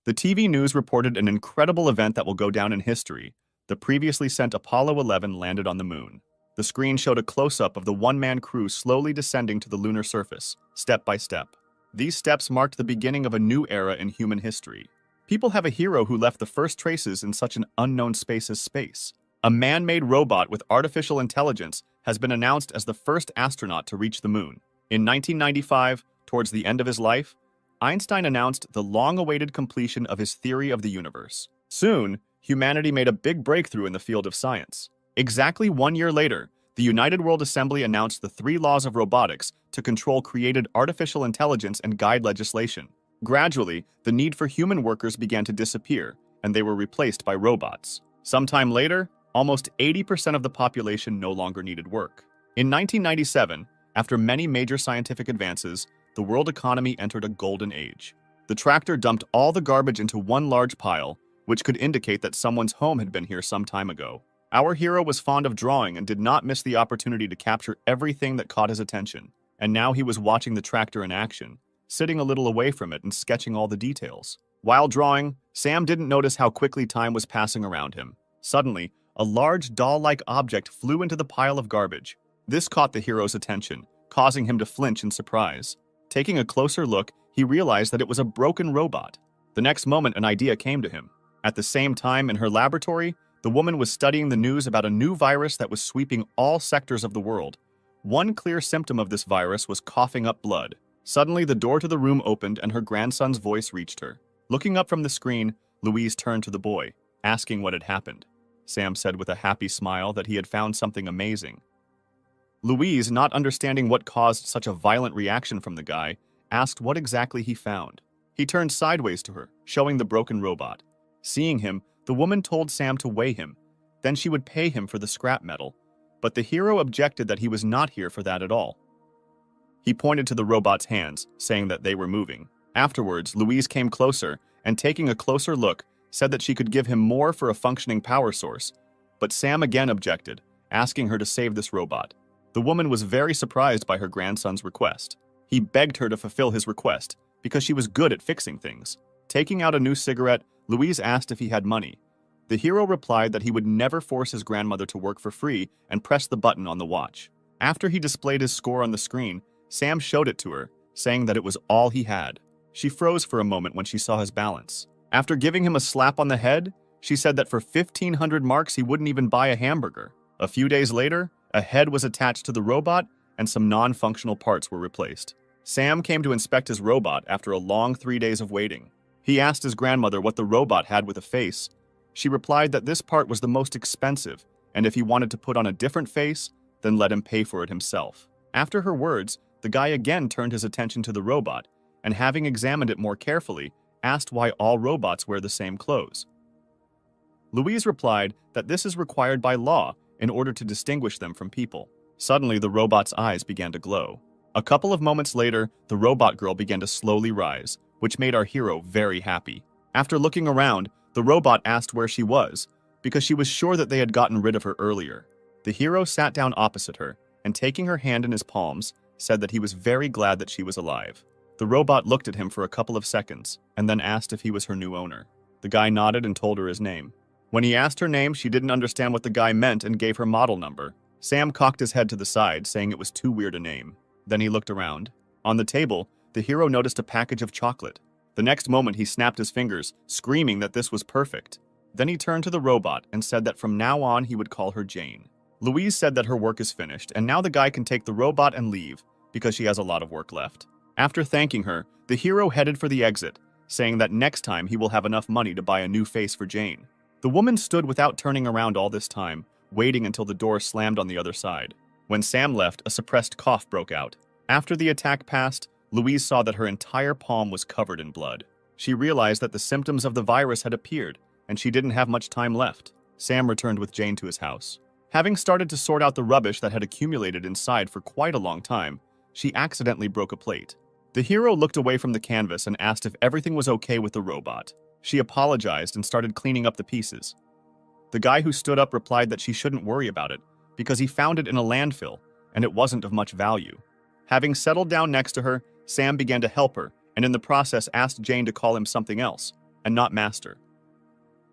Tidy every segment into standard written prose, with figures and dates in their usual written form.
The TV news reported an incredible event that will go down in history. The previously sent Apollo 11 landed on the moon. The screen showed a close-up of the one-man crew slowly descending to the lunar surface, step by step. These steps marked the beginning of a new era in human history. People have a hero who left the first traces in such an unknown space as space. A man-made robot with artificial intelligence has been announced as the first astronaut to reach the moon. In 1995, towards the end of his life, Einstein announced the long-awaited completion of his theory of the universe. Soon, humanity made a big breakthrough in the field of science. Exactly 1 year later, the United World Assembly announced the 3 laws of robotics to control created artificial intelligence and guide legislation. Gradually, the need for human workers began to disappear, and they were replaced by robots. Sometime later, almost 80% of the population no longer needed work. In 1997, after many major scientific advances, the world economy entered a golden age. The tractor dumped all the garbage into one large pile, which could indicate that someone's home had been here some time ago. Our hero was fond of drawing and did not miss the opportunity to capture everything that caught his attention. And now he was watching the tractor in action, sitting a little away from it and sketching all the details. While drawing, Sam didn't notice how quickly time was passing around him. Suddenly, a large doll-like object flew into the pile of garbage. This caught the hero's attention, causing him to flinch in surprise. Taking a closer look, he realized that it was a broken robot. The next moment, an idea came to him. At the same time, in her laboratory, the woman was studying the news about a new virus that was sweeping all sectors of the world. One clear symptom of this virus was coughing up blood. Suddenly, the door to the room opened and her grandson's voice reached her. Looking up from the screen, Louise turned to the boy, asking what had happened. Sam said with a happy smile that he had found something amazing. Louise, not understanding what caused such a violent reaction from the guy, asked what exactly he found. He turned sideways to her, showing the broken robot. Seeing him, the woman told Sam to weigh him. Then she would pay him for the scrap metal. But the hero objected that he was not here for that at all. He pointed to the robot's hands, saying that they were moving. Afterwards, Louise came closer and, taking a closer look, said that she could give him more for a functioning power source. But Sam again objected, asking her to save this robot. The woman was very surprised by her grandson's request. He begged her to fulfill his request because she was good at fixing things. Taking out a new cigarette, Louise asked if he had money. The hero replied that he would never force his grandmother to work for free and pressed the button on the watch. After he displayed his score on the screen, Sam showed it to her, saying that it was all he had. She froze for a moment when she saw his balance. After giving him a slap on the head, she said that for 1,500 marks he wouldn't even buy a hamburger. A few days later, a head was attached to the robot and some non-functional parts were replaced. Sam came to inspect his robot after a long 3 days of waiting. He asked his grandmother what the robot had with a face. She replied that this part was the most expensive, and if he wanted to put on a different face, then let him pay for it himself. After her words, the guy again turned his attention to the robot, and having examined it more carefully, asked why all robots wear the same clothes. Louise replied that this is required by law in order to distinguish them from people. Suddenly, the robot's eyes began to glow. A couple of moments later, the robot girl began to slowly rise, which made our hero very happy. After looking around, the robot asked where she was, because she was sure that they had gotten rid of her earlier. The hero sat down opposite her, and taking her hand in his palms, said that he was very glad that she was alive. The robot looked at him for a couple of seconds, and then asked if he was her new owner. The guy nodded and told her his name. When he asked her name, she didn't understand what the guy meant and gave her model number. Sam cocked his head to the side, saying it was too weird a name. Then he looked around. On the table, the hero noticed a package of chocolate. The next moment, he snapped his fingers, screaming that this was perfect. Then he turned to the robot and said that from now on he would call her Jane. Louise said that her work is finished, and now the guy can take the robot and leave, because she has a lot of work left. After thanking her, the hero headed for the exit, saying that next time he will have enough money to buy a new face for Jane. The woman stood without turning around all this time, waiting until the door slammed on the other side. When Sam left, a suppressed cough broke out. After the attack passed, Louise saw that her entire palm was covered in blood. She realized that the symptoms of the virus had appeared, and she didn't have much time left. Sam returned with Jane to his house. Having started to sort out the rubbish that had accumulated inside for quite a long time, she accidentally broke a plate. The hero looked away from the canvas and asked if everything was okay with the robot. She apologized and started cleaning up the pieces. The guy who stood up replied that she shouldn't worry about it, because he found it in a landfill, and it wasn't of much value. Having settled down next to her, Sam began to help her, and in the process asked Jane to call him something else. and not master.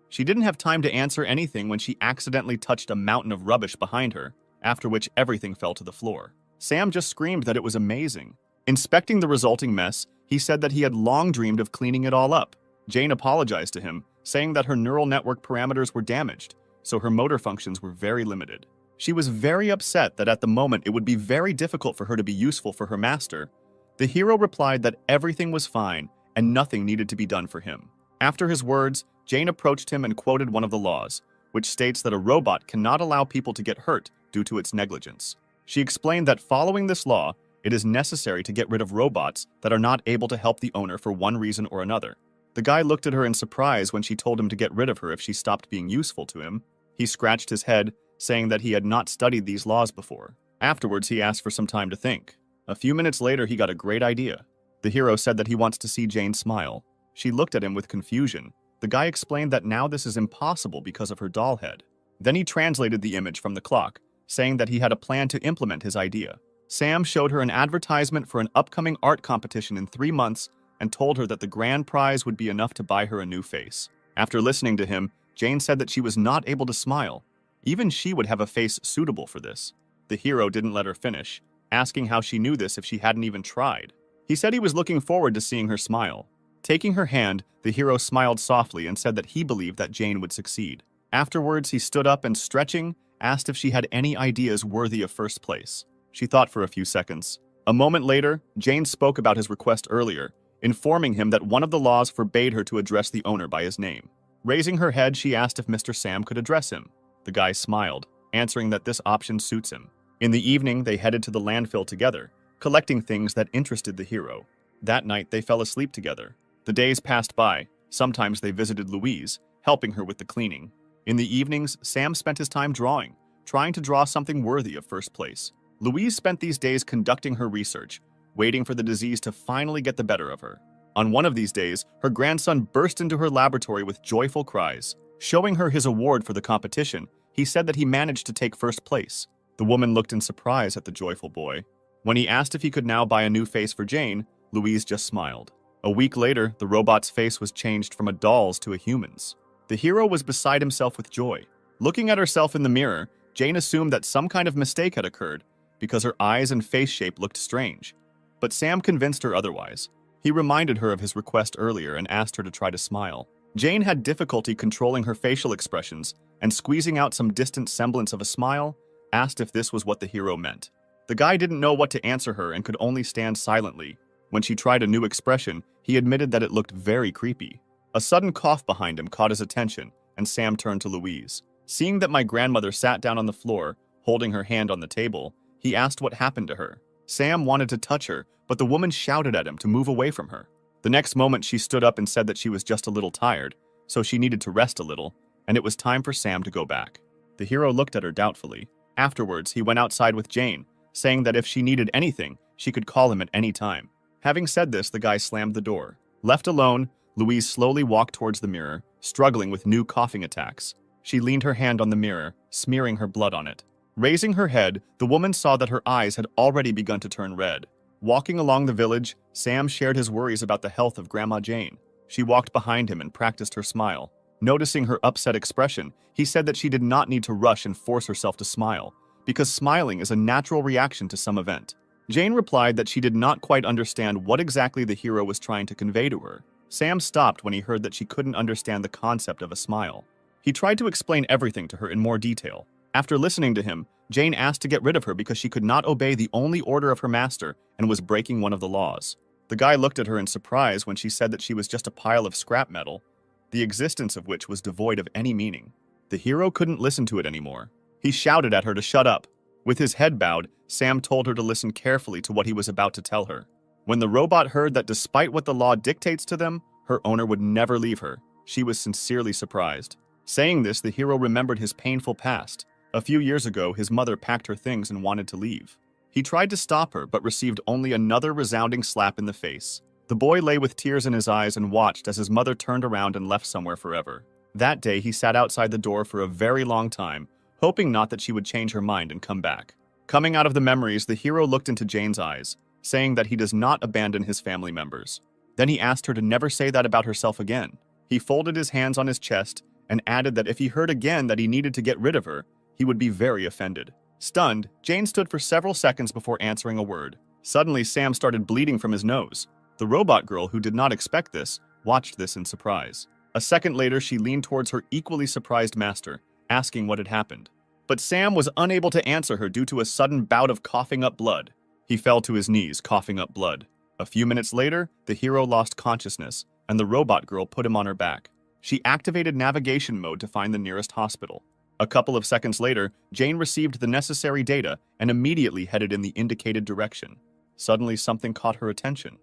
She didn't have time to answer anything when she accidentally touched a mountain of rubbish behind her, after which everything fell to the floor. Sam just screamed that it was amazing. Inspecting the resulting mess, he said that he had long dreamed of cleaning it all up. Jane apologized to him, saying that her neural network parameters were damaged, so her motor functions were very limited. She was very upset that at the moment it would be very difficult for her to be useful for her master. The hero replied that everything was fine and nothing needed to be done for him. After his words, Jane approached him and quoted one of the laws, which states that a robot cannot allow people to get hurt due to its negligence. She explained that following this law, it is necessary to get rid of robots that are not able to help the owner for one reason or another. The guy looked at her in surprise when she told him to get rid of her if she stopped being useful to him. He scratched his head, saying that he had not studied these laws before. Afterwards, he asked for some time to think. A few minutes later, he got a great idea. The hero said that he wants to see Jane smile. She looked at him with confusion. The guy explained that now this is impossible because of her doll head. Then he translated the image from the clock, saying that he had a plan to implement his idea. Sam showed her an advertisement for an upcoming art competition in 3 months and told her that the grand prize would be enough to buy her a new face. After listening to him, Jane said that she was not able to smile. Even she would have a face suitable for this. The hero didn't let her finish, asking how she knew this if she hadn't even tried. He said he was looking forward to seeing her smile. Taking her hand, the hero smiled softly and said that he believed that Jane would succeed. Afterwards, he stood up and, stretching, asked if she had any ideas worthy of first place. She thought for a few seconds. A moment later, Jane spoke about his request earlier, informing him that one of the laws forbade her to address the owner by his name. Raising her head, she asked if Mr. Sam could address him. The guy smiled, answering that this option suits him. In the evening, they headed to the landfill together, collecting things that interested the hero. That night, they fell asleep together. The days passed by. Sometimes they visited Louise, helping her with the cleaning. In the evenings, Sam spent his time drawing, trying to draw something worthy of first place. Louise spent these days conducting her research, waiting for the disease to finally get the better of her. On one of these days, her grandson burst into her laboratory with joyful cries. Showing her his award for the competition, he said that he managed to take first place. The woman looked in surprise at the joyful boy. When he asked if he could now buy a new face for Jane, Louise just smiled. A week later, the robot's face was changed from a doll's to a human's. The hero was beside himself with joy. Looking at herself in the mirror, Jane assumed that some kind of mistake had occurred because her eyes and face shape looked strange. But Sam convinced her otherwise. He reminded her of his request earlier and asked her to try to smile. Jane had difficulty controlling her facial expressions and, squeezing out some distant semblance of a smile, asked if this was what the hero meant. The guy didn't know what to answer her and could only stand silently. When she tried a new expression, he admitted that it looked very creepy. A sudden cough behind him caught his attention, and Sam turned to Louise. Seeing that my grandmother sat down on the floor, holding her hand on the table, he asked what happened to her. Sam wanted to touch her, but the woman shouted at him to move away from her. The next moment, she stood up and said that she was just a little tired, so she needed to rest a little, and it was time for Sam to go back. The hero looked at her doubtfully. Afterwards, he went outside with Jane, saying that if she needed anything, she could call him at any time. Having said this, the guy slammed the door. Left alone, Louise slowly walked towards the mirror, struggling with new coughing attacks. She leaned her hand on the mirror, smearing her blood on it. Raising her head, the woman saw that her eyes had already begun to turn red. Walking along the village, Sam shared his worries about the health of Grandma Jane. She walked behind him and practiced her smile. Noticing her upset expression, he said that she did not need to rush and force herself to smile, because smiling is a natural reaction to some event. Jane replied that she did not quite understand what exactly the hero was trying to convey to her. Sam stopped when he heard that she couldn't understand the concept of a smile. He tried to explain everything to her in more detail. After listening to him, Jane asked to get rid of her because she could not obey the only order of her master and was breaking one of the laws. The guy looked at her in surprise when she said that she was just a pile of scrap metal, the existence of which was devoid of any meaning. The hero couldn't listen to it anymore. He shouted at her to shut up. With his head bowed, Sam told her to listen carefully to what he was about to tell her. When the robot heard that despite what the law dictates to them, her owner would never leave her, she was sincerely surprised. Saying this, the hero remembered his painful past. A few years ago, his mother packed her things and wanted to leave. He tried to stop her, but received only another resounding slap in the face. The boy lay with tears in his eyes and watched as his mother turned around and left somewhere forever. That day, he sat outside the door for a very long time, hoping not that she would change her mind and come back. Coming out of the memories, the hero looked into Jane's eyes, saying that he does not abandon his family members. Then he asked her to never say that about herself again. He folded his hands on his chest and added that if he heard again that he needed to get rid of her, he would be very offended. Stunned, Jane stood for several seconds before answering a word. Suddenly, Sam started bleeding from his nose. The robot girl, who did not expect this, watched this in surprise. A second later, she leaned towards her equally surprised master, asking what had happened. But Sam was unable to answer her due to a sudden bout of coughing up blood. He fell to his knees, coughing up blood. A few minutes later, the hero lost consciousness, and the robot girl put him on her back. She activated navigation mode to find the nearest hospital. A couple of seconds later, Jane received the necessary data and immediately headed in the indicated direction. Suddenly, something caught her attention.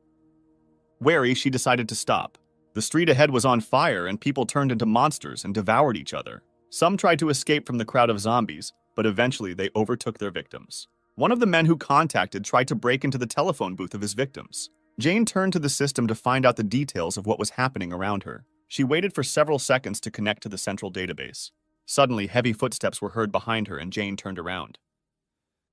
Wary, she decided to stop. The street ahead was on fire and people turned into monsters and devoured each other. Some tried to escape from the crowd of zombies, but eventually they overtook their victims. One of the men who contacted tried to break into the telephone booth of his victims. Jane turned to the system to find out the details of what was happening around her. She waited for several seconds to connect to the central database. Suddenly, heavy footsteps were heard behind her and Jane turned around.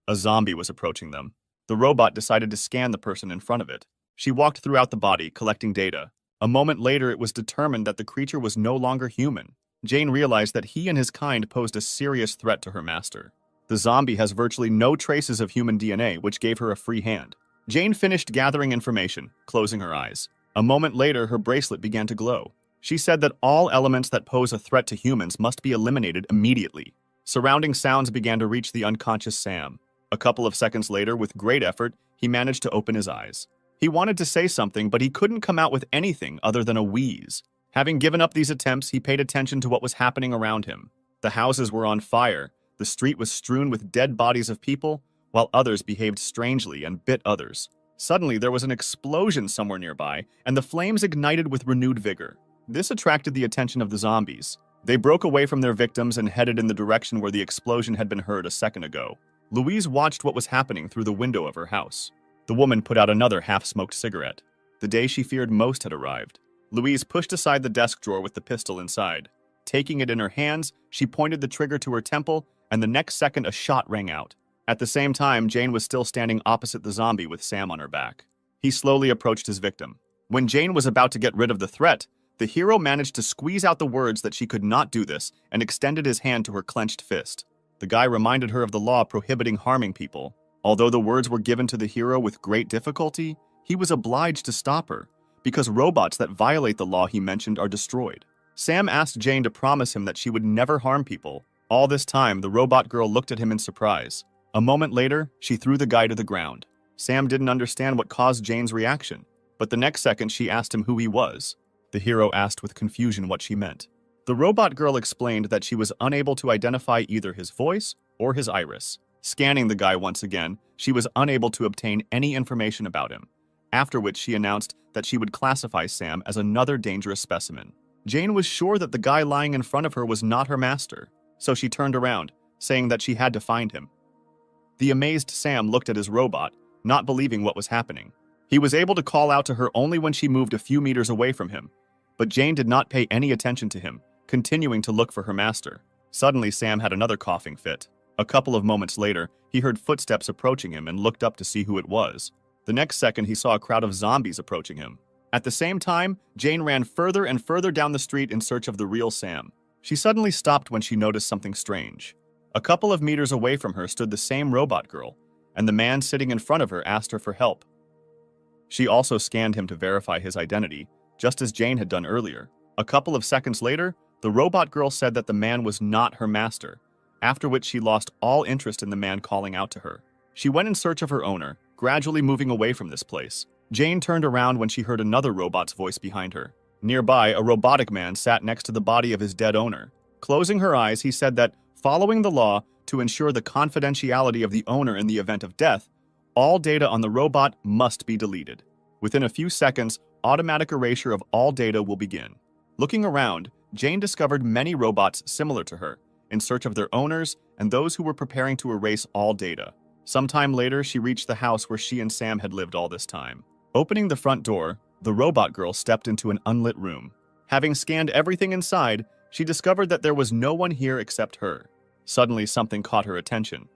A zombie was approaching them. The robot decided to scan the person in front of it. She walked throughout the body, collecting data. A moment later, it was determined that the creature was no longer human. Jane realized that he and his kind posed a serious threat to her master. The zombie has virtually no traces of human DNA, which gave her a free hand. Jane finished gathering information, closing her eyes. A moment later, her bracelet began to glow. She said that all elements that pose a threat to humans must be eliminated immediately. Surrounding sounds began to reach the unconscious Sam. A couple of seconds later, with great effort, he managed to open his eyes. He wanted to say something, but he couldn't come out with anything other than a wheeze. Having given up these attempts, he paid attention to what was happening around him. The houses were on fire, the street was strewn with dead bodies of people, while others behaved strangely and bit others. Suddenly, there was an explosion somewhere nearby, and the flames ignited with renewed vigor. This attracted the attention of the zombies. They broke away from their victims and headed in the direction where the explosion had been heard a second ago. Louise watched what was happening through the window of her house. The woman put out another half-smoked cigarette. The day she feared most had arrived. Louise pushed aside the desk drawer with the pistol inside. Taking it in her hands, she pointed the trigger to her temple, and the next second a shot rang out. At the same time, Jane was still standing opposite the zombie with Sam on her back. He slowly approached his victim. When Jane was about to get rid of the threat, the hero managed to squeeze out the words that she could not do this and extended his hand to her clenched fist. The guy reminded her of the law prohibiting harming people. Although the words were given to the hero with great difficulty, he was obliged to stop her, because robots that violate the law he mentioned are destroyed. Sam asked Jane to promise him that she would never harm people. All this time, the robot girl looked at him in surprise. A moment later, she threw the guy to the ground. Sam didn't understand what caused Jane's reaction, but the next second she asked him who he was. The hero asked with confusion what she meant. The robot girl explained that she was unable to identify either his voice or his iris. Scanning the guy once again, she was unable to obtain any information about him, after which she announced that she would classify Sam as another dangerous specimen. Jane was sure that the guy lying in front of her was not her master, so she turned around, saying that she had to find him. The amazed Sam looked at his robot, not believing what was happening. He was able to call out to her only when she moved a few meters away from him, but Jane did not pay any attention to him, continuing to look for her master. Suddenly, Sam had another coughing fit. A couple of moments later, he heard footsteps approaching him and looked up to see who it was. The next second, he saw a crowd of zombies approaching him. At the same time, Jane ran further and further down the street in search of the real Sam. She suddenly stopped when she noticed something strange. A couple of meters away from her stood the same robot girl, and the man sitting in front of her asked her for help. She also scanned him to verify his identity, just as Jane had done earlier. A couple of seconds later, the robot girl said that the man was not her master, after which she lost all interest in the man calling out to her. She went in search of her owner, gradually moving away from this place. Jane turned around when she heard another robot's voice behind her. Nearby, a robotic man sat next to the body of his dead owner. Closing her eyes, he said that, following the law to ensure the confidentiality of the owner in the event of death, all data on the robot must be deleted. Within a few seconds, automatic erasure of all data will begin. Looking around, Jane discovered many robots similar to her, in search of their owners and those who were preparing to erase all data. Sometime later, she reached the house where she and Sam had lived all this time. Opening the front door, the robot girl stepped into an unlit room. Having scanned everything inside, she discovered that there was no one here except her. Suddenly, something caught her attention.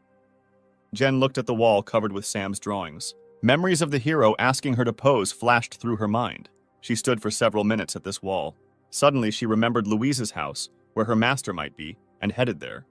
Jen looked at the wall covered with Sam's drawings. Memories of the hero asking her to pose flashed through her mind. She stood for several minutes at this wall. Suddenly, she remembered Louise's house, where her master might be, and headed there.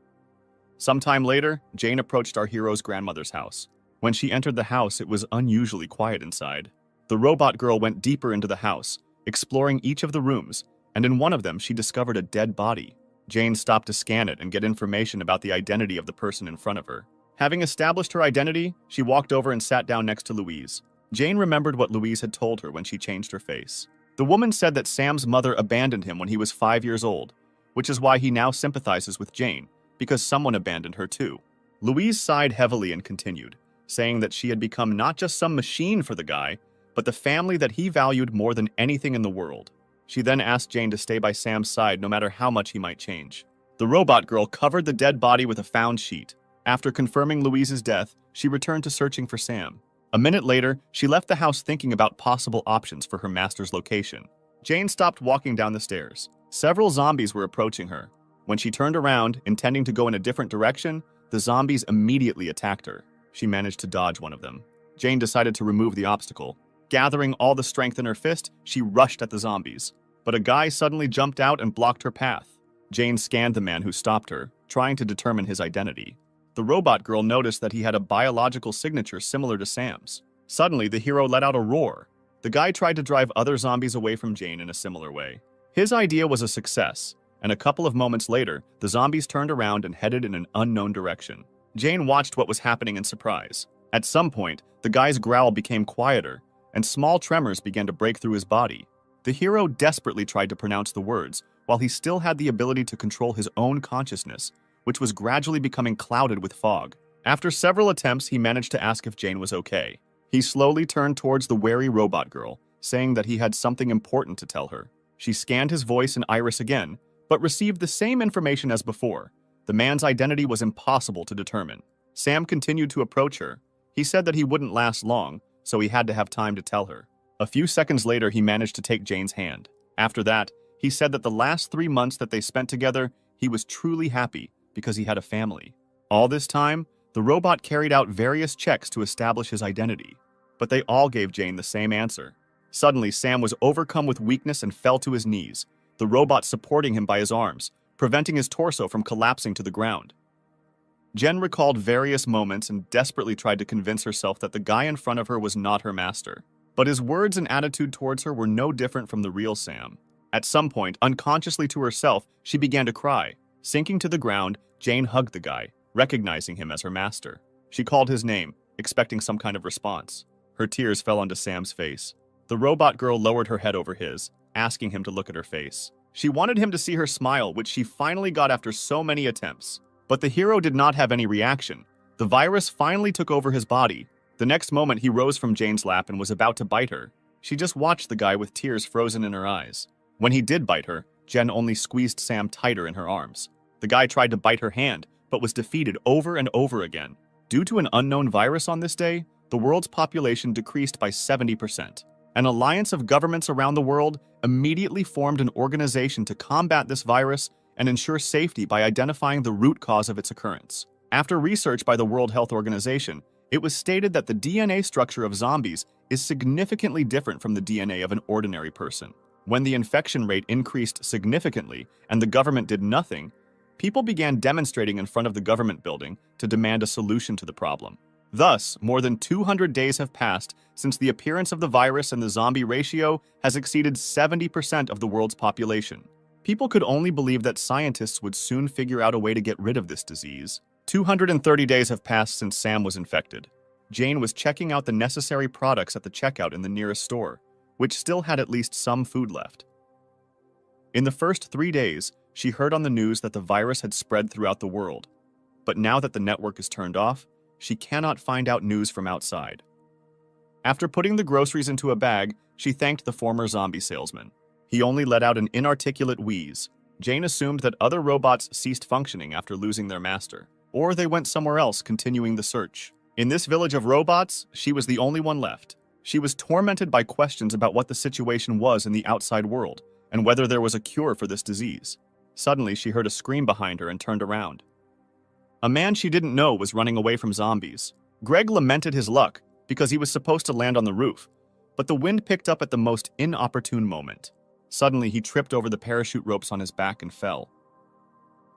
Sometime later, Jane approached our hero's grandmother's house. When she entered the house, it was unusually quiet inside. The robot girl went deeper into the house, exploring each of the rooms, and in one of them she discovered a dead body. Jane stopped to scan it and get information about the identity of the person in front of her. Having established her identity, she walked over and sat down next to Louise. Jane remembered what Louise had told her when she changed her face. The woman said that Sam's mother abandoned him when he was 5 years old, which is why he now sympathizes with Jane, because someone abandoned her too. Louise sighed heavily and continued, saying that she had become not just some machine for the guy, but the family that he valued more than anything in the world. She then asked Jane to stay by Sam's side no matter how much he might change. The robot girl covered the dead body with a found sheet. After confirming Louise's death, she returned to searching for Sam. A minute later, she left the house thinking about possible options for her master's location. Jane stopped walking down the stairs. Several zombies were approaching her. When she turned around, intending to go in a different direction, the zombies immediately attacked her. She managed to dodge one of them. Jane decided to remove the obstacle. Gathering all the strength in her fist, she rushed at the zombies. But a guy suddenly jumped out and blocked her path. Jane scanned the man who stopped her, trying to determine his identity. The robot girl noticed that he had a biological signature similar to Sam's. Suddenly, the hero let out a roar. The guy tried to drive other zombies away from Jane in a similar way. His idea was a success, and a couple of moments later, the zombies turned around and headed in an unknown direction. Jane watched what was happening in surprise. At some point, the guy's growl became quieter, and small tremors began to break through his body. The hero desperately tried to pronounce the words, while he still had the ability to control his own consciousness, which was gradually becoming clouded with fog. After several attempts, he managed to ask if Jane was okay. He slowly turned towards the wary robot girl, saying that he had something important to tell her. She scanned his voice and iris again, but received the same information as before. The man's identity was impossible to determine. Sam continued to approach her. He said that he wouldn't last long, so he had to have time to tell her. A few seconds later, he managed to take Jane's hand. After that, he said that the last 3 months that they spent together, he was truly happy because he had a family. All this time, the robot carried out various checks to establish his identity, but they all gave Jane the same answer. Suddenly, Sam was overcome with weakness and fell to his knees, the robot supporting him by his arms, preventing his torso from collapsing to the ground. Jen recalled various moments and desperately tried to convince herself that the guy in front of her was not her master. But his words and attitude towards her were no different from the real Sam. At some point, unconsciously to herself, she began to cry. Sinking to the ground, Jane hugged the guy, recognizing him as her master. She called his name, expecting some kind of response. Her tears fell onto Sam's face. The robot girl lowered her head over his, asking him to look at her face. She wanted him to see her smile, which she finally got after so many attempts. But the hero did not have any reaction. The virus finally took over his body. The next moment, he rose from Jane's lap and was about to bite her. She just watched the guy with tears frozen in her eyes. When he did bite her, Jen only squeezed Sam tighter in her arms. The guy tried to bite her hand, but was defeated over and over again. Due to an unknown virus on this day, the world's population decreased by 70%. An alliance of governments around the world immediately formed an organization to combat this virus and ensure safety by identifying the root cause of its occurrence. After research by the World Health Organization, it was stated that the DNA structure of zombies is significantly different from the DNA of an ordinary person. When the infection rate increased significantly and the government did nothing, people began demonstrating in front of the government building to demand a solution to the problem. Thus, more than 200 days have passed since the appearance of the virus, and the zombie ratio has exceeded 70% of the world's population. People could only believe that scientists would soon figure out a way to get rid of this disease. 230 days have passed since Sam was infected. Jane was checking out the necessary products at the checkout in the nearest store, which still had at least some food left. In the first 3 days, she heard on the news that the virus had spread throughout the world. But now that the network is turned off, she cannot find out news from outside. After putting the groceries into a bag, she thanked the former zombie salesman. He only let out an inarticulate wheeze. Jane assumed that other robots ceased functioning after losing their master, or they went somewhere else, continuing the search. In this village of robots, she was the only one left. She was tormented by questions about what the situation was in the outside world, and whether there was a cure for this disease. Suddenly, she heard a scream behind her and turned around. A man she didn't know was running away from zombies. Greg lamented his luck because he was supposed to land on the roof, but the wind picked up at the most inopportune moment. Suddenly, he tripped over the parachute ropes on his back and fell.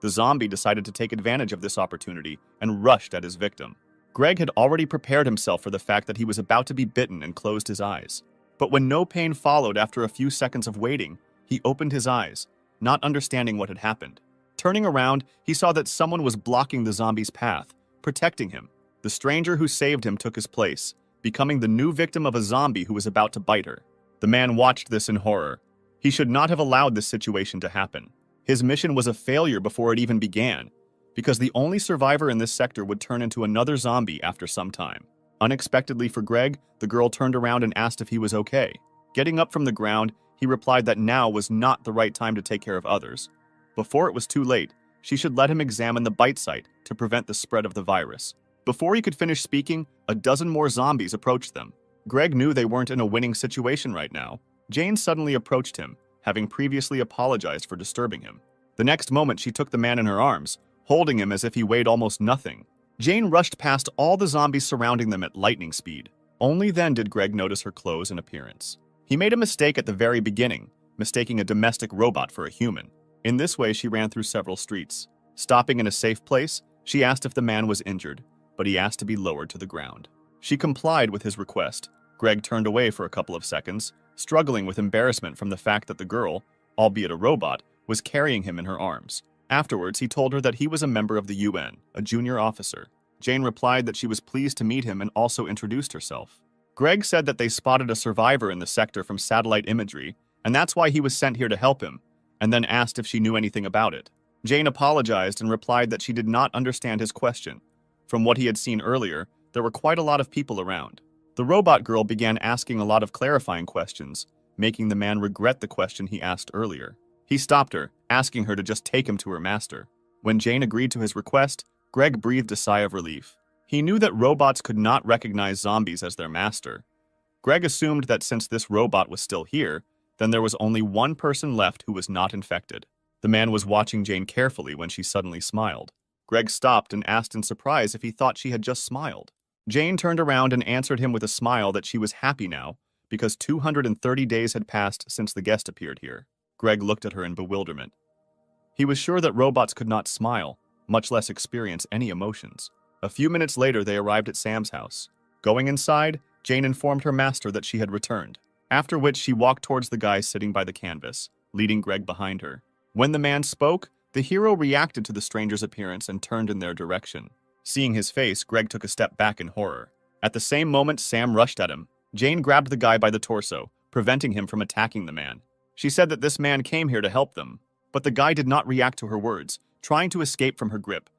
The zombie decided to take advantage of this opportunity and rushed at his victim. Greg had already prepared himself for the fact that he was about to be bitten and closed his eyes. But when no pain followed after a few seconds of waiting, he opened his eyes, not understanding what had happened. Turning around, he saw that someone was blocking the zombie's path, protecting him. The stranger who saved him took his place, becoming the new victim of a zombie who was about to bite her. The man watched this in horror. He should not have allowed this situation to happen. His mission was a failure before it even began, because the only survivor in this sector would turn into another zombie after some time. Unexpectedly for Greg, the girl turned around and asked if he was okay. Getting up from the ground, he replied that now was not the right time to take care of others. Before it was too late, she should let him examine the bite site to prevent the spread of the virus. Before he could finish speaking, a dozen more zombies approached them. Greg knew they weren't in a winning situation right now. Jane suddenly approached him, having previously apologized for disturbing him. The next moment, she took the man in her arms, holding him as if he weighed almost nothing. Jane rushed past all the zombies surrounding them at lightning speed. Only then did Greg notice her clothes and appearance. He made a mistake at the very beginning, mistaking a domestic robot for a human. In this way, she ran through several streets. Stopping in a safe place, she asked if the man was injured, but he asked to be lowered to the ground. She complied with his request. Greg turned away for a couple of seconds, struggling with embarrassment from the fact that the girl, albeit a robot, was carrying him in her arms. Afterwards, he told her that he was a member of the UN, a junior officer. Jane replied that she was pleased to meet him and also introduced herself. Greg said that they spotted a survivor in the sector from satellite imagery, and that's why he was sent here to help him, and then asked if she knew anything about it. Jane apologized and replied that she did not understand his question. From what he had seen earlier, there were quite a lot of people around. The robot girl began asking a lot of clarifying questions, making the man regret the question he asked earlier. He stopped her, asking her to just take him to her master. When Jane agreed to his request, Greg breathed a sigh of relief. He knew that robots could not recognize zombies as their master. Greg assumed that since this robot was still here, then there was only one person left who was not infected. The man was watching Jane carefully when she suddenly smiled. Greg stopped and asked in surprise if he thought she had just smiled. Jane turned around and answered him with a smile that she was happy now, because 230 days had passed since the guest appeared here. Greg looked at her in bewilderment. He was sure that robots could not smile, much less experience any emotions. A few minutes later, they arrived at Sam's house. Going inside, Jane informed her master that she had returned, after which she walked towards the guy sitting by the canvas, leading Greg behind her. When the man spoke, the hero reacted to the stranger's appearance and turned in their direction. Seeing his face, Greg took a step back in horror. At the same moment, Sam rushed at him. Jane grabbed the guy by the torso, preventing him from attacking the man. She said that this man came here to help them, but the guy did not react to her words, trying to escape from her grip.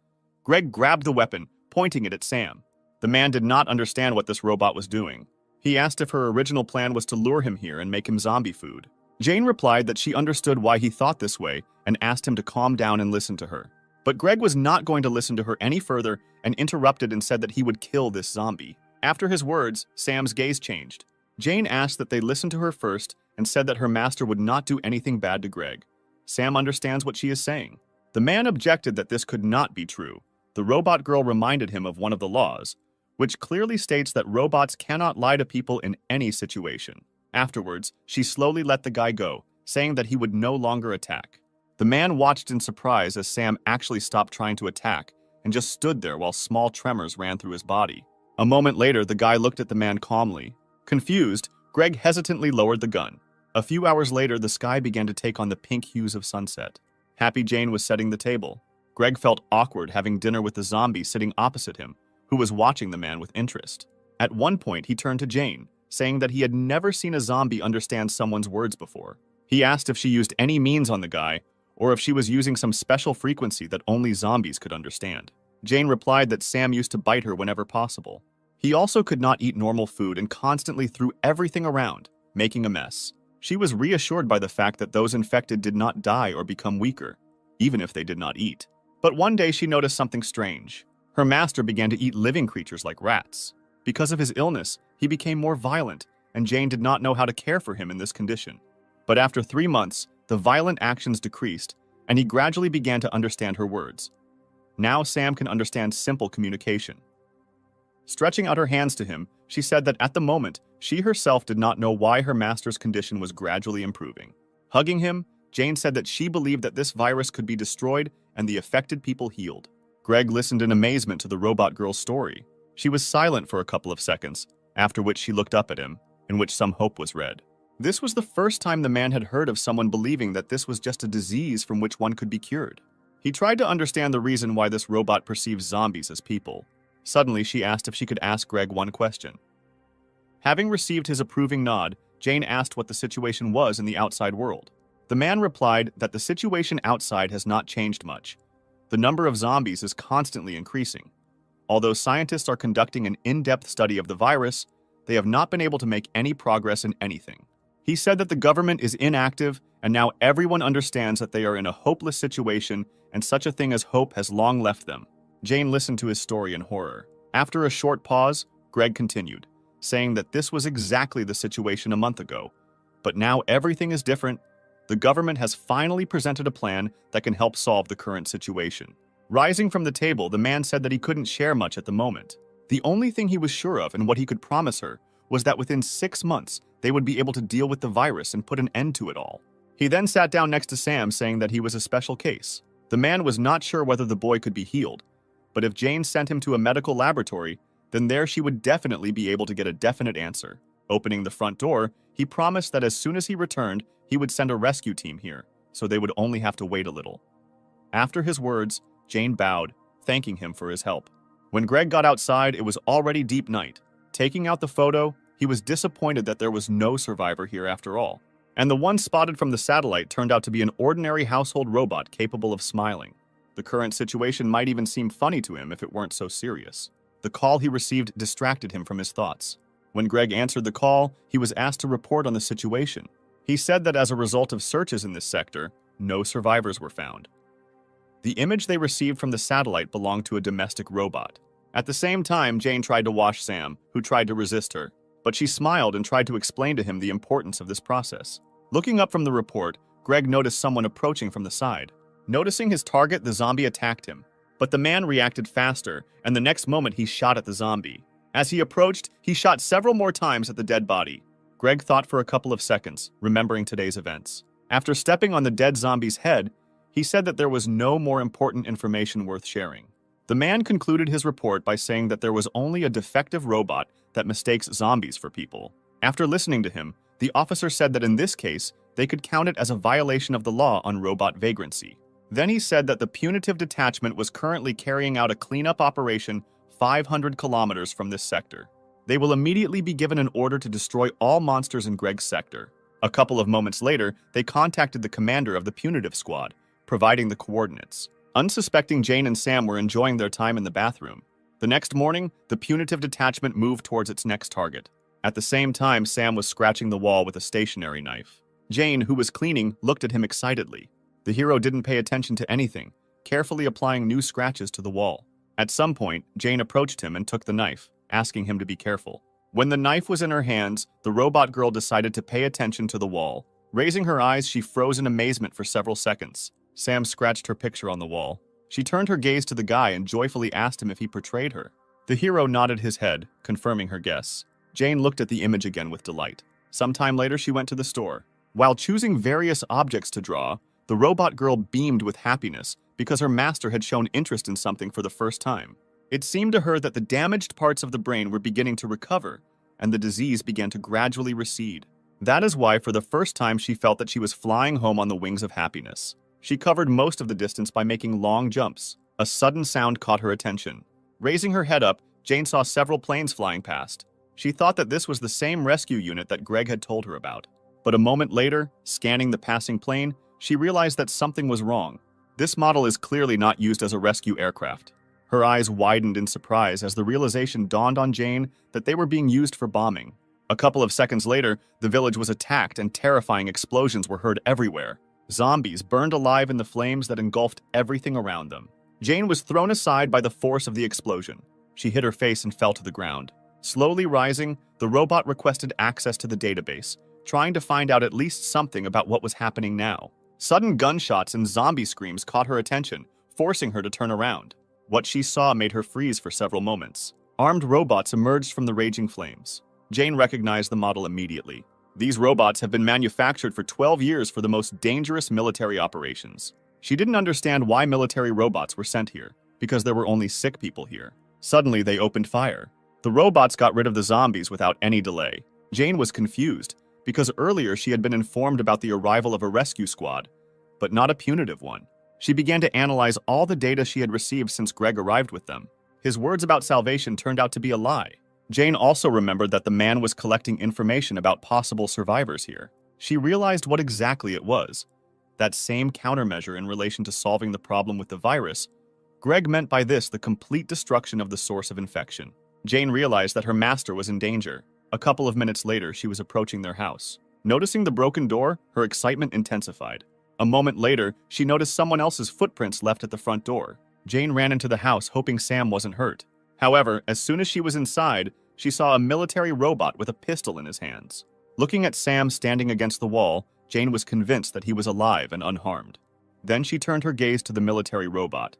Greg grabbed the weapon, pointing it at Sam. The man did not understand what this robot was doing. He asked if her original plan was to lure him here and make him zombie food. Jane replied that she understood why he thought this way and asked him to calm down and listen to her. But Greg was not going to listen to her any further and interrupted and said that he would kill this zombie. After his words, Sam's gaze changed. Jane asked that they listen to her first and said that her master would not do anything bad to Greg. Sam understands what she is saying. The man objected that this could not be true. The robot girl reminded him of one of the laws, which clearly states that robots cannot lie to people in any situation. Afterwards, she slowly let the guy go, saying that he would no longer attack. The man watched in surprise as Sam actually stopped trying to attack and just stood there while small tremors ran through his body. A moment later, the guy looked at the man calmly. Confused, Greg hesitantly lowered the gun. A few hours later, the sky began to take on the pink hues of sunset. Happy Jane was setting the table. Greg felt awkward having dinner with the zombie sitting opposite him, who was watching the man with interest. At one point, he turned to Jane, saying that he had never seen a zombie understand someone's words before. He asked if she used any means on the guy, or if she was using some special frequency that only zombies could understand. Jane replied that Sam used to bite her whenever possible. He also could not eat normal food and constantly threw everything around, making a mess. She was reassured by the fact that those infected did not die or become weaker, even if they did not eat. But one day she noticed something strange. Her master began to eat living creatures like rats. Because of his illness, he became more violent, and Jane did not know how to care for him in this condition. But after 3 months, the violent actions decreased, and he gradually began to understand her words. Now Sam can understand simple communication. Stretching out her hands to him, she said that at the moment, she herself did not know why her master's condition was gradually improving. Hugging him, Jane said that she believed that this virus could be destroyed and the affected people healed. Greg listened in amazement to the robot girl's story. She was silent for a couple of seconds, after which she looked up at him, in which some hope was read. This was the first time the man had heard of someone believing that this was just a disease from which one could be cured. He tried to understand the reason why this robot perceives zombies as people. Suddenly, she asked if she could ask Greg one question. Having received his approving nod, Jane asked what the situation was in the outside world. The man replied that the situation outside has not changed much. The number of zombies is constantly increasing. Although scientists are conducting an in-depth study of the virus, they have not been able to make any progress in anything. He said that the government is inactive, and now everyone understands that they are in a hopeless situation, and such a thing as hope has long left them. Jane listened to his story in horror. After a short pause, Greg continued, saying that this was exactly the situation a month ago. But now everything is different. The government has finally presented a plan that can help solve the current situation. Rising from the table, the man said that he couldn't share much at the moment. The only thing he was sure of and what he could promise her was that within 6 months, they would be able to deal with the virus and put an end to it all. He then sat down next to Sam, saying that he was a special case. The man was not sure whether the boy could be healed, but if Jane sent him to a medical laboratory, then there she would definitely be able to get a definite answer. Opening the front door, he promised that as soon as he returned, he would send a rescue team here, so they would only have to wait a little. After his words, Jane bowed, thanking him for his help. When Greg got outside, it was already deep night. Taking out the photo, he was disappointed that there was no survivor here after all. And the one spotted from the satellite turned out to be an ordinary household robot capable of smiling. The current situation might even seem funny to him if it weren't so serious. The call he received distracted him from his thoughts. When Greg answered the call, he was asked to report on the situation. He said that as a result of searches in this sector, no survivors were found. The image they received from the satellite belonged to a domestic robot. At the same time, Jane tried to wash Sam, who tried to resist her, but she smiled and tried to explain to him the importance of this process. Looking up from the report, Greg noticed someone approaching from the side. Noticing his target, the zombie attacked him, but the man reacted faster, and the next moment he shot at the zombie. As he approached, he shot several more times at the dead body. Greg thought for a couple of seconds, remembering today's events. After stepping on the dead zombie's head, he said that there was no more important information worth sharing. The man concluded his report by saying that there was only a defective robot that mistakes zombies for people. After listening to him, the officer said that in this case, they could count it as a violation of the law on robot vagrancy. Then he said that the punitive detachment was currently carrying out a cleanup operation 500 kilometers from this sector. They will immediately be given an order to destroy all monsters in Greg's sector. A couple of moments later, they contacted the commander of the punitive squad, providing the coordinates. Unsuspecting Jane and Sam were enjoying their time in the bathroom. The next morning, the punitive detachment moved towards its next target. At the same time, Sam was scratching the wall with a stationary knife. Jane, who was cleaning, looked at him excitedly. The hero didn't pay attention to anything, carefully applying new scratches to the wall. At some point, Jane approached him and took the knife, asking him to be careful. When the knife was in her hands, the robot girl decided to pay attention to the wall. Raising her eyes, she froze in amazement for several seconds. Sam scratched her picture on the wall. She turned her gaze to the guy and joyfully asked him if he portrayed her. The hero nodded his head, confirming her guess. Jane looked at the image again with delight. Sometime later, she went to the store. While choosing various objects to draw, the robot girl beamed with happiness because her master had shown interest in something for the first time. It seemed to her that the damaged parts of the brain were beginning to recover, and the disease began to gradually recede. That is why, for the first time, she felt that she was flying home on the wings of happiness. She covered most of the distance by making long jumps. A sudden sound caught her attention. Raising her head up, Jane saw several planes flying past. She thought that this was the same rescue unit that Greg had told her about. But a moment later, scanning the passing plane, she realized that something was wrong. This model is clearly not used as a rescue aircraft. Her eyes widened in surprise as the realization dawned on Jane that they were being used for bombing. A couple of seconds later, the village was attacked and terrifying explosions were heard everywhere. Zombies burned alive in the flames that engulfed everything around them. Jane was thrown aside by the force of the explosion. She hit her face and fell to the ground. Slowly rising, the robot requested access to the database, trying to find out at least something about what was happening now. Sudden gunshots and zombie screams caught her attention, forcing her to turn around. What she saw made her freeze for several moments. Armed robots emerged from the raging flames. Jane recognized the model immediately. These robots have been manufactured for 12 years for the most dangerous military operations. She didn't understand why military robots were sent here, because there were only sick people here. Suddenly, they opened fire. The robots got rid of the zombies without any delay. Jane was confused, because earlier she had been informed about the arrival of a rescue squad, but not a punitive one. She began to analyze all the data she had received since Greg arrived with them. His words about salvation turned out to be a lie. Jane also remembered that the man was collecting information about possible survivors here. She realized what exactly it was. That same countermeasure in relation to solving the problem with the virus. Greg meant by this the complete destruction of the source of infection. Jane realized that her master was in danger. A couple of minutes later, she was approaching their house. Noticing the broken door, her excitement intensified. A moment later, she noticed someone else's footprints left at the front door. Jane ran into the house, hoping Sam wasn't hurt. However, as soon as she was inside, she saw a military robot with a pistol in his hands. Looking at Sam standing against the wall, Jane was convinced that he was alive and unharmed. Then she turned her gaze to the military robot.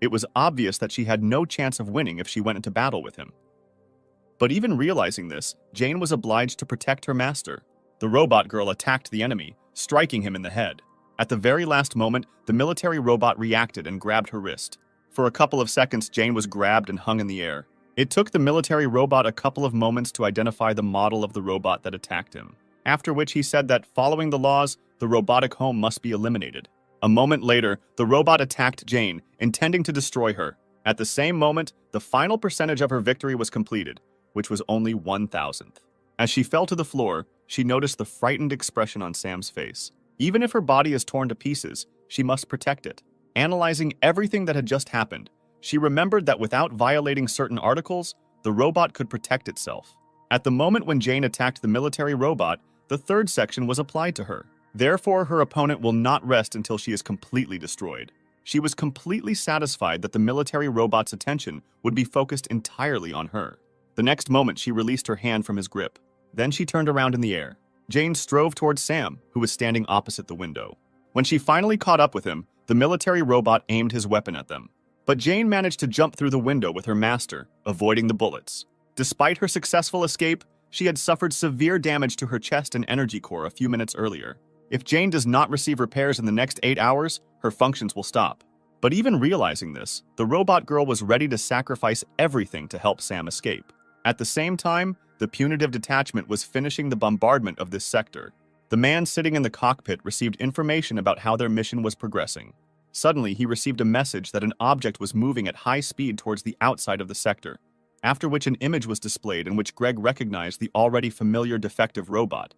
It was obvious that she had no chance of winning if she went into battle with him. But even realizing this, Jane was obliged to protect her master. The robot girl attacked the enemy, striking him in the head. At the very last moment, the military robot reacted and grabbed her wrist. For a couple of seconds, Jane was grabbed and hung in the air. It took the military robot a couple of moments to identify the model of the robot that attacked him, after which he said that, following the laws, the robotic home must be eliminated. A moment later, the robot attacked Jane, intending to destroy her. At the same moment, the final percentage of her victory was completed, which was only 1,000th. As she fell to the floor, she noticed the frightened expression on Sam's face. Even if her body is torn to pieces, she must protect it. Analyzing everything that had just happened, she remembered that without violating certain articles, the robot could protect itself. At the moment when Jane attacked the military robot, the third section was applied to her. Therefore, her opponent will not rest until she is completely destroyed. She was completely satisfied that the military robot's attention would be focused entirely on her. The next moment, she released her hand from his grip. Then she turned around in the air. Jane strove towards Sam, who was standing opposite the window. When she finally caught up with him, the military robot aimed his weapon at them. But Jane managed to jump through the window with her master, avoiding the bullets. Despite her successful escape, she had suffered severe damage to her chest and energy core a few minutes earlier. If Jane does not receive repairs in the next 8 hours, her functions will stop. But even realizing this, the robot girl was ready to sacrifice everything to help Sam escape. At the same time, the punitive detachment was finishing the bombardment of this sector. The man sitting in the cockpit received information about how their mission was progressing. Suddenly, he received a message that an object was moving at high speed towards the outside of the sector, after which an image was displayed in which Greg recognized the already familiar defective robot.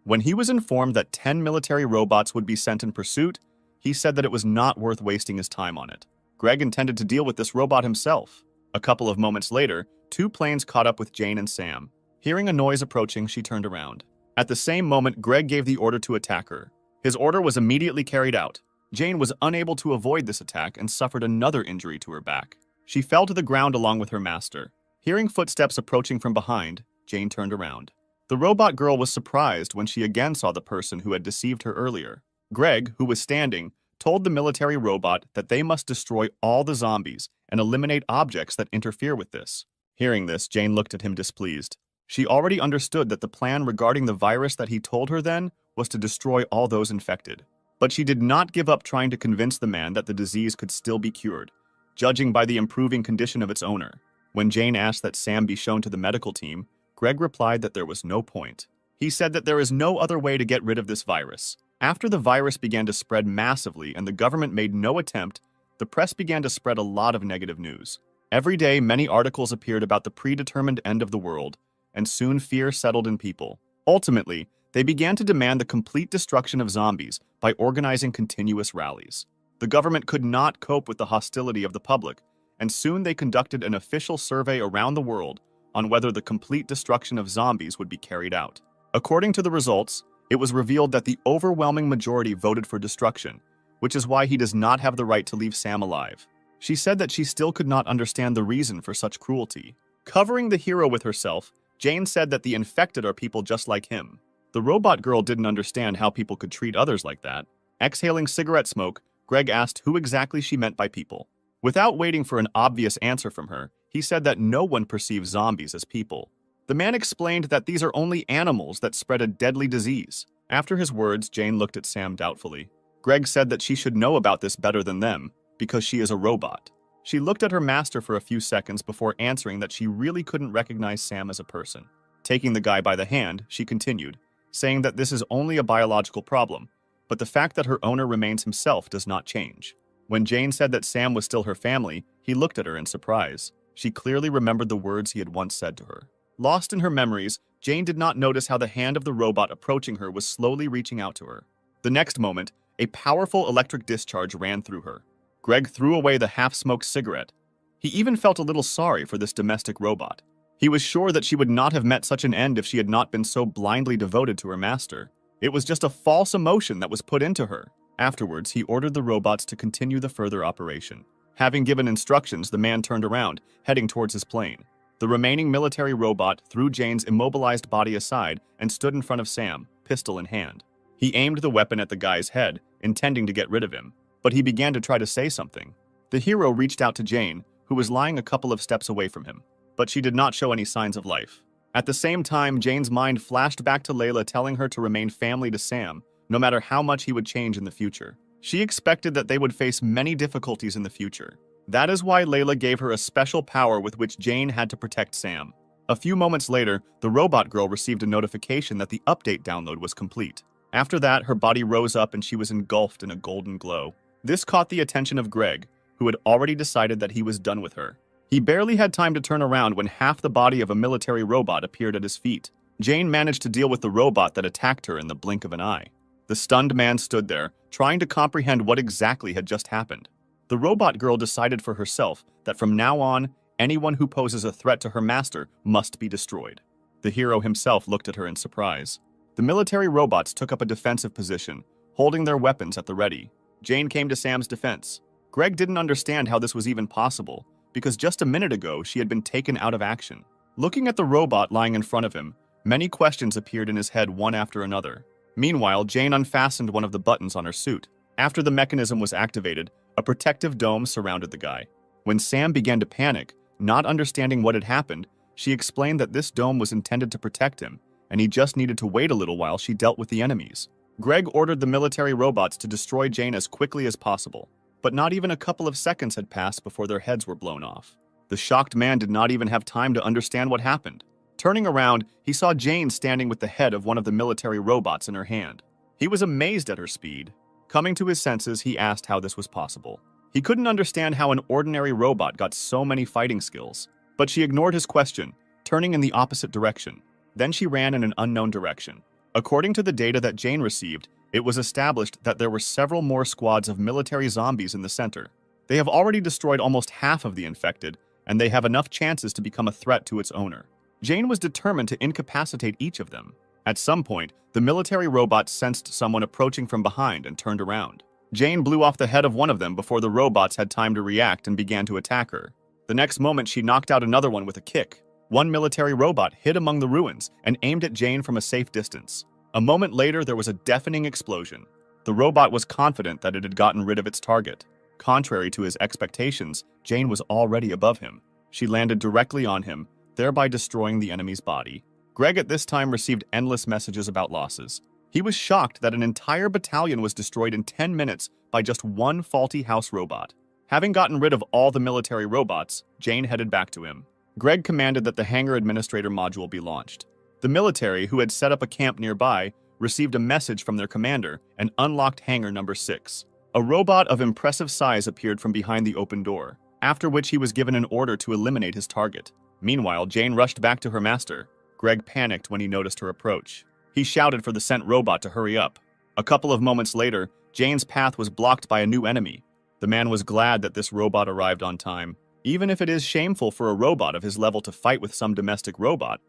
When he was informed that 10 military robots would be sent in pursuit, he said that it was not worth wasting his time on it. Greg intended to deal with this robot himself. A couple of moments later, 2 planes caught up with Jane and Sam. Hearing a noise approaching, she turned around. At the same moment, Greg gave the order to attack her. His order was immediately carried out. Jane was unable to avoid this attack and suffered another injury to her back. She fell to the ground along with her master. Hearing footsteps approaching from behind, Jane turned around. The robot girl was surprised when she again saw the person who had deceived her earlier. Greg, who was standing, told the military robot that they must destroy all the zombies and eliminate objects that interfere with this. Hearing this, Jane looked at him displeased. She already understood that the plan regarding the virus that he told her then was to destroy all those infected. But she did not give up trying to convince the man that the disease could still be cured, judging by the improving condition of its owner. When Jane asked that Sam be shown to the medical team, Greg replied that there was no point. He said that there is no other way to get rid of this virus. After the virus began to spread massively and the government made no attempt, the press began to spread a lot of negative news. Every day, many articles appeared about the predetermined end of the world, and soon fear settled in people. Ultimately, they began to demand the complete destruction of zombies by organizing continuous rallies. The government could not cope with the hostility of the public, and soon they conducted an official survey around the world on whether the complete destruction of zombies would be carried out. According to the results, it was revealed that the overwhelming majority voted for destruction, which is why he does not have the right to leave Sam alive. She said that she still could not understand the reason for such cruelty. Covering the hero with herself, Jane said that the infected are people just like him. The robot girl didn't understand how people could treat others like that. Exhaling cigarette smoke, Greg asked who exactly she meant by people. Without waiting for an obvious answer from her, he said that no one perceives zombies as people. The man explained that these are only animals that spread a deadly disease. After his words, Jane looked at Sam doubtfully. Greg said that she should know about this better than them, because she is a robot. She looked at her master for a few seconds before answering that she really couldn't recognize Sam as a person. Taking the guy by the hand, she continued, saying that this is only a biological problem, but the fact that her owner remains himself does not change. When Jane said that Sam was still her family, he looked at her in surprise. She clearly remembered the words he had once said to her. Lost in her memories, Jane did not notice how the hand of the robot approaching her was slowly reaching out to her. The next moment, a powerful electric discharge ran through her. Greg threw away the half-smoked cigarette. He even felt a little sorry for this domestic robot. He was sure that she would not have met such an end if she had not been so blindly devoted to her master. It was just a false emotion that was put into her. Afterwards, he ordered the robots to continue the further operation. Having given instructions, the man turned around, heading towards his plane. The remaining military robot threw Jane's immobilized body aside and stood in front of Sam, pistol in hand. He aimed the weapon at the guy's head, intending to get rid of him, but he began to try to say something. The hero reached out to Jane, who was lying a couple of steps away from him, but she did not show any signs of life. At the same time, Jane's mind flashed back to Layla telling her to remain family to Sam, no matter how much he would change in the future. She expected that they would face many difficulties in the future. That is why Layla gave her a special power with which Jane had to protect Sam. A few moments later, the robot girl received a notification that the update download was complete. After that, her body rose up and she was engulfed in a golden glow. This caught the attention of Greg, who had already decided that he was done with her. He barely had time to turn around when half the body of a military robot appeared at his feet. Jane managed to deal with the robot that attacked her in the blink of an eye. The stunned man stood there, trying to comprehend what exactly had just happened. The robot girl decided for herself that from now on, anyone who poses a threat to her master must be destroyed. The hero himself looked at her in surprise. The military robots took up a defensive position, holding their weapons at the ready. Jane came to Sam's defense. Greg didn't understand how this was even possible, because just a minute ago she had been taken out of action. Looking at the robot lying in front of him, many questions appeared in his head one after another. Meanwhile, Jane unfastened one of the buttons on her suit. After the mechanism was activated, a protective dome surrounded the guy. When Sam began to panic, not understanding what had happened, she explained that this dome was intended to protect him, and he just needed to wait a little while she dealt with the enemies. Greg ordered the military robots to destroy Jane as quickly as possible, but not even a couple of seconds had passed before their heads were blown off. The shocked man did not even have time to understand what happened. Turning around, he saw Jane standing with the head of one of the military robots in her hand. He was amazed at her speed. Coming to his senses, he asked how this was possible. He couldn't understand how an ordinary robot got so many fighting skills, but she ignored his question, turning in the opposite direction. Then she ran in an unknown direction. According to the data that Jane received, it was established that there were several more squads of military zombies in the center. They have already destroyed almost half of the infected, and they have enough chances to become a threat to its owner. Jane was determined to incapacitate each of them. At some point, the military robot sensed someone approaching from behind and turned around. Jane blew off the head of one of them before the robots had time to react and began to attack her. The next moment, she knocked out another one with a kick. One military robot hid among the ruins and aimed at Jane from a safe distance. A moment later, there was a deafening explosion. The robot was confident that it had gotten rid of its target. Contrary to his expectations, Jane was already above him. She landed directly on him, thereby destroying the enemy's body. Greg at this time received endless messages about losses. He was shocked that an entire battalion was destroyed in 10 minutes by just one faulty house robot. Having gotten rid of all the military robots, Jane headed back to him. Greg commanded that the hangar administrator module be launched. The military, who had set up a camp nearby, received a message from their commander and unlocked hangar number 6. A robot of impressive size appeared from behind the open door, after which he was given an order to eliminate his target. Meanwhile, Jane rushed back to her master. Greg panicked when he noticed her approach. He shouted for the sent robot to hurry up. A couple of moments later, Jane's path was blocked by a new enemy. The man was glad that this robot arrived on time. Even if it is shameful for a robot of his level to fight with some domestic robot,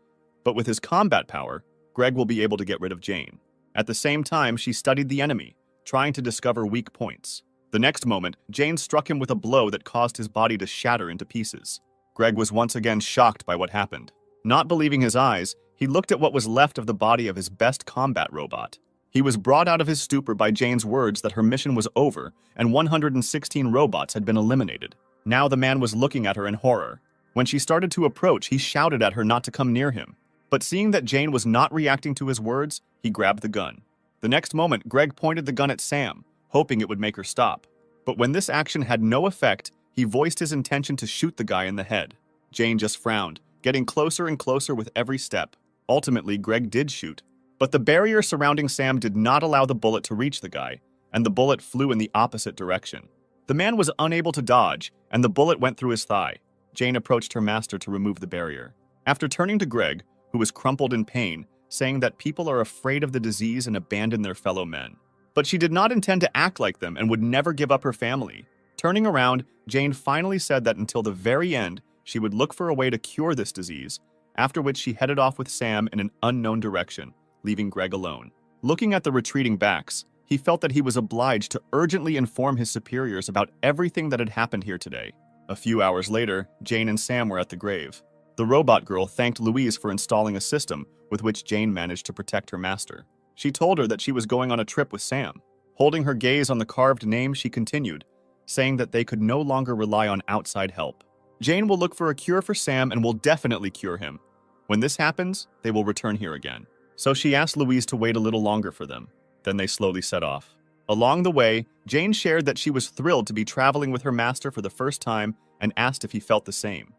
but with his combat power, Greg will be able to get rid of Jane. At the same time, she studied the enemy, trying to discover weak points. The next moment, Jane struck him with a blow that caused his body to shatter into pieces. Greg was once again shocked by what happened. Not believing his eyes, he looked at what was left of the body of his best combat robot. He was brought out of his stupor by Jane's words that her mission was over and 116 robots had been eliminated. Now the man was looking at her in horror. When she started to approach, he shouted at her not to come near him. But seeing that Jane was not reacting to his words, he grabbed the gun. The next moment, Greg pointed the gun at Sam, hoping it would make her stop. But when this action had no effect, he voiced his intention to shoot the guy in the head. Jane just frowned, getting closer and closer with every step. Ultimately, Greg did shoot. But the barrier surrounding Sam did not allow the bullet to reach the guy, and the bullet flew in the opposite direction. The man was unable to dodge, and the bullet went through his thigh. Jane approached her master to remove the barrier. After turning to Greg, who was crumpled in pain, saying that people are afraid of the disease and abandon their fellow men. But she did not intend to act like them and would never give up her family. Turning around, Jane finally said that until the very end, she would look for a way to cure this disease, after which she headed off with Sam in an unknown direction, leaving Greg alone. Looking at the retreating backs, he felt that he was obliged to urgently inform his superiors about everything that had happened here today. A few hours later, Jane and Sam were at the grave. The robot girl thanked Louise for installing a system with which Jane managed to protect her master. She told her that she was going on a trip with Sam. Holding her gaze on the carved name, she continued, saying that they could no longer rely on outside help. Jane will look for a cure for Sam and will definitely cure him. When this happens, they will return here again. So she asked Louise to wait a little longer for them. Then they slowly set off. Along the way, Jane shared that she was thrilled to be traveling with her master for the first time and asked if he felt the same.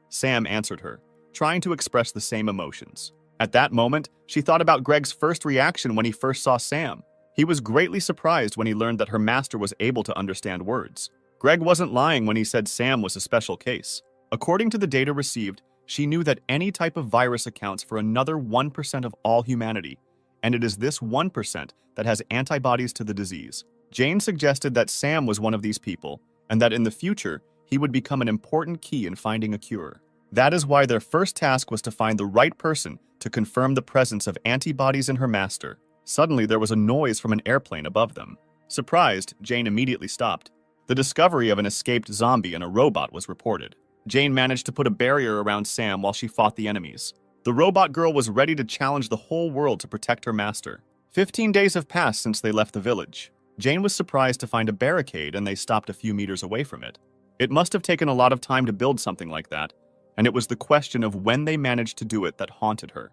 Sam answered her, trying to express the same emotions. At that moment, she thought about Greg's first reaction when he first saw Sam. He was greatly surprised when he learned that her master was able to understand words. Greg wasn't lying when he said Sam was a special case. According to the data received, she knew that any type of virus accounts for another 1% of all humanity, and it is this 1% that has antibodies to the disease. Jane suggested that Sam was one of these people, and that in the future, he would become an important key in finding a cure. That is why their first task was to find the right person to confirm the presence of antibodies in her master. Suddenly, there was a noise from an airplane above them. Surprised, Jane immediately stopped. The discovery of an escaped zombie and a robot was reported. Jane managed to put a barrier around Sam while she fought the enemies. The robot girl was ready to challenge the whole world to protect her master. 15 days have passed since they left the village. Jane was surprised to find a barricade and they stopped a few meters away from it. It must have taken a lot of time to build something like that, and it was the question of when they managed to do it that haunted her.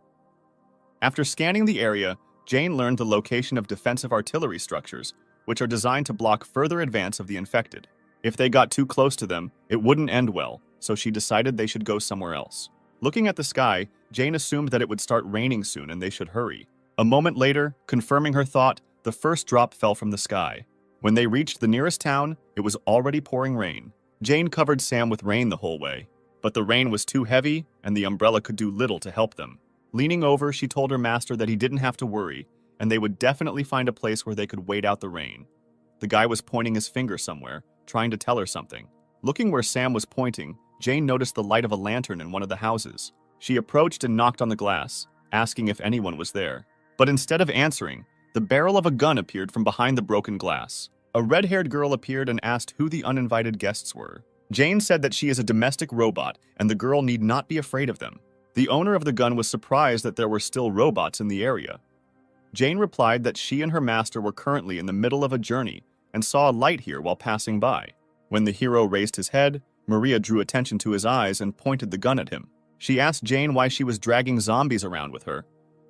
After scanning the area, Jane learned the location of defensive artillery structures, which are designed to block further advance of the infected. If they got too close to them, it wouldn't end well, so she decided they should go somewhere else. Looking at the sky, Jane assumed that it would start raining soon and they should hurry. A moment later, confirming her thought, the first drop fell from the sky. When they reached the nearest town, it was already pouring rain. Jane covered Sam with rain the whole way, but the rain was too heavy and the umbrella could do little to help them. Leaning over, she told her master that he didn't have to worry, and they would definitely find a place where they could wait out the rain. The guy was pointing his finger somewhere, trying to tell her something. Looking where Sam was pointing, Jane noticed the light of a lantern in one of the houses. She approached and knocked on the glass, asking if anyone was there. But instead of answering, the barrel of a gun appeared from behind the broken glass. A red-haired girl appeared and asked who the uninvited guests were. Jane said that she is a domestic robot and the girl need not be afraid of them. The owner of the gun was surprised that there were still robots in the area. Jane replied that she and her master were currently in the middle of a journey and saw a light here while passing by. When the hero raised his head, Maria drew attention to his eyes and pointed the gun at him. She asked Jane why she was dragging zombies around with her.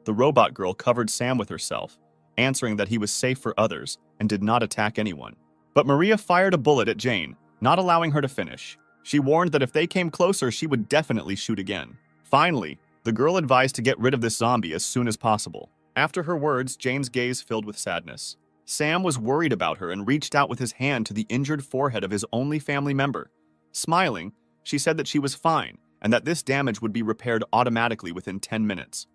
The robot girl covered Sam with herself, answering that he was safe for others and did not attack anyone. But Maria fired a bullet at Jane, not allowing her to finish. She warned that if they came closer, she would definitely shoot again. Finally, the girl advised to get rid of this zombie as soon as possible. After her words, Jane's gaze filled with sadness. Sam was worried about her and reached out with his hand to the injured forehead of his only family member. Smiling, she said that she was fine and that this damage would be repaired automatically within 10 minutes.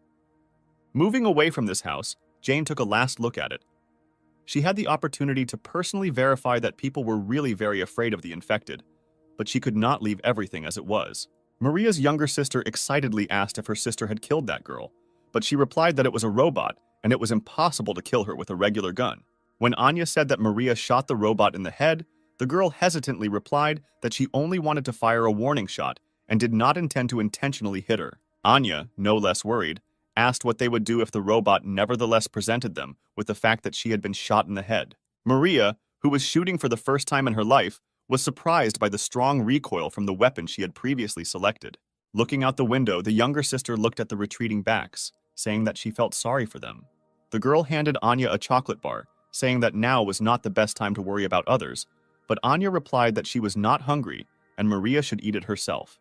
Moving away from this house, Jane took a last look at it. She had the opportunity to personally verify that people were really very afraid of the infected, but she could not leave everything as it was. Maria's younger sister excitedly asked if her sister had killed that girl, but she replied that it was a robot and it was impossible to kill her with a regular gun. When Anya said that Maria shot the robot in the head, the girl hesitantly replied that she only wanted to fire a warning shot and did not intend to intentionally hit her. Anya, no less worried, asked what they would do if the robot nevertheless presented them with the fact that she had been shot in the head. Maria, who was shooting for the first time in her life, was surprised by the strong recoil from the weapon she had previously selected. Looking out the window, the younger sister looked at the retreating backs, saying that she felt sorry for them. The girl handed Anya a chocolate bar, saying that now was not the best time to worry about others, but Anya replied that she was not hungry and Maria should eat it herself.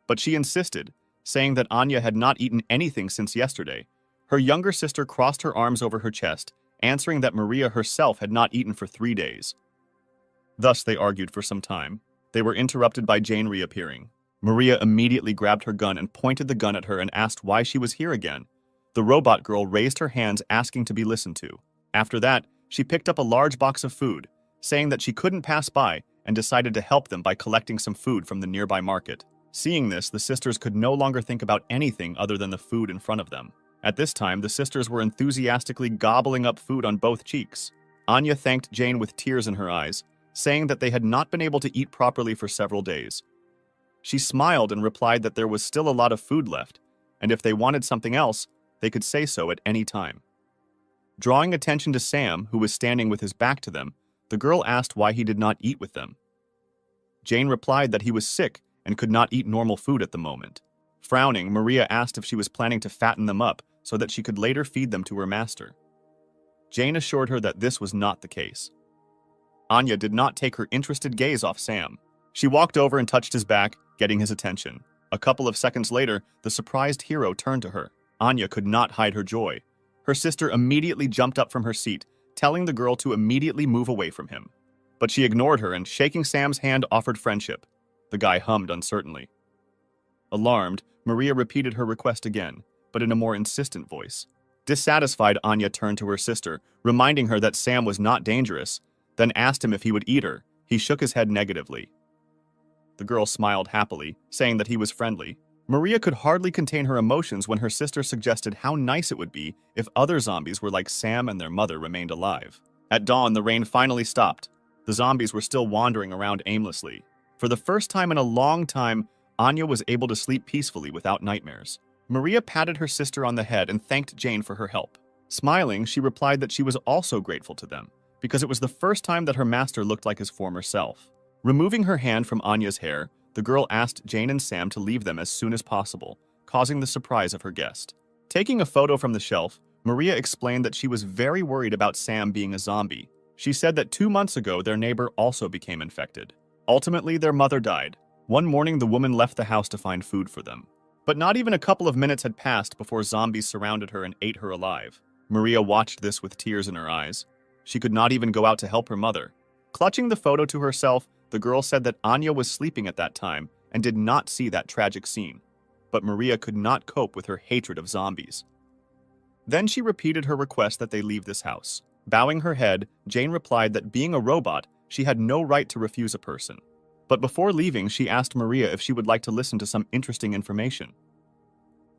But she insisted, saying that Anya had not eaten anything since yesterday. Her younger sister crossed her arms over her chest, answering that Maria herself had not eaten for 3 days. Thus they argued for some time. They were interrupted by Jane reappearing. Maria immediately grabbed her gun and pointed the gun at her and asked why she was here again. The robot girl raised her hands asking to be listened to. After that, she picked up a large box of food, saying that she couldn't pass by and decided to help them by collecting some food from the nearby market. Seeing this, the sisters could no longer think about anything other than the food in front of them. At this time, the sisters were enthusiastically gobbling up food on both cheeks. Anya thanked Jane with tears in her eyes, saying that they had not been able to eat properly for several days. She smiled and replied that there was still a lot of food left, and if they wanted something else, they could say so at any time. Drawing attention to Sam, who was standing with his back to them, the girl asked why he did not eat with them. Jane replied that he was sick and could not eat normal food at the moment. Frowning, Maria asked if she was planning to fatten them up so that she could later feed them to her master. Jane assured her that this was not the case. Anya did not take her interested gaze off Sam. She walked over and touched his back, getting his attention. A couple of seconds later, the surprised hero turned to her. Anya could not hide her joy. Her sister immediately jumped up from her seat, telling the girl to immediately move away from him. But she ignored her and, shaking Sam's hand, offered friendship. The guy hummed uncertainly. Alarmed, Maria repeated her request again, but in a more insistent voice. Dissatisfied, Anya turned to her sister, reminding her that Sam was not dangerous, then asked him if he would eat her. He shook his head negatively. The girl smiled happily, saying that he was friendly. Maria could hardly contain her emotions when her sister suggested how nice it would be if other zombies were like Sam and their mother remained alive. At dawn, the rain finally stopped. The zombies were still wandering around aimlessly. For the first time in a long time, Anya was able to sleep peacefully without nightmares. Maria patted her sister on the head and thanked Jane for her help. Smiling, she replied that she was also grateful to them, because it was the first time that her master looked like his former self. Removing her hand from Anya's hair, the girl asked Jane and Sam to leave them as soon as possible, causing the surprise of her guest. Taking a photo from the shelf, Maria explained that she was very worried about Sam being a zombie. She said that 2 months ago their neighbor also became infected. Ultimately, their mother died. One morning, the woman left the house to find food for them. But not even a couple of minutes had passed before zombies surrounded her and ate her alive. Maria watched this with tears in her eyes. She could not even go out to help her mother. Clutching the photo to herself, the girl said that Anya was sleeping at that time and did not see that tragic scene. But Maria could not cope with her hatred of zombies. Then she repeated her request that they leave this house. Bowing her head, Jane replied that being a robot, she had no right to refuse a person. But before leaving, she asked Maria if she would like to listen to some interesting information.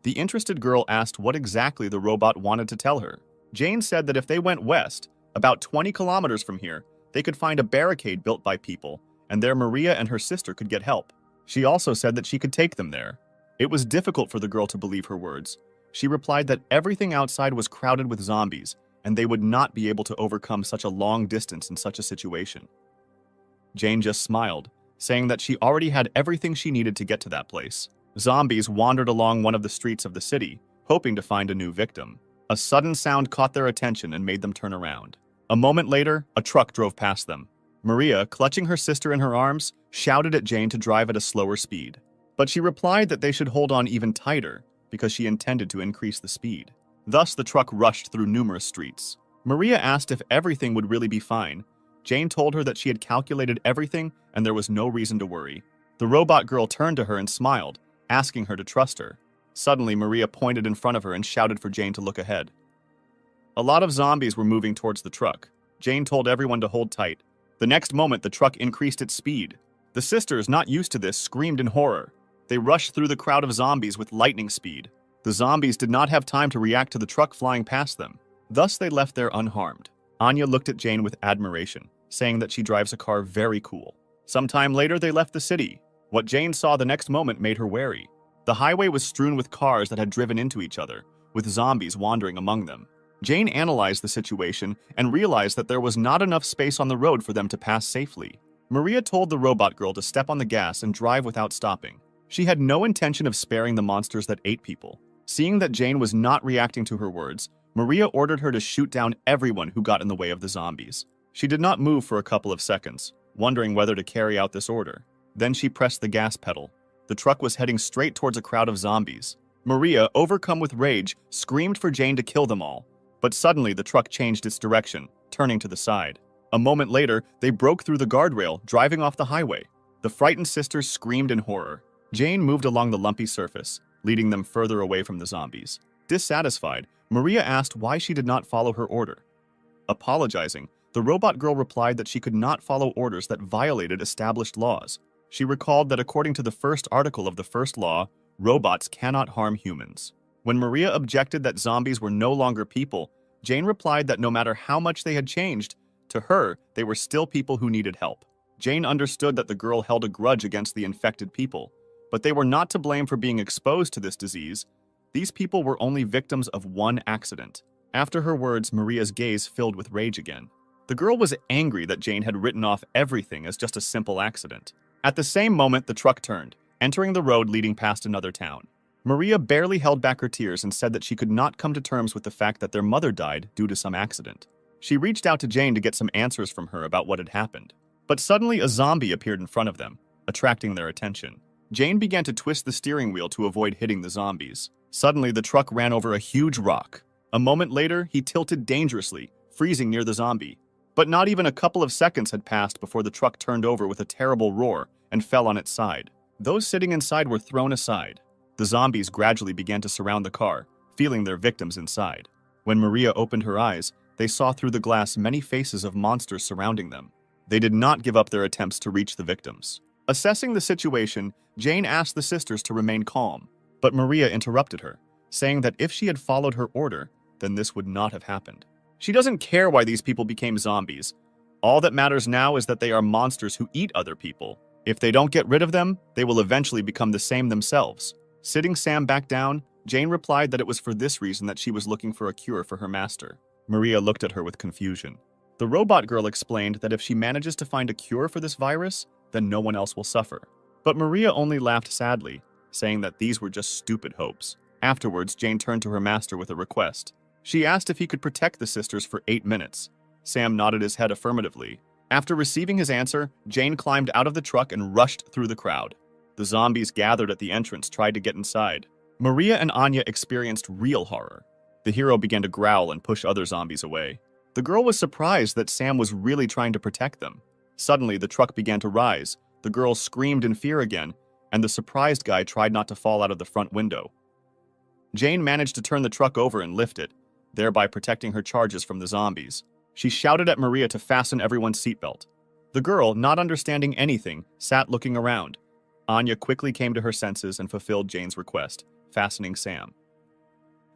The interested girl asked what exactly the robot wanted to tell her. Jane said that if they went west, about 20 kilometers from here, they could find a barricade built by people, and there Maria and her sister could get help. She also said that she could take them there. It was difficult for the girl to believe her words. She replied that everything outside was crowded with zombies, and they would not be able to overcome such a long distance in such a situation. Jane just smiled, saying that she already had everything she needed to get to that place. Zombies wandered along one of the streets of the city, hoping to find a new victim. A sudden sound caught their attention and made them turn around. A moment later, a truck drove past them. Maria, clutching her sister in her arms, shouted at Jane to drive at a slower speed. But she replied that they should hold on even tighter, because she intended to increase the speed. Thus, the truck rushed through numerous streets. Maria asked if everything would really be fine. Jane told her that she had calculated everything and there was no reason to worry. The robot girl turned to her and smiled, asking her to trust her. Suddenly, Maria pointed in front of her and shouted for Jane to look ahead. A lot of zombies were moving towards the truck. Jane told everyone to hold tight. The next moment, the truck increased its speed. The sisters, not used to this, screamed in horror. They rushed through the crowd of zombies with lightning speed. The zombies did not have time to react to the truck flying past them. Thus, they left there unharmed. Anya looked at Jane with admiration, saying that she drives a car very cool. Sometime later, they left the city. What Jane saw the next moment made her wary. The highway was strewn with cars that had driven into each other, with zombies wandering among them. Jane analyzed the situation and realized that there was not enough space on the road for them to pass safely. Maria told the robot girl to step on the gas and drive without stopping. She had no intention of sparing the monsters that ate people. Seeing that Jane was not reacting to her words, Maria ordered her to shoot down everyone who got in the way of the zombies. She did not move for a couple of seconds, wondering whether to carry out this order. Then she pressed the gas pedal. The truck was heading straight towards a crowd of zombies. Maria, overcome with rage, screamed for Jane to kill them all. But suddenly the truck changed its direction, turning to the side. A moment later, they broke through the guardrail, driving off the highway. The frightened sisters screamed in horror. Jane moved along the lumpy surface, leading them further away from the zombies. Dissatisfied, Maria asked why she did not follow her order. Apologizing, the robot girl replied that she could not follow orders that violated established laws. She recalled that according to the first article of the first law, robots cannot harm humans. When Maria objected that zombies were no longer people, Jane replied that no matter how much they had changed, to her, they were still people who needed help. Jane understood that the girl held a grudge against the infected people, but they were not to blame for being exposed to this disease. These people were only victims of one accident. After her words, Maria's gaze filled with rage again. The girl was angry that Jane had written off everything as just a simple accident. At the same moment, the truck turned, entering the road leading past another town. Maria barely held back her tears and said that she could not come to terms with the fact that their mother died due to some accident. She reached out to Jane to get some answers from her about what had happened. But suddenly a zombie appeared in front of them, attracting their attention. Jane began to twist the steering wheel to avoid hitting the zombies. Suddenly, the truck ran over a huge rock. A moment later, he tilted dangerously, freezing near the zombie. But not even a couple of seconds had passed before the truck turned over with a terrible roar and fell on its side. Those sitting inside were thrown aside. The zombies gradually began to surround the car, feeling their victims inside. When Maria opened her eyes, they saw through the glass many faces of monsters surrounding them. They did not give up their attempts to reach the victims. Assessing the situation, Jane asked the sisters to remain calm, but Maria interrupted her, saying that if she had followed her order, then this would not have happened. She doesn't care why these people became zombies. All that matters now is that they are monsters who eat other people. If they don't get rid of them, they will eventually become the same themselves. Sitting Sam back down, Jane replied that it was for this reason that she was looking for a cure for her master. Maria looked at her with confusion. The robot girl explained that if she manages to find a cure for this virus, then no one else will suffer. But Maria only laughed sadly, saying that these were just stupid hopes. Afterwards, Jane turned to her master with a request. She asked if he could protect the sisters for 8 minutes. Sam nodded his head affirmatively. After receiving his answer, Jane climbed out of the truck and rushed through the crowd. The zombies gathered at the entrance tried to get inside. Maria and Anya experienced real horror. The hero began to growl and push other zombies away. The girl was surprised that Sam was really trying to protect them. Suddenly, the truck began to rise. The girl screamed in fear again, and the surprised guy tried not to fall out of the front window. Jane managed to turn the truck over and lift it, thereby protecting her charges from the zombies. She shouted at Maria to fasten everyone's seatbelt. The girl, not understanding anything, sat looking around. Anya quickly came to her senses and fulfilled Jane's request, fastening Sam.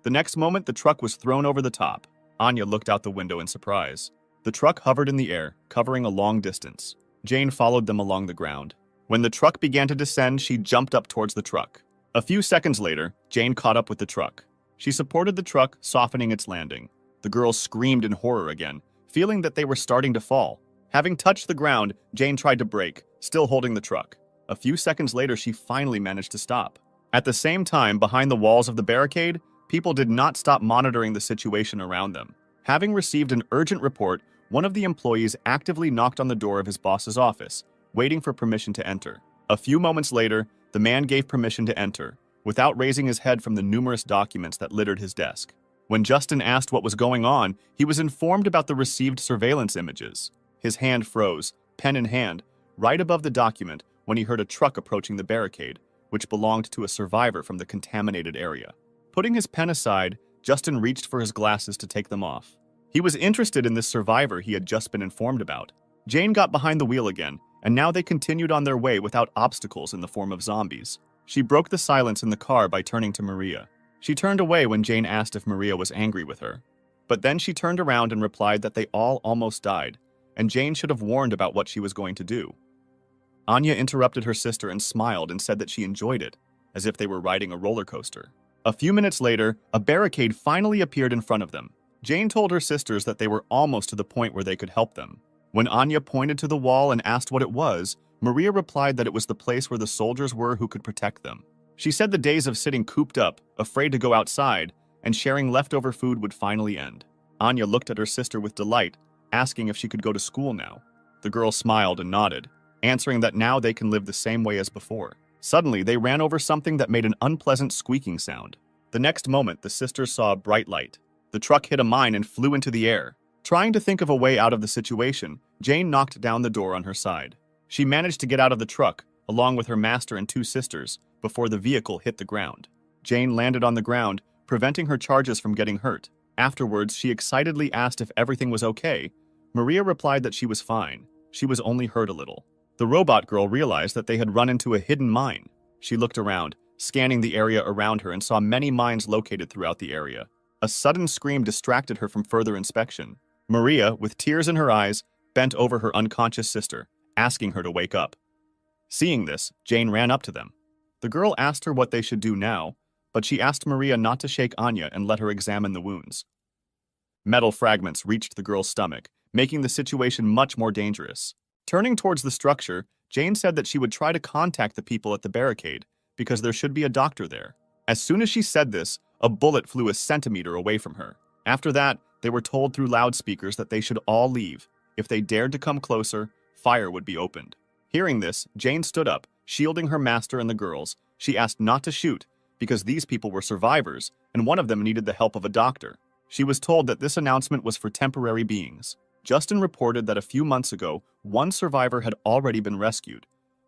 The next moment, the truck was thrown over the top. Anya looked out the window in surprise. The truck hovered in the air, covering a long distance. Jane followed them along the ground. When the truck began to descend, she jumped up towards the truck. A few seconds later, Jane caught up with the truck. She supported the truck, softening its landing. The girls screamed in horror again, feeling that they were starting to fall. Having touched the ground, Jane tried to brake, still holding the truck. A few seconds later, she finally managed to stop. At the same time, behind the walls of the barricade, people did not stop monitoring the situation around them. Having received an urgent report, one of the employees actively knocked on the door of his boss's office, waiting for permission to enter. A few moments later, the man gave permission to enter, without raising his head from the numerous documents that littered his desk. When Justin asked what was going on, he was informed about the received surveillance images. His hand froze, pen in hand, right above the document when he heard a truck approaching the barricade, which belonged to a survivor from the contaminated area. Putting his pen aside, Justin reached for his glasses to take them off. He was interested in this survivor he had just been informed about. Jane got behind the wheel again, and now they continued on their way without obstacles in the form of zombies. She broke the silence in the car by turning to Maria. She turned away when Jane asked if Maria was angry with her. But then she turned around and replied that they all almost died, and Jane should have warned about what she was going to do. Anya interrupted her sister and smiled and said that she enjoyed it, as if they were riding a roller coaster. A few minutes later, a barricade finally appeared in front of them. Jane told her sisters that they were almost to the point where they could help them. When Anya pointed to the wall and asked what it was, Maria replied that it was the place where the soldiers were who could protect them. She said the days of sitting cooped up, afraid to go outside, and sharing leftover food would finally end. Anya looked at her sister with delight, asking if she could go to school now. The girl smiled and nodded, answering that now they can live the same way as before. Suddenly, they ran over something that made an unpleasant squeaking sound. The next moment, the sisters saw a bright light. The truck hit a mine and flew into the air. Trying to think of a way out of the situation, Jane knocked down the door on her side. She managed to get out of the truck, along with her master and two sisters, before the vehicle hit the ground. Jane landed on the ground, preventing her charges from getting hurt. Afterwards, she excitedly asked if everything was okay. Maria replied that she was fine. She was only hurt a little. The robot girl realized that they had run into a hidden mine. She looked around, scanning the area around her, and saw many mines located throughout the area. A sudden scream distracted her from further inspection. Maria, with tears in her eyes, bent over her unconscious sister, asking her to wake up. Seeing this, Jane ran up to them. The girl asked her what they should do now, but she asked Maria not to shake Anya and let her examine the wounds. Metal fragments reached the girl's stomach, making the situation much more dangerous. Turning towards the structure, Jane said that she would try to contact the people at the barricade, because there should be a doctor there. As soon as she said this, a bullet flew a centimeter away from her. After that, they were told through loudspeakers that they should all leave. If they dared to come closer, fire would be opened. Hearing this, Jane stood up, shielding her master and the girls. She asked not to shoot, because these people were survivors, and one of them needed the help of a doctor. She was told that this announcement was for temporary beings. Justin reported that a few months ago, one survivor had already been rescued,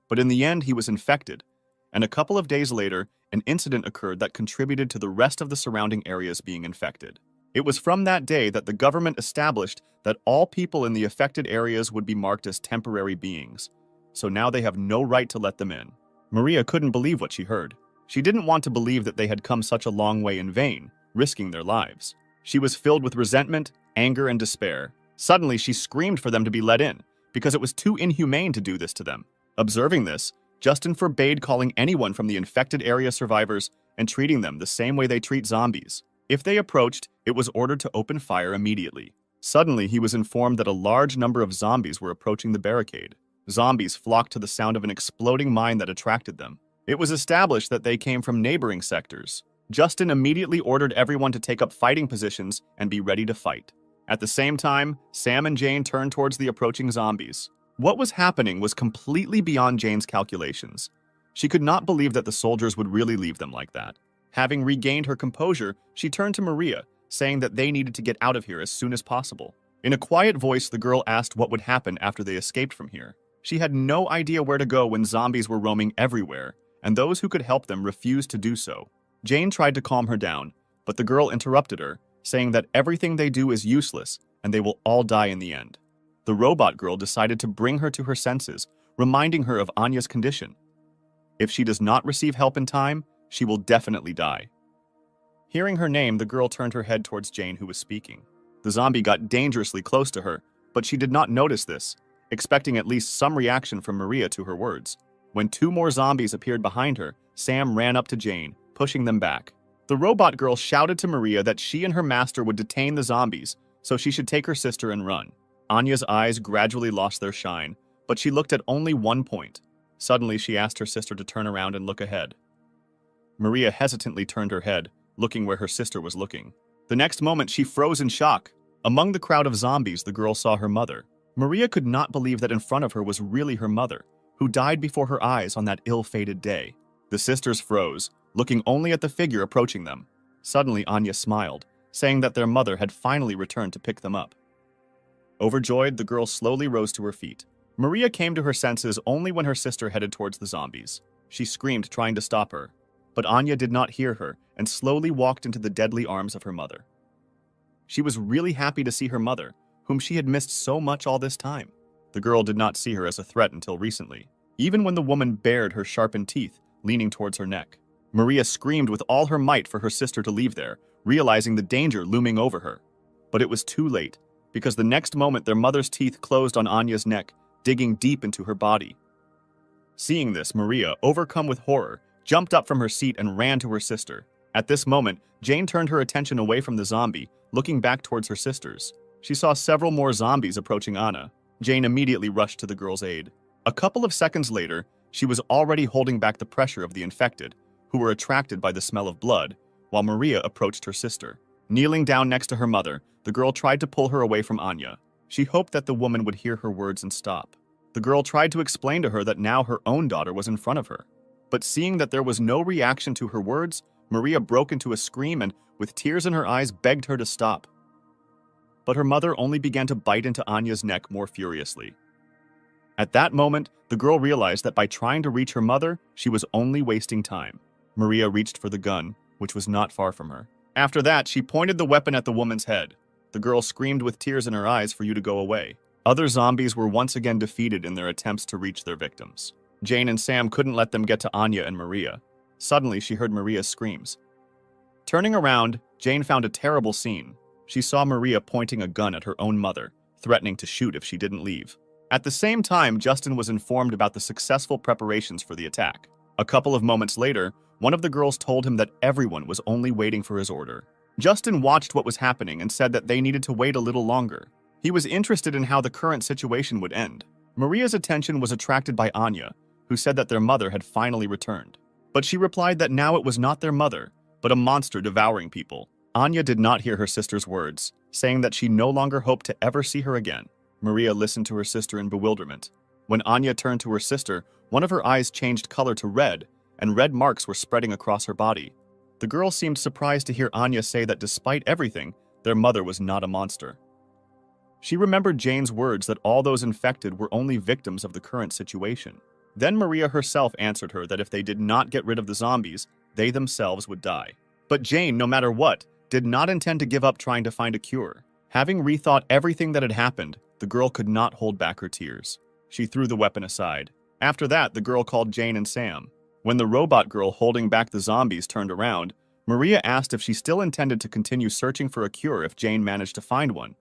but in the end he was infected, and a couple of days later, an incident occurred that contributed to the rest of the surrounding areas being infected. It was from that day that the government established that all people in the affected areas would be marked as temporary beings, so now they have no right to let them in. Maria couldn't believe what she heard. She didn't want to believe that they had come such a long way in vain, risking their lives. She was filled with resentment, anger, and despair. Suddenly, she screamed for them to be let in, because it was too inhumane to do this to them. Observing this, Justin forbade calling anyone from the infected area survivors and treating them the same way they treat zombies. If they approached, it was ordered to open fire immediately. Suddenly, he was informed that a large number of zombies were approaching the barricade. Zombies flocked to the sound of an exploding mine that attracted them. It was established that they came from neighboring sectors. Justin immediately ordered everyone to take up fighting positions and be ready to fight. At the same time, Sam and Jane turned towards the approaching zombies. What was happening was completely beyond Jane's calculations. She could not believe that the soldiers would really leave them like that. Having regained her composure, she turned to Maria, saying that they needed to get out of here as soon as possible. In a quiet voice, the girl asked what would happen after they escaped from here. She had no idea where to go when zombies were roaming everywhere, and those who could help them refused to do so. Jane tried to calm her down, but the girl interrupted her, saying that everything they do is useless and they will all die in the end. The robot girl decided to bring her to her senses, reminding her of Anya's condition. If she does not receive help in time, she will definitely die. Hearing her name, the girl turned her head towards Jane, who was speaking. The zombie got dangerously close to her, but she did not notice this, expecting at least some reaction from Maria to her words. When two more zombies appeared behind her, Sam ran up to Jane, pushing them back. The robot girl shouted to Maria that she and her master would detain the zombies, so she should take her sister and run. Anya's eyes gradually lost their shine, but she looked at only one point. Suddenly, she asked her sister to turn around and look ahead. Maria hesitantly turned her head, looking where her sister was looking. The next moment, she froze in shock. Among the crowd of zombies, the girl saw her mother. Maria could not believe that in front of her was really her mother, who died before her eyes on that ill-fated day. The sisters froze, looking only at the figure approaching them. Suddenly, Anya smiled, saying that their mother had finally returned to pick them up. Overjoyed, the girl slowly rose to her feet. Maria came to her senses only when her sister headed towards the zombies. She screamed, trying to stop her, but Anya did not hear her and slowly walked into the deadly arms of her mother. She was really happy to see her mother, whom she had missed so much all this time. The girl did not see her as a threat until recently, even when the woman bared her sharpened teeth, leaning towards her neck. Maria screamed with all her might for her sister to leave there, realizing the danger looming over her. But it was too late, because the next moment their mother's teeth closed on Anya's neck, digging deep into her body. Seeing this, Maria, overcome with horror, jumped up from her seat and ran to her sister. At this moment, Jane turned her attention away from the zombie, looking back towards her sisters. She saw several more zombies approaching Anna. Jane immediately rushed to the girl's aid. A couple of seconds later, she was already holding back the pressure of the infected, who were attracted by the smell of blood, while Maria approached her sister. Kneeling down next to her mother, the girl tried to pull her away from Anya. She hoped that the woman would hear her words and stop. The girl tried to explain to her that now her own daughter was in front of her. But seeing that there was no reaction to her words, Maria broke into a scream and, with tears in her eyes, begged her to stop. But her mother only began to bite into Anya's neck more furiously. At that moment, the girl realized that by trying to reach her mother, she was only wasting time. Maria reached for the gun, which was not far from her. After that, she pointed the weapon at the woman's head. The girl screamed with tears in her eyes for you to go away. Other zombies were once again defeated in their attempts to reach their victims. Jane and Sam couldn't let them get to Anya and Maria. Suddenly, she heard Maria's screams. Turning around, Jane found a terrible scene. She saw Maria pointing a gun at her own mother, threatening to shoot if she didn't leave. At the same time, Justin was informed about the successful preparations for the attack. A couple of moments later, one of the girls told him that everyone was only waiting for his order. Justin watched what was happening and said that they needed to wait a little longer. He was interested in how the current situation would end. Maria's attention was attracted by Anya, who said that their mother had finally returned. But she replied that now it was not their mother, but a monster devouring people. Anya did not hear her sister's words, saying that she no longer hoped to ever see her again. Maria listened to her sister in bewilderment. When Anya turned to her sister, one of her eyes changed color to red, and red marks were spreading across her body. The girl seemed surprised to hear Anya say that despite everything, their mother was not a monster. She remembered Jane's words that all those infected were only victims of the current situation. Then Maria herself answered her that if they did not get rid of the zombies, they themselves would die. But Jane, no matter what, did not intend to give up trying to find a cure. Having rethought everything that had happened, the girl could not hold back her tears. She threw the weapon aside. After that, the girl called Jane and Sam. When the robot girl holding back the zombies turned around, Maria asked if she still intended to continue searching for a cure if Jane managed to find one.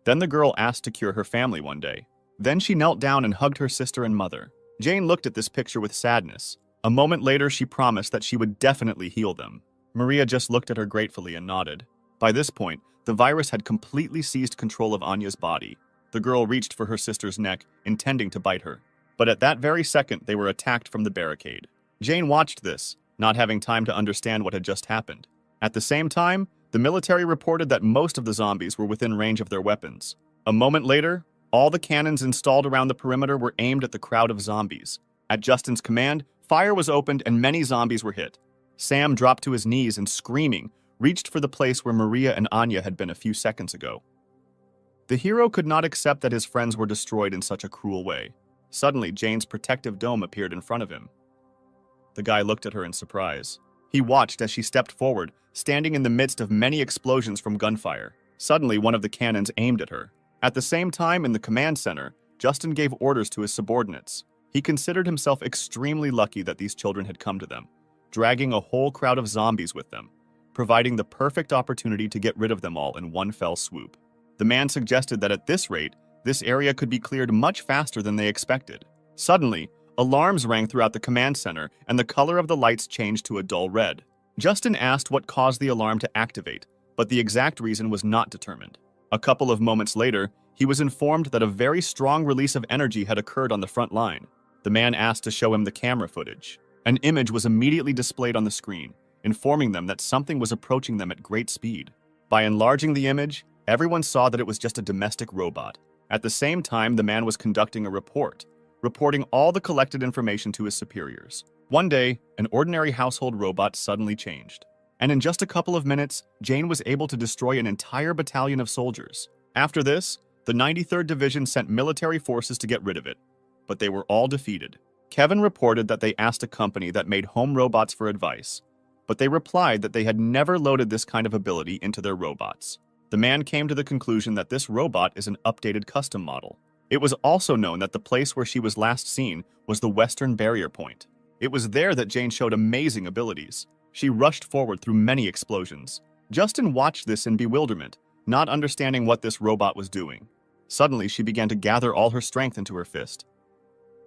Then the girl asked to cure her family one day. Then she knelt down and hugged her sister and mother. Jane looked at this picture with sadness. A moment later, she promised that she would definitely heal them. Maria just looked at her gratefully and nodded. By this point, the virus had completely seized control of Anya's body. The girl reached for her sister's neck, intending to bite her. But at that very second, they were attacked from the barricade. Jane watched this, not having time to understand what had just happened. At the same time, the military reported that most of the zombies were within range of their weapons. A moment later, all the cannons installed around the perimeter were aimed at the crowd of zombies. At Justin's command, fire was opened and many zombies were hit. Sam dropped to his knees and, screaming, reached for the place where Maria and Anya had been a few seconds ago. The hero could not accept that his friends were destroyed in such a cruel way. Suddenly, Jane's protective dome appeared in front of him. The guy looked at her in surprise. He watched as she stepped forward, standing in the midst of many explosions from gunfire. Suddenly, one of the cannons aimed at her. At the same time, in the command center, Justin gave orders to his subordinates. He considered himself extremely lucky that these children had come to them, dragging a whole crowd of zombies with them, providing the perfect opportunity to get rid of them all in one fell swoop. The man suggested that at this rate, this area could be cleared much faster than they expected. Suddenly, alarms rang throughout the command center, and the color of the lights changed to a dull red. Justin asked what caused the alarm to activate, but the exact reason was not determined. A couple of moments later, he was informed that a very strong release of energy had occurred on the front line. The man asked to show him the camera footage. An image was immediately displayed on the screen, informing them that something was approaching them at great speed. By enlarging the image, everyone saw that it was just a domestic robot. At the same time, the man was conducting a report, reporting all the collected information to his superiors. One day, an ordinary household robot suddenly changed. And in just a couple of minutes, Jane was able to destroy an entire battalion of soldiers. After this, the 93rd Division sent military forces to get rid of it, but they were all defeated. Kevin reported that they asked a company that made home robots for advice, but they replied that they had never loaded this kind of ability into their robots. The man came to the conclusion that this robot is an updated custom model. It was also known that the place where she was last seen was the Western Barrier Point. It was there that Jane showed amazing abilities. She rushed forward through many explosions. Justin watched this in bewilderment, not understanding what this robot was doing. Suddenly, she began to gather all her strength into her fist.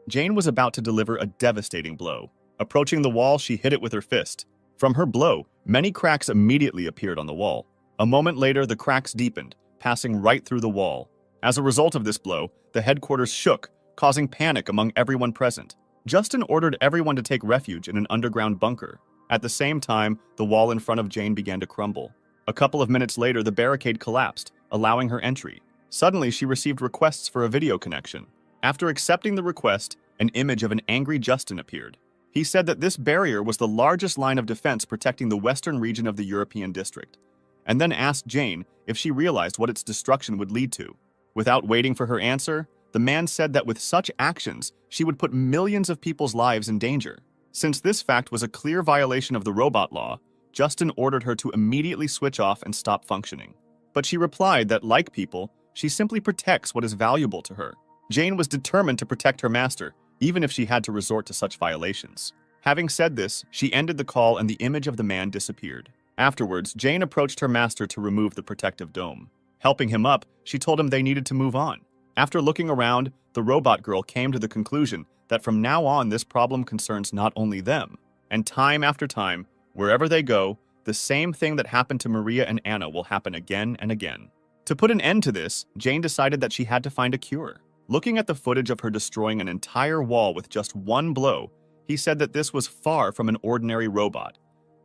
Jane was about to deliver a devastating blow. Approaching the wall, she hit it with her fist. From her blow, many cracks immediately appeared on the wall. A moment later, the cracks deepened, passing right through the wall. As a result of this blow, the headquarters shook, causing panic among everyone present. Justin ordered everyone to take refuge in an underground bunker. At the same time, the wall in front of Jane began to crumble. A couple of minutes later, the barricade collapsed, allowing her entry. Suddenly, she received requests for a video connection. After accepting the request, an image of an angry Justin appeared. He said that this barrier was the largest line of defense protecting the western region of the European district, and then asked Jane if she realized what its destruction would lead to. Without waiting for her answer, the man said that with such actions, she would put millions of people's lives in danger. Since this fact was a clear violation of the robot law, Justin ordered her to immediately switch off and stop functioning. But she replied that, like people, she simply protects what is valuable to her. Jane was determined to protect her master, even if she had to resort to such violations. Having said this, she ended the call and the image of the man disappeared. Afterwards, Jane approached her master to remove the protective dome. Helping him up, she told him they needed to move on. After looking around, the robot girl came to the conclusion that from now on this problem concerns not only them. And time after time, wherever they go, the same thing that happened to Maria and Anna will happen again and again. To put an end to this, Jane decided that she had to find a cure. Looking at the footage of her destroying an entire wall with just one blow, he said that this was far from an ordinary robot.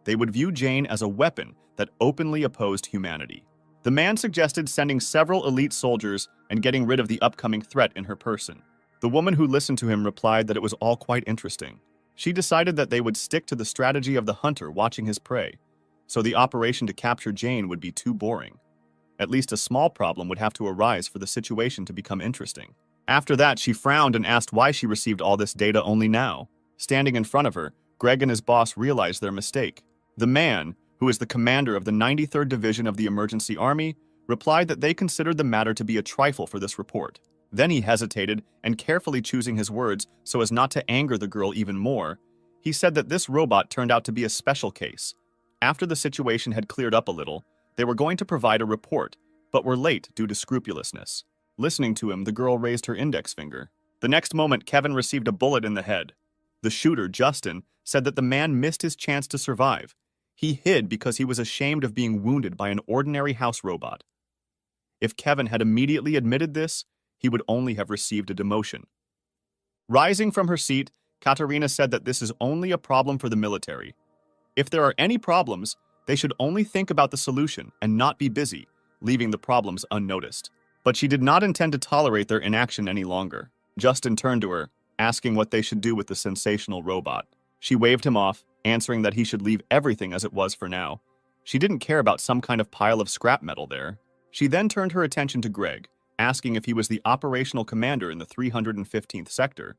They would view Jane as a weapon that openly opposed humanity. The man suggested sending several elite soldiers and getting rid of the upcoming threat in her person. The woman who listened to him replied that it was all quite interesting. She decided that they would stick to the strategy of the hunter watching his prey, so the operation to capture Jane would be too boring. At least a small problem would have to arise for the situation to become interesting. After that, she frowned and asked why she received all this data only now. Standing in front of her, Greg and his boss realized their mistake. The man, who is the commander of the 93rd Division of the Emergency Army, replied that they considered the matter to be a trifle for this report. Then he hesitated, and carefully choosing his words so as not to anger the girl even more, he said that this robot turned out to be a special case. After the situation had cleared up a little, they were going to provide a report, but were late due to scrupulousness. Listening to him, the girl raised her index finger. The next moment, Kevin received a bullet in the head. The shooter, Justin, said that the man missed his chance to survive. He hid because he was ashamed of being wounded by an ordinary house robot. If Kevin had immediately admitted this, he would only have received a demotion. Rising from her seat, Katarina said that this is only a problem for the military. If there are any problems, they should only think about the solution and not be busy, leaving the problems unnoticed. But she did not intend to tolerate their inaction any longer. Justin turned to her, asking what they should do with the sensational robot. She waved him off, answering that he should leave everything as it was for now. She didn't care about some kind of pile of scrap metal there. She then turned her attention to Greg, asking if he was the operational commander in the 315th sector.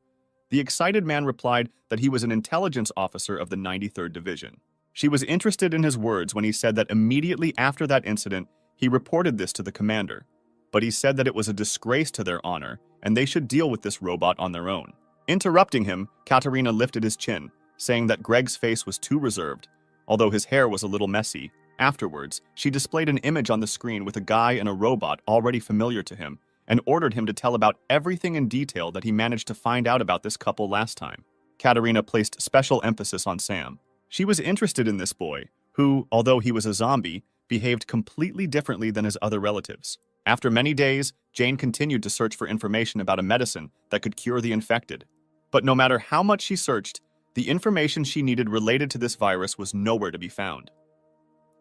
The excited man replied that he was an intelligence officer of the 93rd Division. She was interested in his words when he said that immediately after that incident, he reported this to the commander. But he said that it was a disgrace to their honor, and they should deal with this robot on their own. Interrupting him, Katarina lifted his chin, saying that Greg's face was too reserved, although his hair was a little messy. Afterwards, she displayed an image on the screen with a guy and a robot already familiar to him, and ordered him to tell about everything in detail that he managed to find out about this couple last time. Katarina placed special emphasis on Sam. She was interested in this boy, who, although he was a zombie, behaved completely differently than his other relatives. After many days, Jane continued to search for information about a medicine that could cure the infected. But no matter how much she searched, the information she needed related to this virus was nowhere to be found.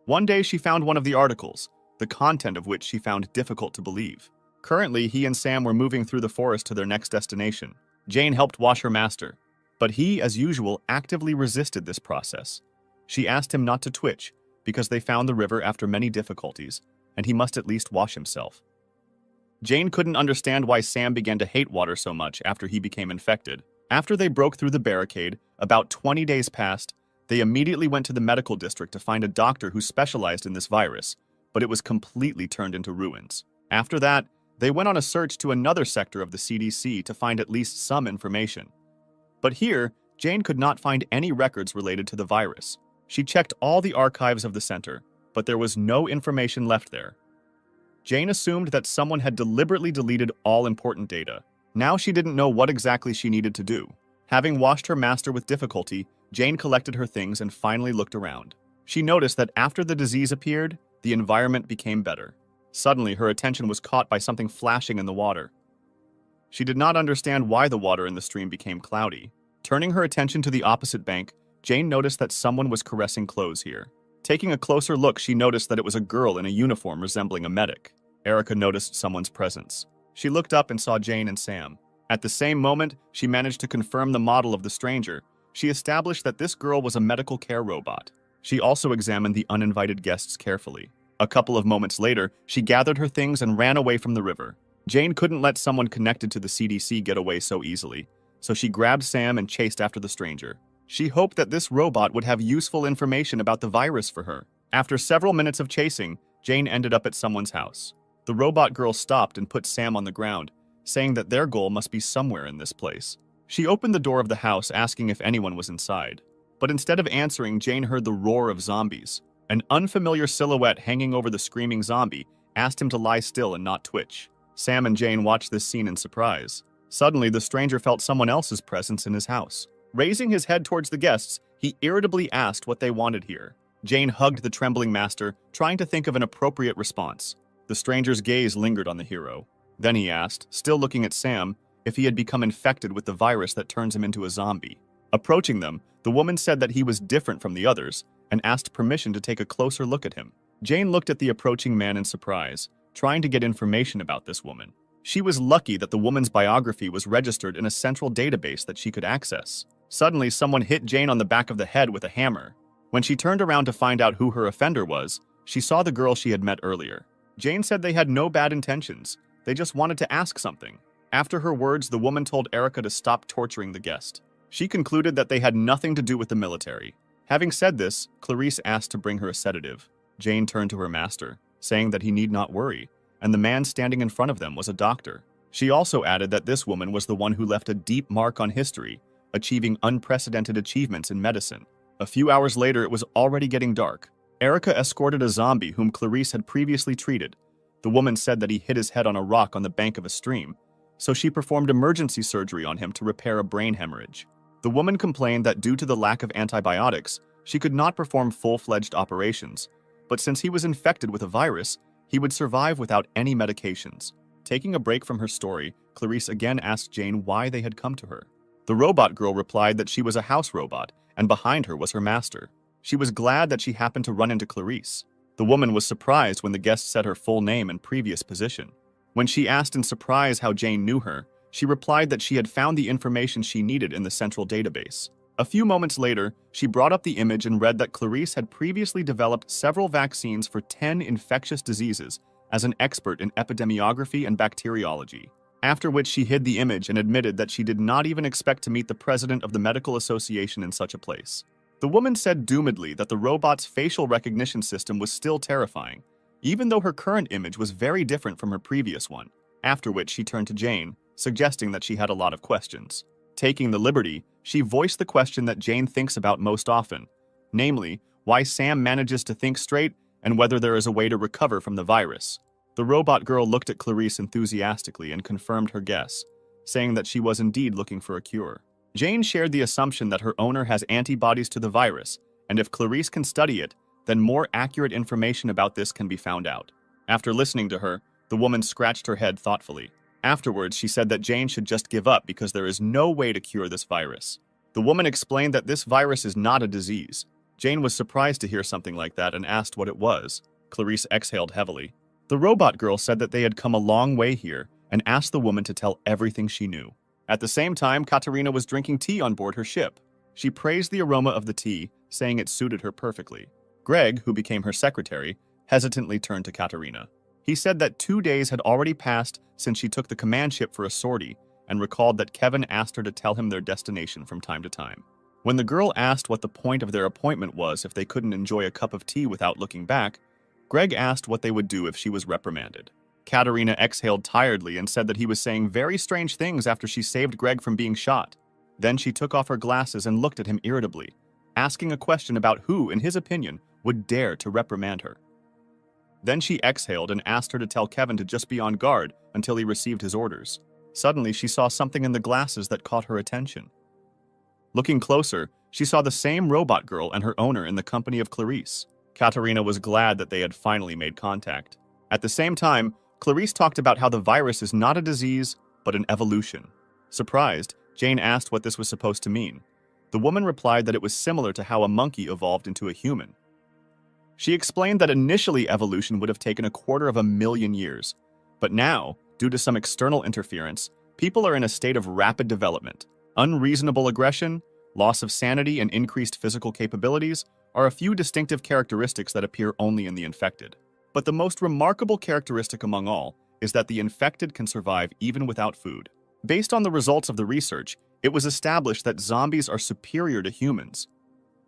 One day she found one of the articles, the content of which she found difficult to believe. Currently, he and Sam were moving through the forest to their next destination. Jane helped wash her master, but he, as usual, actively resisted this process. She asked him not to twitch, because they found the river after many difficulties, and he must at least wash himself. Jane couldn't understand why Sam began to hate water so much after he became infected. After they broke through the barricade, about 20 days passed. They immediately went to the medical district to find a doctor who specialized in this virus, but it was completely turned into ruins. After that, they went on a search to another sector of the CDC to find at least some information. But here, Jane could not find any records related to the virus. She checked all the archives of the center, but there was no information left there. Jane assumed that someone had deliberately deleted all important data. Now she didn't know what exactly she needed to do. Having washed her master with difficulty, Jane collected her things and finally looked around. She noticed that after the disease appeared, the environment became better. Suddenly, her attention was caught by something flashing in the water. She did not understand why the water in the stream became cloudy. Turning her attention to the opposite bank, Jane noticed that someone was caressing clothes here. Taking a closer look, she noticed that it was a girl in a uniform resembling a medic. Erica noticed someone's presence. She looked up and saw Jane and Sam. At the same moment, she managed to confirm the model of the stranger. She established that this girl was a medical care robot. She also examined the uninvited guests carefully. A couple of moments later, she gathered her things and ran away from the river. Jane couldn't let someone connected to the CDC get away so easily, so she grabbed Sam and chased after the stranger. She hoped that this robot would have useful information about the virus for her. After several minutes of chasing, Jane ended up at someone's house. The robot girl stopped and put Sam on the ground, saying that their goal must be somewhere in this place. She opened the door of the house, asking if anyone was inside. But instead of answering, Jane heard the roar of zombies. An unfamiliar silhouette hanging over the screaming zombie asked him to lie still and not twitch. Sam and Jane watched this scene in surprise. Suddenly, the stranger felt someone else's presence in his house. Raising his head towards the guests, he irritably asked what they wanted here. Jane hugged the trembling master, trying to think of an appropriate response. The stranger's gaze lingered on the hero. Then he asked, still looking at Sam, if he had become infected with the virus that turns him into a zombie. Approaching them, the woman said that he was different from the others and asked permission to take a closer look at him. Jane looked at the approaching man in surprise, trying to get information about this woman. She was lucky that the woman's biography was registered in a central database that she could access. Suddenly, someone hit Jane on the back of the head with a hammer. When she turned around to find out who her offender was, she saw the girl she had met earlier. Jane said they had no bad intentions. They just wanted to ask something. After her words, the woman told Erica to stop torturing the guest. She concluded that they had nothing to do with the military. Having said this, Clarice asked to bring her a sedative. Jane turned to her master, saying that he need not worry, and the man standing in front of them was a doctor. She also added that this woman was the one who left a deep mark on history, achieving unprecedented achievements in medicine. A few hours later, it was already getting dark. Erica escorted a zombie whom Clarice had previously treated. The woman said that he hit his head on a rock on the bank of a stream, so she performed emergency surgery on him to repair a brain hemorrhage. The woman complained that due to the lack of antibiotics, she could not perform full-fledged operations, but since he was infected with a virus, he would survive without any medications. Taking a break from her story, Clarice again asked Jane why they had come to her. The robot girl replied that she was a house robot, and behind her was her master. She was glad that she happened to run into Clarice. The woman was surprised when the guest said her full name and previous position. When she asked in surprise how Jane knew her, she replied that she had found the information she needed in the central database. A few moments later, she brought up the image and read that Clarice had previously developed several vaccines for 10 infectious diseases as an expert in epidemiography and bacteriology. After which she hid the image and admitted that she did not even expect to meet the president of the medical association in such a place. The woman said doomedly that the robot's facial recognition system was still terrifying, even though her current image was very different from her previous one. After which she turned to Jane, suggesting that she had a lot of questions. Taking the liberty, she voiced the question that Jane thinks about most often, namely, why Sam manages to think straight and whether there is a way to recover from the virus. The robot girl looked at Clarice enthusiastically and confirmed her guess, saying that she was indeed looking for a cure. Jane shared the assumption that her owner has antibodies to the virus, and if Clarice can study it, then more accurate information about this can be found out. After listening to her, the woman scratched her head thoughtfully. Afterwards, she said that Jane should just give up because there is no way to cure this virus. The woman explained that this virus is not a disease. Jane was surprised to hear something like that and asked what it was. Clarice exhaled heavily. The robot girl said that they had come a long way here and asked the woman to tell everything she knew. At the same time, Katerina was drinking tea on board her ship. She praised the aroma of the tea, saying it suited her perfectly. Greg, who became her secretary, hesitantly turned to Katerina. He said that 2 days had already passed since she took the command ship for a sortie and recalled that Kevin asked her to tell him their destination from time to time. When the girl asked what the point of their appointment was if they couldn't enjoy a cup of tea without looking back, Greg asked what they would do if she was reprimanded. Katerina exhaled tiredly and said that he was saying very strange things after she saved Greg from being shot. Then she took off her glasses and looked at him irritably, asking a question about who, in his opinion, would dare to reprimand her. Then she exhaled and asked her to tell Kevin to just be on guard until he received his orders. Suddenly, she saw something in the glasses that caught her attention. Looking closer, she saw the same robot girl and her owner in the company of Clarice. Katerina was glad that they had finally made contact. At the same time, Clarice talked about how the virus is not a disease, but an evolution. Surprised, Jane asked what this was supposed to mean. The woman replied that it was similar to how a monkey evolved into a human. She explained that initially evolution would have taken 250,000 years, but now, due to some external interference, people are in a state of rapid development. Unreasonable aggression, loss of sanity, and increased physical capabilities are a few distinctive characteristics that appear only in the infected. But the most remarkable characteristic among all is that the infected can survive even without food. Based on the results of the research, it was established that zombies are superior to humans.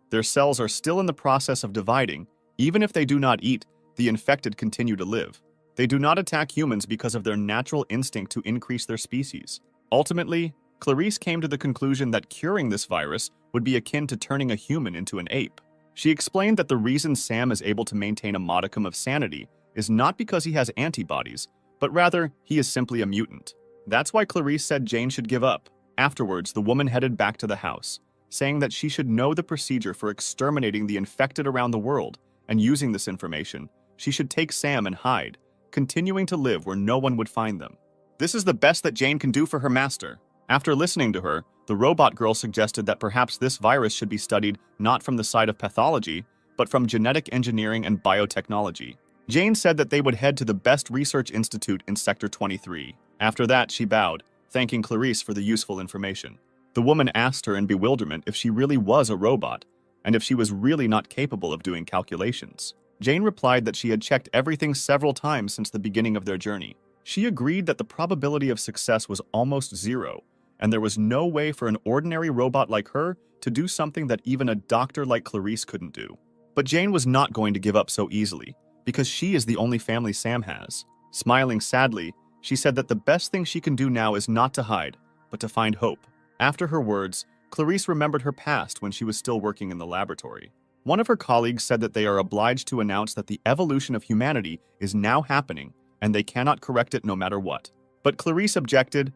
Their cells are still in the process of dividing. Even if they do not eat, the infected continue to live. They do not attack humans because of their natural instinct to increase their species. Ultimately, Clarice came to the conclusion that curing this virus would be akin to turning a human into an ape. She explained that the reason Sam is able to maintain a modicum of sanity is not because he has antibodies, but rather he is simply a mutant. That's why Clarice said Jane should give up. Afterwards, the woman headed back to the house, saying that she should know the procedure for exterminating the infected around the world, and using this information, she should take Sam and hide, continuing to live where no one would find them. This is the best that Jane can do for her master. After listening to her, the robot girl suggested that perhaps this virus should be studied not from the side of pathology, but from genetic engineering and biotechnology. Jane said that they would head to the best research institute in Sector 23. After that, she bowed, thanking Clarice for the useful information. The woman asked her in bewilderment if she really was a robot, and if she was really not capable of doing calculations. Jane replied that she had checked everything several times since the beginning of their journey. She agreed that the probability of success was almost zero, and there was no way for an ordinary robot like her to do something that even a doctor like Clarice couldn't do. But Jane was not going to give up so easily, because she is the only family Sam has. Smiling sadly, she said that the best thing she can do now is not to hide, but to find hope. After her words, Clarice remembered her past when she was still working in the laboratory. One of her colleagues said that they are obliged to announce that the evolution of humanity is now happening, and they cannot correct it no matter what. But Clarice objected.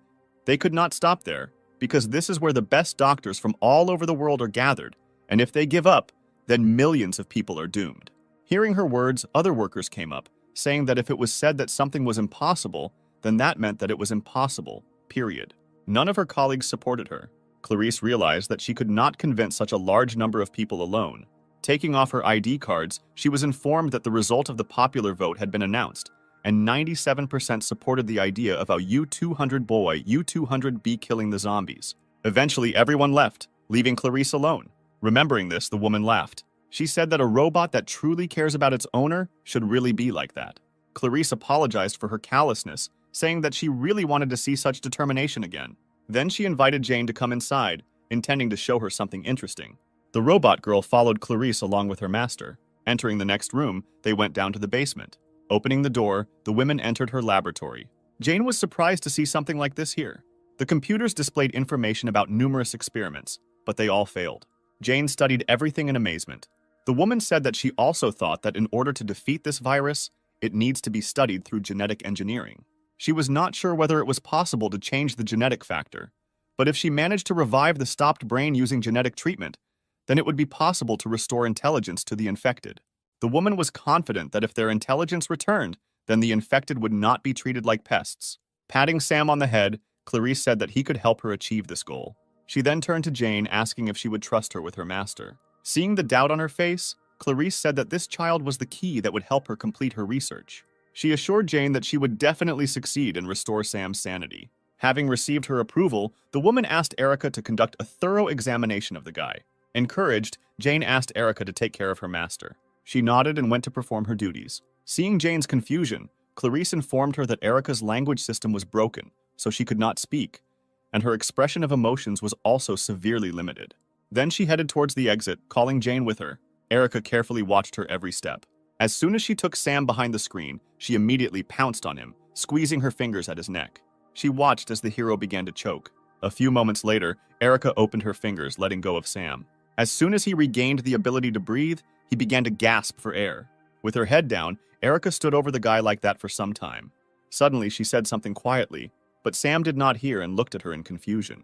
They could not stop there, because this is where the best doctors from all over the world are gathered, and if they give up, then millions of people are doomed. Hearing her words, other workers came up, saying that if it was said that something was impossible, then that meant that it was impossible, period. None of her colleagues supported her. Clarice realized that she could not convince such a large number of people alone. Taking off her ID cards, she was informed that the result of the popular vote had been announced, and 97% supported the idea of a U-200 boy, U-200 be killing the zombies. Eventually, everyone left, leaving Clarice alone. Remembering this, the woman laughed. She said that a robot that truly cares about its owner should really be like that. Clarice apologized for her callousness, saying that she really wanted to see such determination again. Then she invited Jane to come inside, intending to show her something interesting. The robot girl followed Clarice along with her master. Entering the next room, they went down to the basement. Opening the door, the women entered her laboratory. Jane was surprised to see something like this here. The computers displayed information about numerous experiments, but they all failed. Jane studied everything in amazement. The woman said that she also thought that in order to defeat this virus, it needs to be studied through genetic engineering. She was not sure whether it was possible to change the genetic factor, but if she managed to revive the stopped brain using genetic treatment, then it would be possible to restore intelligence to the infected. The woman was confident that if their intelligence returned, then the infected would not be treated like pests. Patting Sam on the head, Clarice said that he could help her achieve this goal. She then turned to Jane, asking if she would trust her with her master. Seeing the doubt on her face, Clarice said that this child was the key that would help her complete her research. She assured Jane that she would definitely succeed and restore Sam's sanity. Having received her approval, the woman asked Erica to conduct a thorough examination of the guy. Encouraged, Jane asked Erica to take care of her master. She nodded and went to perform her duties. Seeing Jane's confusion, Clarice informed her that Erica's language system was broken, so she could not speak, and her expression of emotions was also severely limited. Then she headed towards the exit, calling Jane with her. Erica carefully watched her every step. As soon as she took Sam behind the screen, she immediately pounced on him, squeezing her fingers at his neck. She watched as the hero began to choke. A few moments later, Erica opened her fingers, letting go of Sam. As soon as he regained the ability to breathe, he began to gasp for air. With her head down, Erica stood over the guy like that for some time. Suddenly, she said something quietly, but Sam did not hear and looked at her in confusion.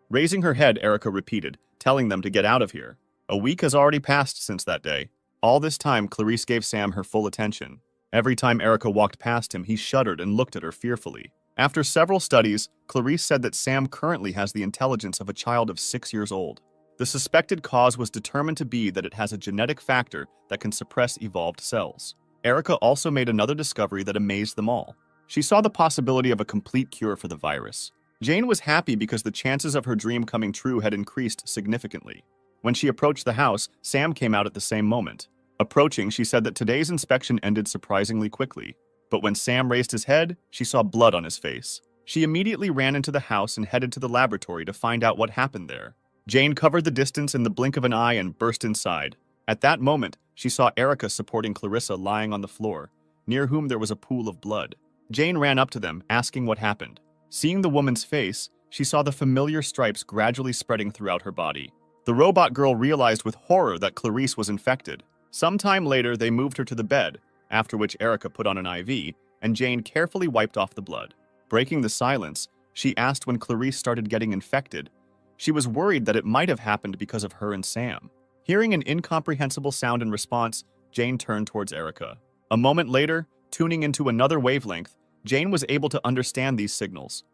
Raising her head, Erica repeated, telling them to get out of here. A week has already passed since that day. All this time, Clarice gave Sam her full attention. Every time Erica walked past him, he shuddered and looked at her fearfully. After several studies, Clarice said that Sam currently has the intelligence of a child of 6 years old. The suspected cause was determined to be that it has a genetic factor that can suppress evolved cells. Erica also made another discovery that amazed them all. She saw the possibility of a complete cure for the virus. Jane was happy because the chances of her dream coming true had increased significantly. When she approached the house, Sam came out at the same moment. Approaching, she said that today's inspection ended surprisingly quickly. But when Sam raised his head, she saw blood on his face. She immediately ran into the house and headed to the laboratory to find out what happened there. Jane covered the distance in the blink of an eye and burst inside. At that moment, she saw Erica supporting Clarissa lying on the floor, near whom there was a pool of blood. Jane ran up to them, asking what happened. Seeing the woman's face, she saw the familiar stripes gradually spreading throughout her body. The robot girl realized with horror that Clarice was infected. Sometime later, they moved her to the bed, after which Erica put on an IV, and Jane carefully wiped off the blood. Breaking the silence, she asked when Clarice started getting infected. She was worried that it might have happened because of her and Sam. Hearing an incomprehensible sound in response, Jane turned towards Erica. A moment later, tuning into another wavelength, Jane was able to understand these signals.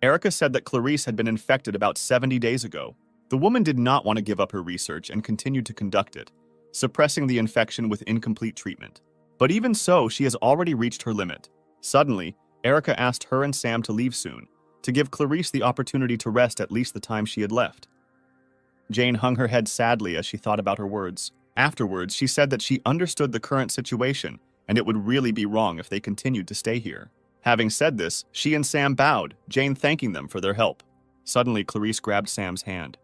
Erica said that Clarice had been infected about 70 days ago. The woman did not want to give up her research and continued to conduct it, suppressing the infection with incomplete treatment. But even so, she has already reached her limit. Suddenly, Erica asked her and Sam to leave soon, to give Clarice the opportunity to rest at least the time she had left. Jane hung her head sadly as she thought about her words. Afterwards, she said that she understood the current situation, and it would really be wrong if they continued to stay here. Having said this, she and Sam bowed, Jane thanking them for their help. Suddenly, Clarice grabbed Sam's hand.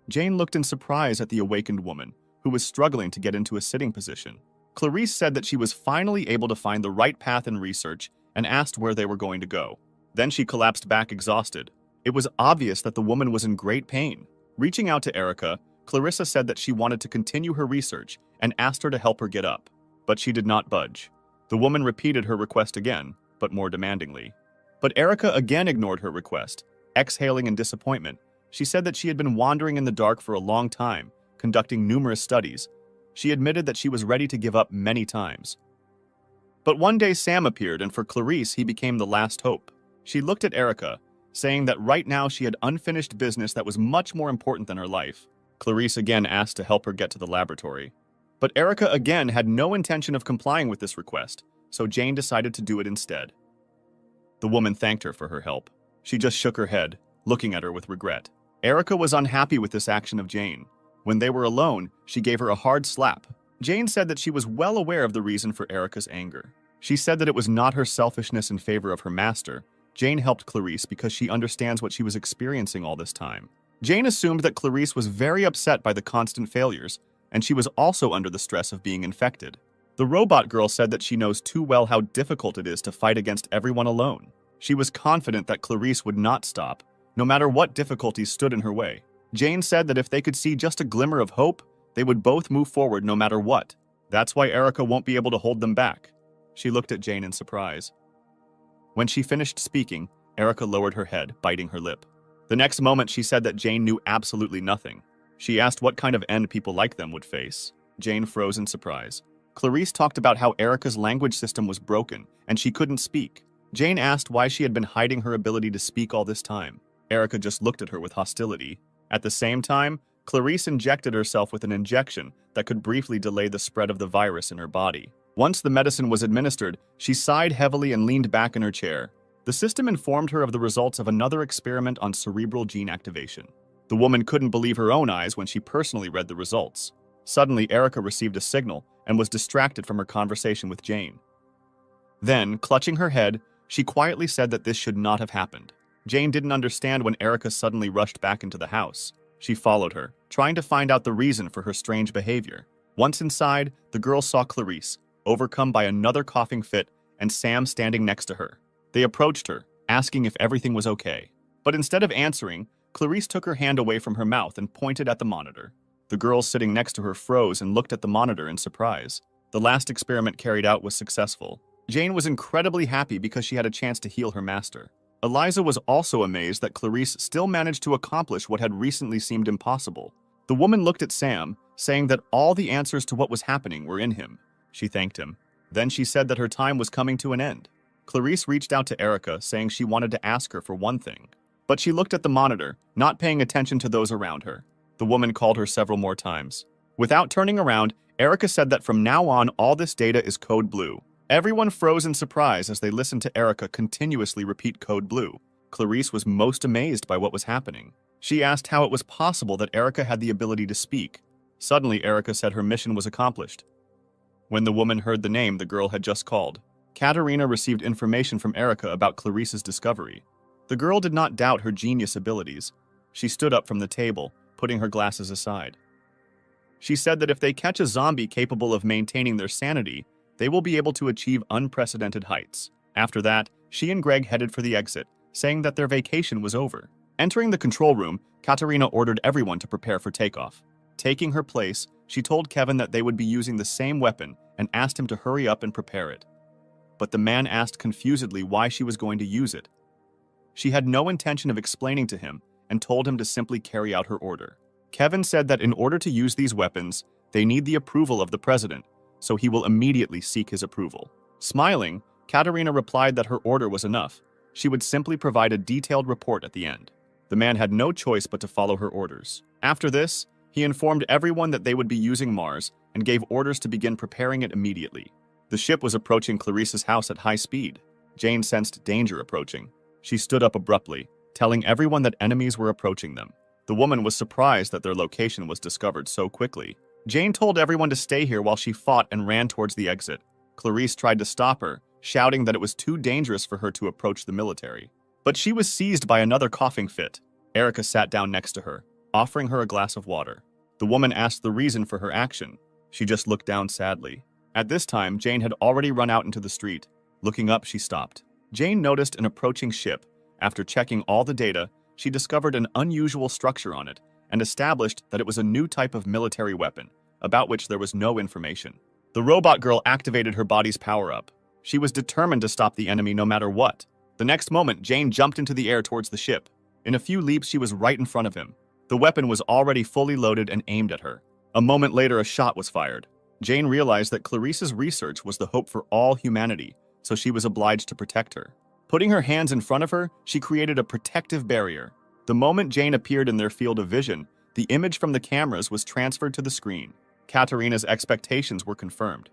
Jane looked in surprise at the awakened woman, who was struggling to get into a sitting position. Clarice said that she was finally able to find the right path in research and asked where they were going to go. Then she collapsed back exhausted. It was obvious that the woman was in great pain. Reaching out to Erica, Clarissa said that she wanted to continue her research and asked her to help her get up. But she did not budge. The woman repeated her request again, but more demandingly. But Erica again ignored her request. Exhaling in disappointment, she said that she had been wandering in the dark for a long time, conducting numerous studies. She admitted that she was ready to give up many times. But one day Sam appeared, and for Clarice, he became the last hope. She looked at Erica, saying that right now she had unfinished business that was much more important than her life. Clarice again asked to help her get to the laboratory. But Erica again had no intention of complying with this request, so Jane decided to do it instead. The woman thanked her for her help. She just shook her head, looking at her with regret. Erica was unhappy with this action of Jane. When they were alone, she gave her a hard slap. Jane said that she was well aware of the reason for Erica's anger. She said that it was not her selfishness in favor of her master. Jane helped Clarice because she understands what she was experiencing all this time. Jane assumed that Clarice was very upset by the constant failures, and she was also under the stress of being infected. The robot girl said that she knows too well how difficult it is to fight against everyone alone. She was confident that Clarice would not stop, no matter what difficulties stood in her way. Jane said that if they could see just a glimmer of hope, they would both move forward no matter what. That's why Erica won't be able to hold them back. She looked at Jane in surprise. When she finished speaking, Erica lowered her head, biting her lip. The next moment, she said that Jane knew absolutely nothing. She asked what kind of end people like them would face. Jane froze in surprise. Clarice talked about how Erica's language system was broken, and she couldn't speak. Jane asked why she had been hiding her ability to speak all this time. Erica just looked at her with hostility. At the same time, Clarice injected herself with an injection that could briefly delay the spread of the virus in her body. Once the medicine was administered, she sighed heavily and leaned back in her chair. The system informed her of the results of another experiment on cerebral gene activation. The woman couldn't believe her own eyes when she personally read the results. Suddenly, Erica received a signal and was distracted from her conversation with Jane. Then, clutching her head, she quietly said that this should not have happened. Jane didn't understand when Erica suddenly rushed back into the house. She followed her, trying to find out the reason for her strange behavior. Once inside, the girl saw Clarice, overcome by another coughing fit, and Sam standing next to her. They approached her, asking if everything was okay. But instead of answering, Clarice took her hand away from her mouth and pointed at the monitor. The girl sitting next to her froze and looked at the monitor in surprise. The last experiment carried out was successful. Jane was incredibly happy because she had a chance to heal her master. Eliza was also amazed that Clarice still managed to accomplish what had recently seemed impossible. The woman looked at Sam, saying that all the answers to what was happening were in him. She thanked him. Then she said that her time was coming to an end. Clarice reached out to Erica, saying she wanted to ask her for one thing. But she looked at the monitor, not paying attention to those around her. The woman called her several more times. Without turning around, Erica said that from now on, all this data is code blue. Everyone froze in surprise as they listened to Erica continuously repeat code blue. Clarice was most amazed by what was happening. She asked how it was possible that Erica had the ability to speak. Suddenly, Erica said her mission was accomplished. When the woman heard the name the girl had just called, Katerina received information from Erica about Clarice's discovery. The girl did not doubt her genius abilities. She stood up from the table, putting her glasses aside. She said that if they catch a zombie capable of maintaining their sanity, they will be able to achieve unprecedented heights. After that, she and Greg headed for the exit, saying that their vacation was over. Entering the control room, Katerina ordered everyone to prepare for takeoff. Taking her place, she told Kevin that they would be using the same weapon and asked him to hurry up and prepare it. But the man asked confusedly why she was going to use it. She had no intention of explaining to him and told him to simply carry out her order. Kevin said that in order to use these weapons, they need the approval of the president, so he will immediately seek his approval. Smiling, Katerina replied that her order was enough. She would simply provide a detailed report at the end. The man had no choice but to follow her orders. After this, he informed everyone that they would be using Mars and gave orders to begin preparing it immediately. The ship was approaching Clarice's house at high speed. Jane sensed danger approaching. She stood up abruptly, telling everyone that enemies were approaching them. The woman was surprised that their location was discovered so quickly. Jane told everyone to stay here while she fought and ran towards the exit. Clarice tried to stop her, shouting that it was too dangerous for her to approach the military. But she was seized by another coughing fit. Erica sat down next to her, offering her a glass of water. The woman asked the reason for her action. She just looked down sadly. At this time, Jane had already run out into the street. Looking up, she stopped. Jane noticed an approaching ship. After checking all the data, she discovered an unusual structure on it and established that it was a new type of military weapon, about which there was no information. The robot girl activated her body's power-up. She was determined to stop the enemy no matter what. The next moment, Jane jumped into the air towards the ship. In a few leaps, she was right in front of him. The weapon was already fully loaded and aimed at her. A moment later, a shot was fired. Jane realized that Clarice's research was the hope for all humanity, so she was obliged to protect her. Putting her hands in front of her, she created a protective barrier. The moment Jane appeared in their field of vision, the image from the cameras was transferred to the screen. Katerina's expectations were confirmed.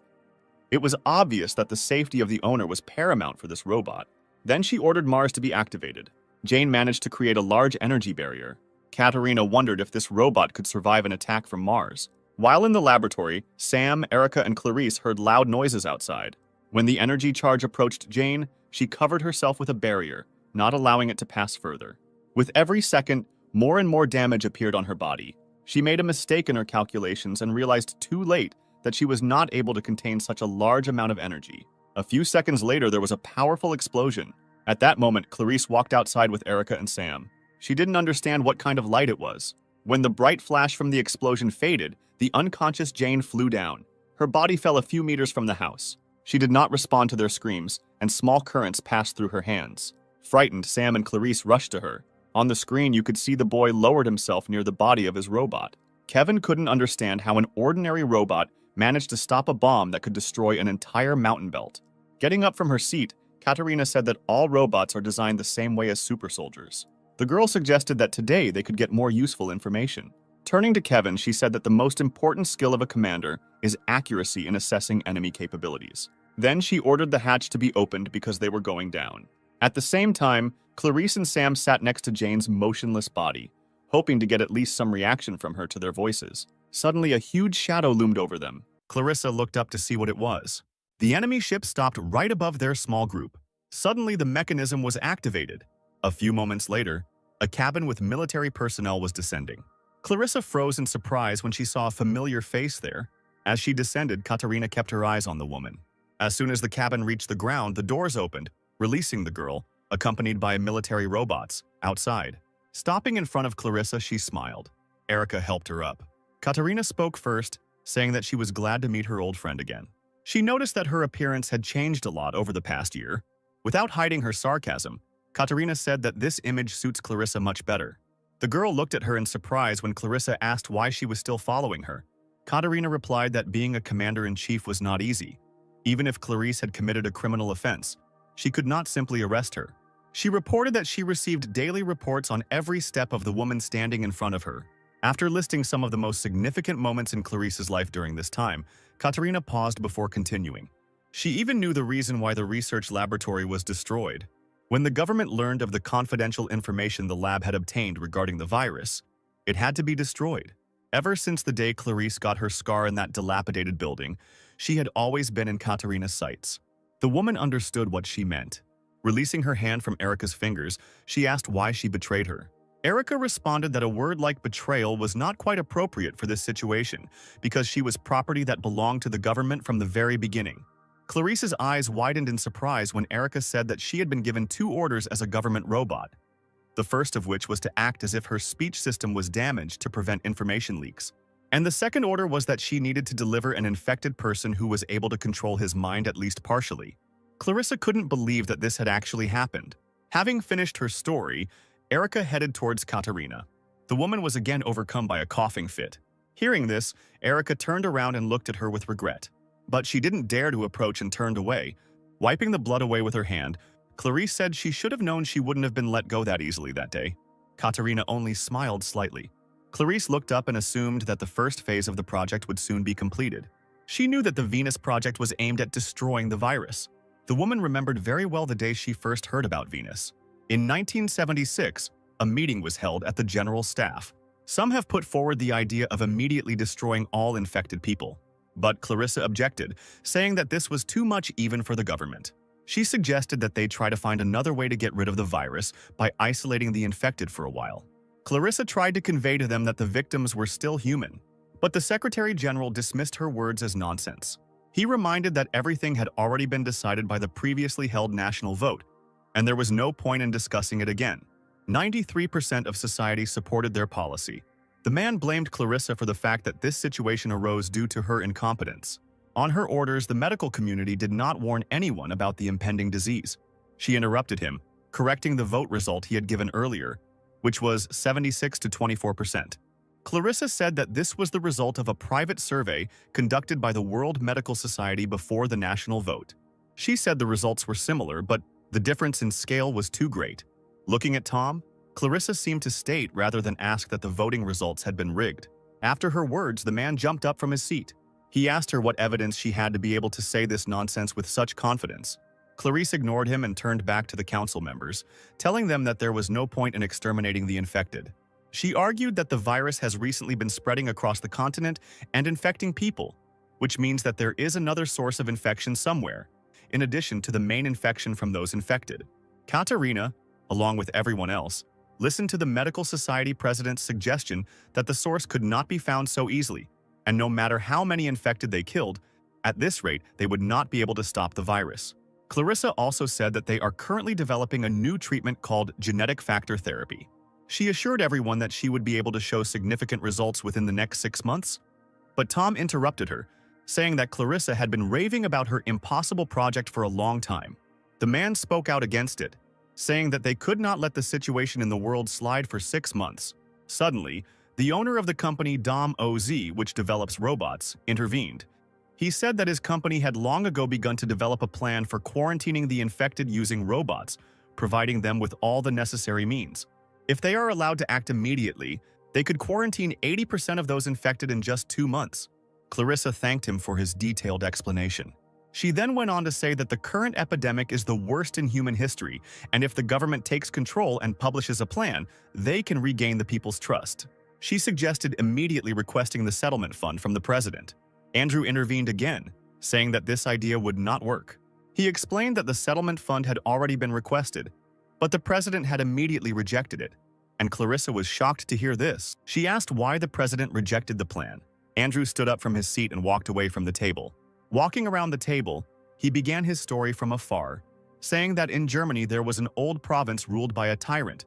It was obvious that the safety of the owner was paramount for this robot. Then she ordered Mars to be activated. Jane managed to create a large energy barrier. Katerina wondered if this robot could survive an attack from Mars. While in the laboratory, Sam, Erica, and Clarice heard loud noises outside. When the energy charge approached Jane, she covered herself with a barrier, not allowing it to pass further. With every second, more and more damage appeared on her body. She made a mistake in her calculations and realized too late that she was not able to contain such a large amount of energy. A few seconds later, there was a powerful explosion. At that moment, Clarice walked outside with Erica and Sam. She didn't understand what kind of light it was. When the bright flash from the explosion faded, the unconscious Jane flew down. Her body fell a few meters from the house. She did not respond to their screams, and small currents passed through her hands. Frightened, Sam and Clarice rushed to her. On the screen, you could see the boy lowered himself near the body of his robot. Kevin couldn't understand how an ordinary robot managed to stop a bomb that could destroy an entire mountain belt. Getting up from her seat, Katerina said that all robots are designed the same way as super soldiers. The girl suggested that today they could get more useful information. Turning to Kevin, she said that the most important skill of a commander is accuracy in assessing enemy capabilities. Then she ordered the hatch to be opened because they were going down. At the same time, Clarice and Sam sat next to Jane's motionless body, hoping to get at least some reaction from her to their voices. Suddenly, a huge shadow loomed over them. Clarissa looked up to see what it was. The enemy ship stopped right above their small group. Suddenly, the mechanism was activated. A few moments later, a cabin with military personnel was descending. Clarissa froze in surprise when she saw a familiar face there. As she descended, Katerina kept her eyes on the woman. As soon as the cabin reached the ground, the doors opened, releasing the girl, accompanied by military robots, outside. Stopping in front of Clarissa, she smiled. Erica helped her up. Katerina spoke first, saying that she was glad to meet her old friend again. She noticed that her appearance had changed a lot over the past year. Without hiding her sarcasm, Katerina said that this image suits Clarissa much better. The girl looked at her in surprise when Clarissa asked why she was still following her. Katerina replied that being a commander-in-chief was not easy. Even if Clarice had committed a criminal offense, she could not simply arrest her. She reported that she received daily reports on every step of the woman standing in front of her. After listing some of the most significant moments in Clarice's life during this time, Katerina paused before continuing. She even knew the reason why the research laboratory was destroyed. When the government learned of the confidential information the lab had obtained regarding the virus, it had to be destroyed. Ever since the day Clarice got her scar in that dilapidated building, she had always been in Katerina's sights. The woman understood what she meant. Releasing her hand from Erica's fingers, she asked why she betrayed her. Erica responded that a word like betrayal was not quite appropriate for this situation because she was property that belonged to the government from the very beginning. Clarice's eyes widened in surprise when Erica said that she had been given 2 orders as a government robot. The first of which was to act as if her speech system was damaged to prevent information leaks. And the second order was that she needed to deliver an infected person who was able to control his mind at least partially. Clarissa couldn't believe that this had actually happened. Having finished her story, Erica headed towards Katerina. The woman was again overcome by a coughing fit. Hearing this, Erica turned around and looked at her with regret. But she didn't dare to approach and turned away. Wiping the blood away with her hand, Clarice said she should have known she wouldn't have been let go that easily that day. Katerina only smiled slightly. Clarice looked up and assumed that the first phase of the project would soon be completed. She knew that the Venus project was aimed at destroying the virus. The woman remembered very well the day she first heard about Venus. In 1976, a meeting was held at the General Staff. Some have put forward the idea of immediately destroying all infected people. But Clarissa objected, saying that this was too much even for the government. She suggested that they try to find another way to get rid of the virus by isolating the infected for a while. Clarissa tried to convey to them that the victims were still human, but the Secretary General dismissed her words as nonsense. He reminded that everything had already been decided by the previously held national vote, and there was no point in discussing it again. 93% of society supported their policy. The man blamed Clarissa for the fact that this situation arose due to her incompetence. On her orders, the medical community did not warn anyone about the impending disease. She interrupted him, correcting the vote result he had given earlier, which was 76 to 24%. Clarissa said that this was the result of a private survey conducted by the World Medical Society before the national vote. She said the results were similar, but the difference in scale was too great. Looking at Tom, Clarissa seemed to state rather than ask that the voting results had been rigged. After her words, the man jumped up from his seat. He asked her what evidence she had to be able to say this nonsense with such confidence. Clarice ignored him and turned back to the council members, telling them that there was no point in exterminating the infected. She argued that the virus has recently been spreading across the continent and infecting people, which means that there is another source of infection somewhere, in addition to the main infection from those infected. Katerina, along with everyone else, listened to the medical society president's suggestion that the source could not be found so easily, and no matter how many infected they killed, at this rate they would not be able to stop the virus. Clarissa also said that they are currently developing a new treatment called genetic factor therapy. She assured everyone that she would be able to show significant results within the next 6 months. But Tom interrupted her, saying that Clarissa had been raving about her impossible project for a long time. The man spoke out against it, saying that they could not let the situation in the world slide for 6 months. Suddenly, the owner of the company Dom Oz, which develops robots, intervened. He said that his company had long ago begun to develop a plan for quarantining the infected using robots, providing them with all the necessary means. If they are allowed to act immediately, they could quarantine 80% of those infected in just 2 months. Clarissa thanked him for his detailed explanation. She then went on to say that the current epidemic is the worst in human history, and if the government takes control and publishes a plan, they can regain the people's trust. She suggested immediately requesting the settlement fund from the president. Andrew intervened again, saying that this idea would not work. He explained that the settlement fund had already been requested, but the president had immediately rejected it, and Clarissa was shocked to hear this. She asked why the president rejected the plan. Andrew stood up from his seat and walked away from the table. Walking around the table, he began his story from afar, saying that in Germany there was an old province ruled by a tyrant,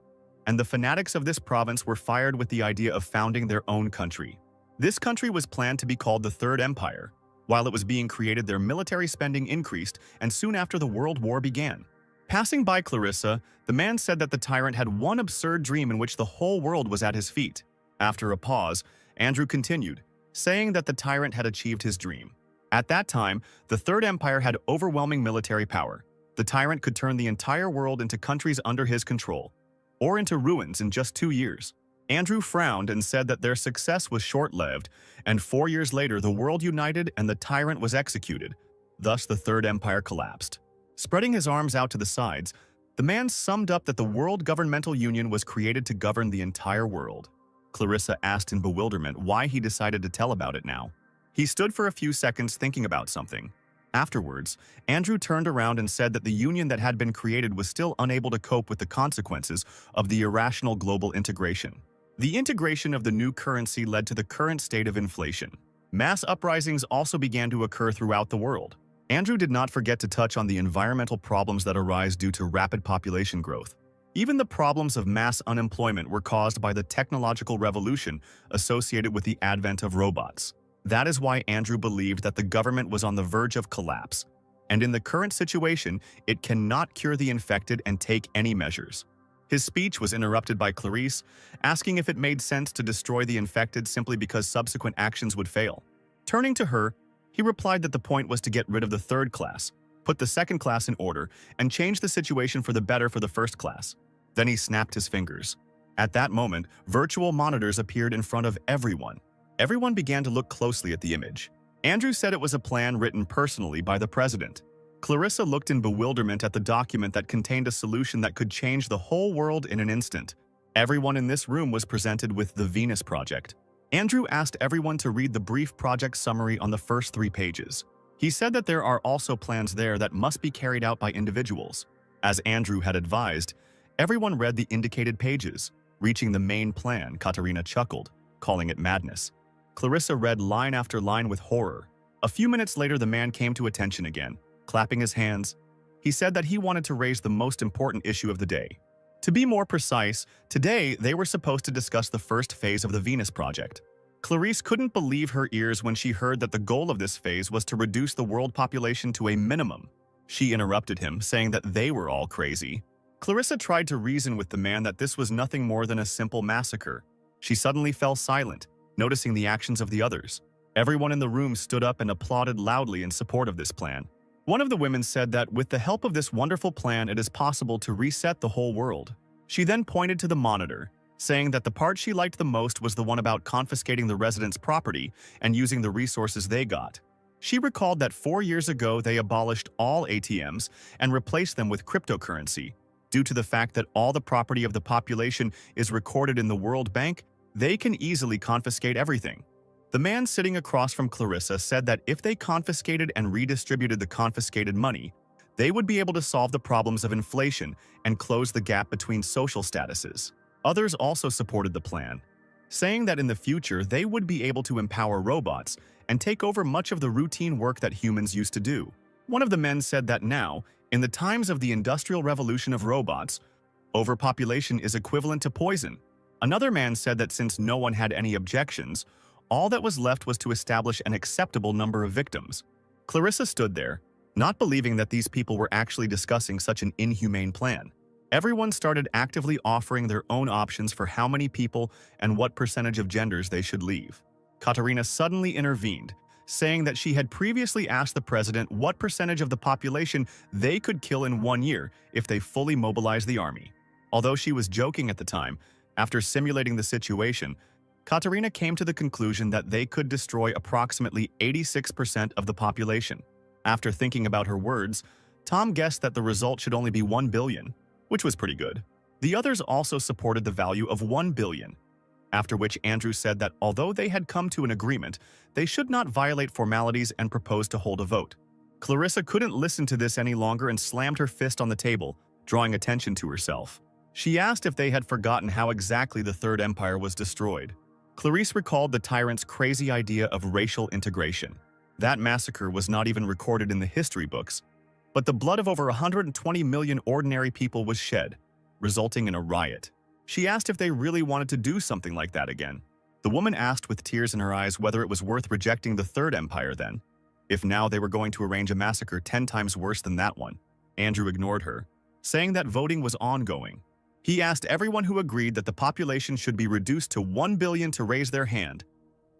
and the fanatics of this province were fired with the idea of founding their own country. This country was planned to be called the Third Empire. While it was being created, their military spending increased, and soon after the World War began. Passing by Clarissa, the man said that the tyrant had one absurd dream in which the whole world was at his feet. After a pause, Andrew continued, saying that the tyrant had achieved his dream. At that time, the Third Empire had overwhelming military power. The tyrant could turn the entire world into countries under his control, or into ruins in just 2 years. Andrew frowned and said that their success was short-lived, and 4 years later the world united and the tyrant was executed. Thus the Third Empire collapsed. Spreading his arms out to the sides, the man summed up that the World Governmental Union was created to govern the entire world. Clarissa asked in bewilderment why he decided to tell about it now. He stood for a few seconds thinking about something. Afterwards, Andrew turned around and said that the union that had been created was still unable to cope with the consequences of the irrational global integration. The integration of the new currency led to the current state of inflation. Mass uprisings also began to occur throughout the world. Andrew did not forget to touch on the environmental problems that arise due to rapid population growth. Even the problems of mass unemployment were caused by the technological revolution associated with the advent of robots. That is why Andrew believed that the government was on the verge of collapse, and in the current situation, it cannot cure the infected and take any measures. His speech was interrupted by Clarice, asking if it made sense to destroy the infected simply because subsequent actions would fail. Turning to her, he replied that the point was to get rid of the third class, put the second class in order, and change the situation for the better for the first class. Then he snapped his fingers. At that moment, virtual monitors appeared in front of everyone. Everyone began to look closely at the image. Andrew said it was a plan written personally by the president. Clarissa looked in bewilderment at the document that contained a solution that could change the whole world in an instant. Everyone in this room was presented with the Venus Project. Andrew asked everyone to read the brief project summary on the first 3 pages. He said that there are also plans there that must be carried out by individuals. As Andrew had advised, everyone read the indicated pages. Reaching the main plan, Katarina chuckled, calling it madness. Clarissa read line after line with horror. A few minutes later, the man came to attention again, clapping his hands. He said that he wanted to raise the most important issue of the day. To be more precise, today they were supposed to discuss the first phase of the Venus Project. Clarice couldn't believe her ears when she heard that the goal of this phase was to reduce the world population to a minimum. She interrupted him, saying that they were all crazy. Clarissa tried to reason with the man that this was nothing more than a simple massacre. She suddenly fell silent, noticing the actions of the others. Everyone in the room stood up and applauded loudly in support of this plan. One of the women said that with the help of this wonderful plan, it is possible to reset the whole world. She then pointed to the monitor, saying that the part she liked the most was the one about confiscating the residents' property and using the resources they got. She recalled that 4 years ago they abolished all ATMs and replaced them with cryptocurrency. Due to the fact that all the property of the population is recorded in the World Bank, they can easily confiscate everything. The man sitting across from Clarissa said that if they confiscated and redistributed the confiscated money, they would be able to solve the problems of inflation and close the gap between social statuses. Others also supported the plan, saying that in the future they would be able to empower robots and take over much of the routine work that humans used to do. One of the men said that now, in the times of the Industrial Revolution of robots, overpopulation is equivalent to poison. Another man said that since no one had any objections, all that was left was to establish an acceptable number of victims. Clarissa stood there, not believing that these people were actually discussing such an inhumane plan. Everyone started actively offering their own options for how many people and what percentage of genders they should leave. Katarina suddenly intervened, saying that she had previously asked the president what percentage of the population they could kill in 1 year if they fully mobilized the army. Although she was joking at the time, after simulating the situation, Katarina came to the conclusion that they could destroy approximately 86% of the population. After thinking about her words, Tom guessed that the result should only be 1 billion, which was pretty good. The others also supported the value of 1 billion, after which Andrew said that although they had come to an agreement, they should not violate formalities and proposed to hold a vote. Clarissa couldn't listen to this any longer and slammed her fist on the table, drawing attention to herself. She asked if they had forgotten how exactly the Third Empire was destroyed. Clarice recalled the tyrant's crazy idea of racial integration. That massacre was not even recorded in the history books, but the blood of over 120 million ordinary people was shed, resulting in a riot. She asked if they really wanted to do something like that again. The woman asked with tears in her eyes whether it was worth rejecting the Third Empire then, if now they were going to arrange a massacre 10 times worse than that one. Andrew ignored her, saying that voting was ongoing. He asked everyone who agreed that the population should be reduced to 1 billion to raise their hand,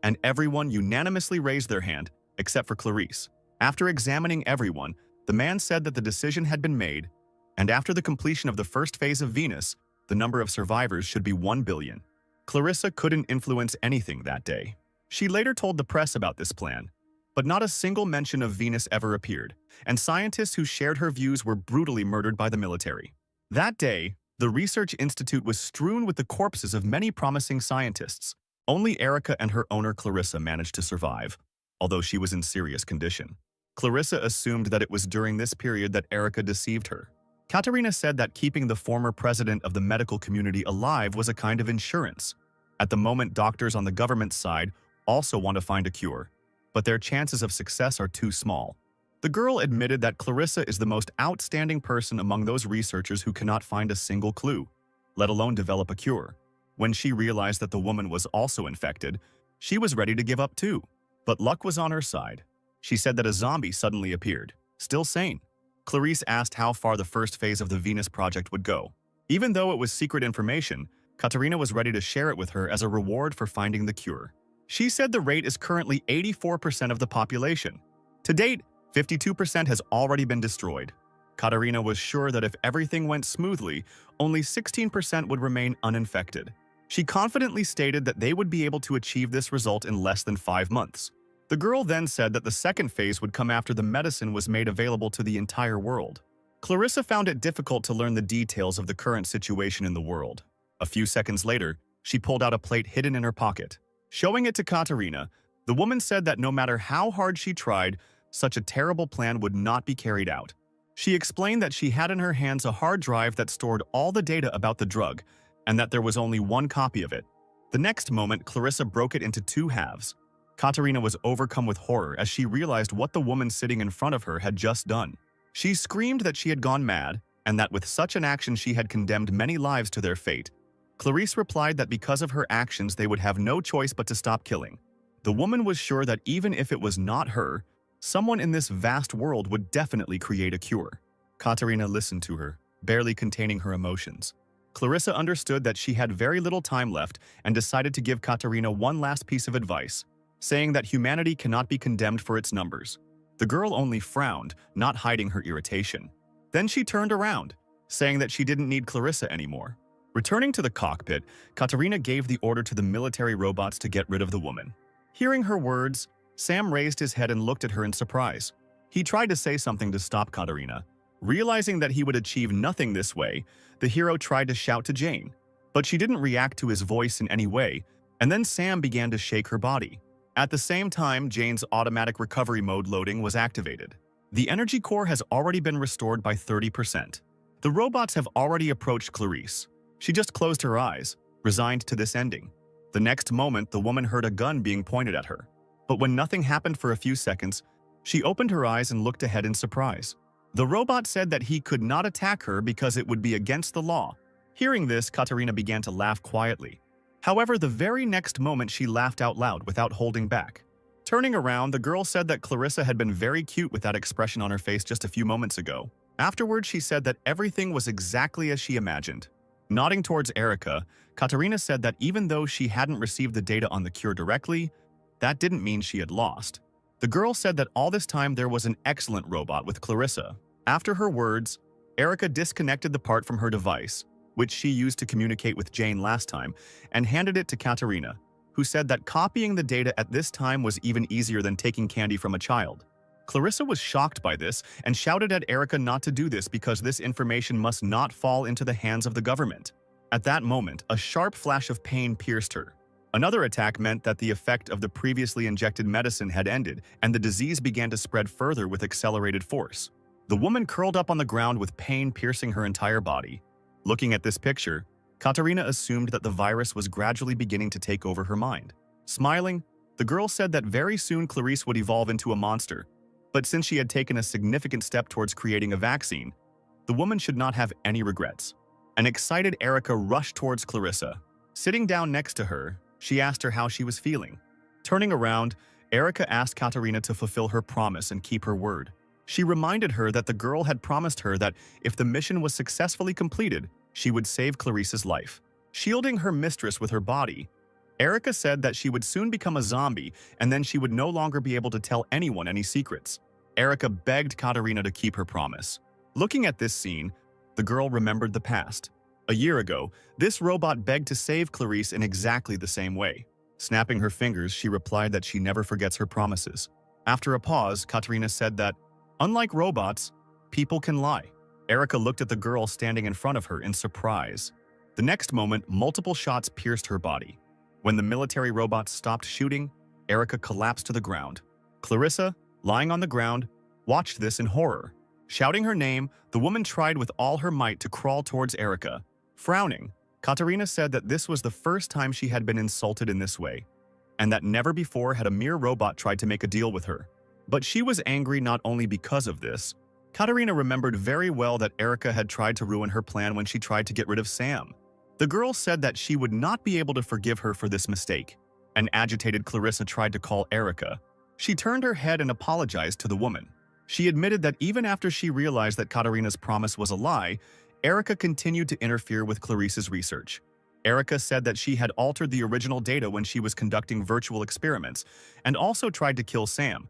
and everyone unanimously raised their hand, except for Clarice. After examining everyone, the man said that the decision had been made, and after the completion of the first phase of Venus, the number of survivors should be 1 billion. Clarissa couldn't influence anything that day. She later told the press about this plan, but not a single mention of Venus ever appeared, and scientists who shared her views were brutally murdered by the military. That day, the research institute was strewn with the corpses of many promising scientists. Only Erica and her owner Clarissa managed to survive, although she was in serious condition. Clarissa assumed that it was during this period that Erica deceived her. Katerina said that keeping the former president of the medical community alive was a kind of insurance. At the moment, doctors on the government side also want to find a cure, but their chances of success are too small. The girl admitted that Clarissa is the most outstanding person among those researchers who cannot find a single clue, let alone develop a cure. When she realized that the woman was also infected, she was ready to give up too. But luck was on her side. She said that a zombie suddenly appeared, still sane. Clarice asked how far the first phase of the Venus project would go. Even though it was secret information, Katerina was ready to share it with her as a reward for finding the cure. She said the rate is currently 84% of the population. To date, 52% has already been destroyed. Katerina was sure that if everything went smoothly, only 16% would remain uninfected. She confidently stated that they would be able to achieve this result in less than 5 months. The girl then said that the second phase would come after the medicine was made available to the entire world. Clarissa found it difficult to learn the details of the current situation in the world. A few seconds later, she pulled out a plate hidden in her pocket. Showing it to Katerina, the woman said that no matter how hard she tried, such a terrible plan would not be carried out. She explained that she had in her hands a hard drive that stored all the data about the drug, and that there was only one copy of it. The next moment, Clarissa broke it into 2 halves. Katerina was overcome with horror as she realized what the woman sitting in front of her had just done. She screamed that she had gone mad, and that with such an action she had condemned many lives to their fate. Clarice replied that because of her actions they would have no choice but to stop killing. The woman was sure that even if it was not her, someone in this vast world would definitely create a cure. Katerina listened to her, barely containing her emotions. Clarissa understood that she had very little time left and decided to give Katerina one last piece of advice, saying that humanity cannot be condemned for its numbers. The girl only frowned, not hiding her irritation. Then she turned around, saying that she didn't need Clarissa anymore. Returning to the cockpit, Katerina gave the order to the military robots to get rid of the woman. Hearing her words, Sam raised his head and looked at her in surprise. He tried to say something to stop Katerina. Realizing that he would achieve nothing this way, the hero tried to shout to Jane, but she didn't react to his voice in any way, and then Sam began to shake her body. At the same time, Jane's automatic recovery mode loading was activated. The energy core has already been restored by 30%. The robots have already approached Clarice. She just closed her eyes, resigned to this ending. The next moment, the woman heard a gun being pointed at her. But when nothing happened for a few seconds, she opened her eyes and looked ahead in surprise. The robot said that he could not attack her because it would be against the law. Hearing this, Katerina began to laugh quietly. However, the very next moment she laughed out loud without holding back. Turning around, the girl said that Clarissa had been very cute with that expression on her face just a few moments ago. Afterwards, she said that everything was exactly as she imagined. Nodding towards Erica, Katerina said that even though she hadn't received the data on the cure directly, that didn't mean she had lost. The girl said that all this time there was an excellent robot with Clarissa. After her words, Erica disconnected the part from her device, which she used to communicate with Jane last time, and handed it to Katerina, who said that copying the data at this time was even easier than taking candy from a child. Clarissa was shocked by this and shouted at Erica not to do this because this information must not fall into the hands of the government. At that moment, a sharp flash of pain pierced her. Another attack meant that the effect of the previously injected medicine had ended, and the disease began to spread further with accelerated force. The woman curled up on the ground with pain piercing her entire body. Looking at this picture, Katerina assumed that the virus was gradually beginning to take over her mind. Smiling, the girl said that very soon Clarice would evolve into a monster, but since she had taken a significant step towards creating a vaccine, the woman should not have any regrets. An excited Erica rushed towards Clarissa. Sitting down next to her, she asked her how she was feeling. Turning around, Erica asked Katerina to fulfill her promise and keep her word. She reminded her that the girl had promised her that if the mission was successfully completed, she would save Clarice's life. Shielding her mistress with her body, Erica said that she would soon become a zombie and then she would no longer be able to tell anyone any secrets. Erica begged Katarina to keep her promise. Looking at this scene, the girl remembered the past. A year ago, this robot begged to save Clarice in exactly the same way. Snapping her fingers, she replied that she never forgets her promises. After a pause, Katarina said that, unlike robots, people can lie. Erica looked at the girl standing in front of her in surprise. The next moment, multiple shots pierced her body. When the military robots stopped shooting, Erica collapsed to the ground. Clarissa, lying on the ground, watched this in horror. Shouting her name, the woman tried with all her might to crawl towards Erica. Frowning, Katarina said that this was the first time she had been insulted in this way, and that never before had a mere robot tried to make a deal with her. But she was angry not only because of this. Katarina remembered very well that Erica had tried to ruin her plan when she tried to get rid of Sam. The girl said that she would not be able to forgive her for this mistake. An agitated Clarissa tried to call Erica. She turned her head and apologized to the woman. She admitted that even after she realized that Katarina's promise was a lie, Erica continued to interfere with Clarice's research. Erica said that she had altered the original data when she was conducting virtual experiments and also tried to kill Sam.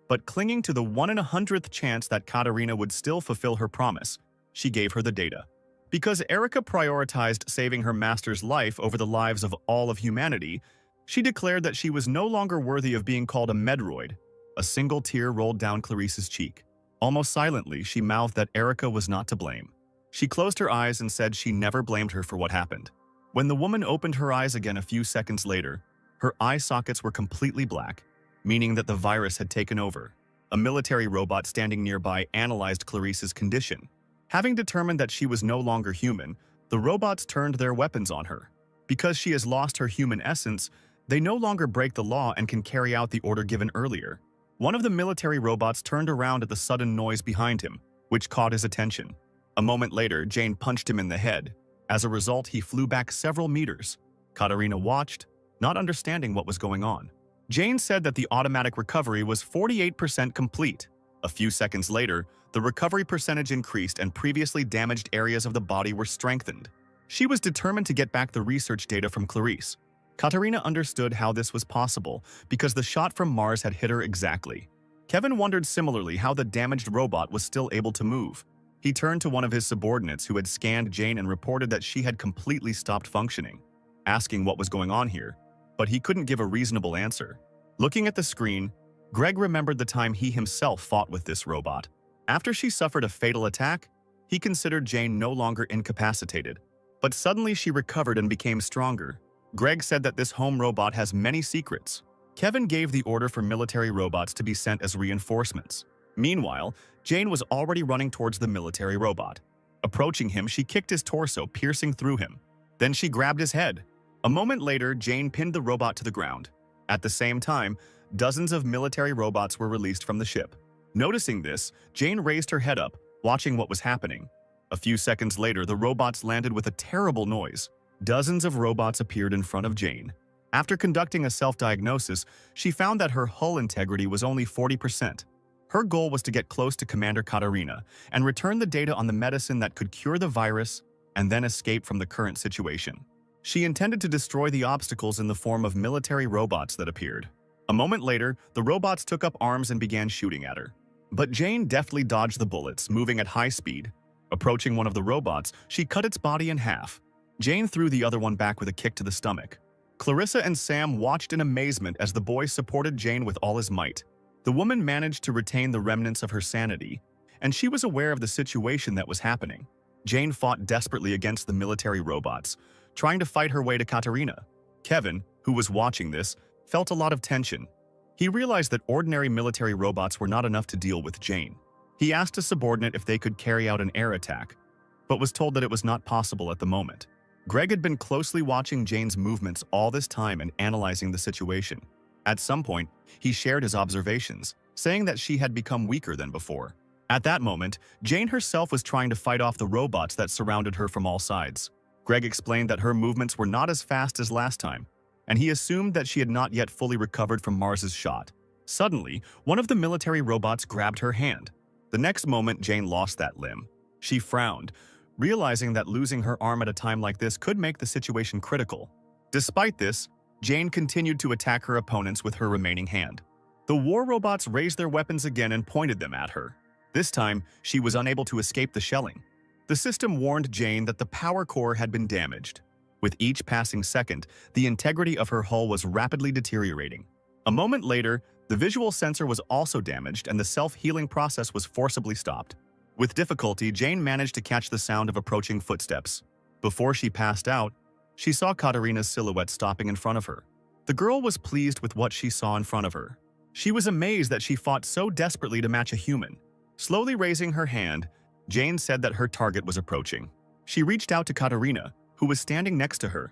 But clinging to the 1 in 100th chance that Katarina would still fulfill her promise, she gave her the data. Because Erica prioritized saving her master's life over the lives of all of humanity, she declared that she was no longer worthy of being called a Medroid. A single tear rolled down Clarice's cheek. Almost silently, she mouthed that Erica was not to blame. She closed her eyes and said she never blamed her for what happened. When the woman opened her eyes again a few seconds later, her eye sockets were completely black, meaning that the virus had taken over. A military robot standing nearby analyzed Clarice's condition. Having determined that she was no longer human, the robots turned their weapons on her. Because she has lost her human essence, they no longer break the law and can carry out the order given earlier. One of the military robots turned around at the sudden noise behind him, which caught his attention. A moment later, Jane punched him in the head. As a result, he flew back several meters. Katarina watched, not understanding what was going on. Jane said that the automatic recovery was 48% complete. A few seconds later, the recovery percentage increased and previously damaged areas of the body were strengthened. She was determined to get back the research data from Clarice. Katarina understood how this was possible because the shot from Mars had hit her exactly. Kevin wondered similarly how the damaged robot was still able to move. He turned to one of his subordinates who had scanned Jane and reported that she had completely stopped functioning, asking what was going on here, but he couldn't give a reasonable answer. Looking at the screen, Greg remembered the time he himself fought with this robot. After she suffered a fatal attack, he considered Jane no longer incapacitated, but suddenly she recovered and became stronger. Greg said that this home robot has many secrets. Kevin gave the order for military robots to be sent as reinforcements. Meanwhile, Jane was already running towards the military robot. Approaching him, she kicked his torso, piercing through him. Then she grabbed his head. A moment later, Jane pinned the robot to the ground. At the same time, dozens of military robots were released from the ship. Noticing this, Jane raised her head up, watching what was happening. A few seconds later, the robots landed with a terrible noise. Dozens of robots appeared in front of Jane. After conducting a self-diagnosis, she found that her hull integrity was only 40%. Her goal was to get close to Commander Katarina and return the data on the medicine that could cure the virus and then escape from the current situation. She intended to destroy the obstacles in the form of military robots that appeared. A moment later, the robots took up arms and began shooting at her. But Jane deftly dodged the bullets, moving at high speed. Approaching one of the robots, she cut its body in half. Jane threw the other one back with a kick to the stomach. Clarissa and Sam watched in amazement as the boy supported Jane with all his might. The woman managed to retain the remnants of her sanity, and she was aware of the situation that was happening. Jane fought desperately against the military robots, trying to fight her way to Katarina. Kevin, who was watching this, felt a lot of tension. He realized that ordinary military robots were not enough to deal with Jane. He asked a subordinate if they could carry out an air attack, but was told that it was not possible at the moment. Greg had been closely watching Jane's movements all this time and analyzing the situation. At some point, he shared his observations, saying that she had become weaker than before. At that moment, Jane herself was trying to fight off the robots that surrounded her from all sides. Greg explained that her movements were not as fast as last time, and he assumed that she had not yet fully recovered from Mars's shot. Suddenly, one of the military robots grabbed her hand. The next moment, Jane lost that limb. She frowned, realizing that losing her arm at a time like this could make the situation critical. Despite this, Jane continued to attack her opponents with her remaining hand. The war robots raised their weapons again and pointed them at her. This time, she was unable to escape the shelling. The system warned Jane that the power core had been damaged. With each passing second, the integrity of her hull was rapidly deteriorating. A moment later, the visual sensor was also damaged and the self-healing process was forcibly stopped. With difficulty, Jane managed to catch the sound of approaching footsteps. Before she passed out, she saw Katarina's silhouette stopping in front of her. The girl was pleased with what she saw in front of her. She was amazed that she fought so desperately to match a human. Slowly raising her hand, Jane said that her target was approaching. She reached out to Katarina, who was standing next to her,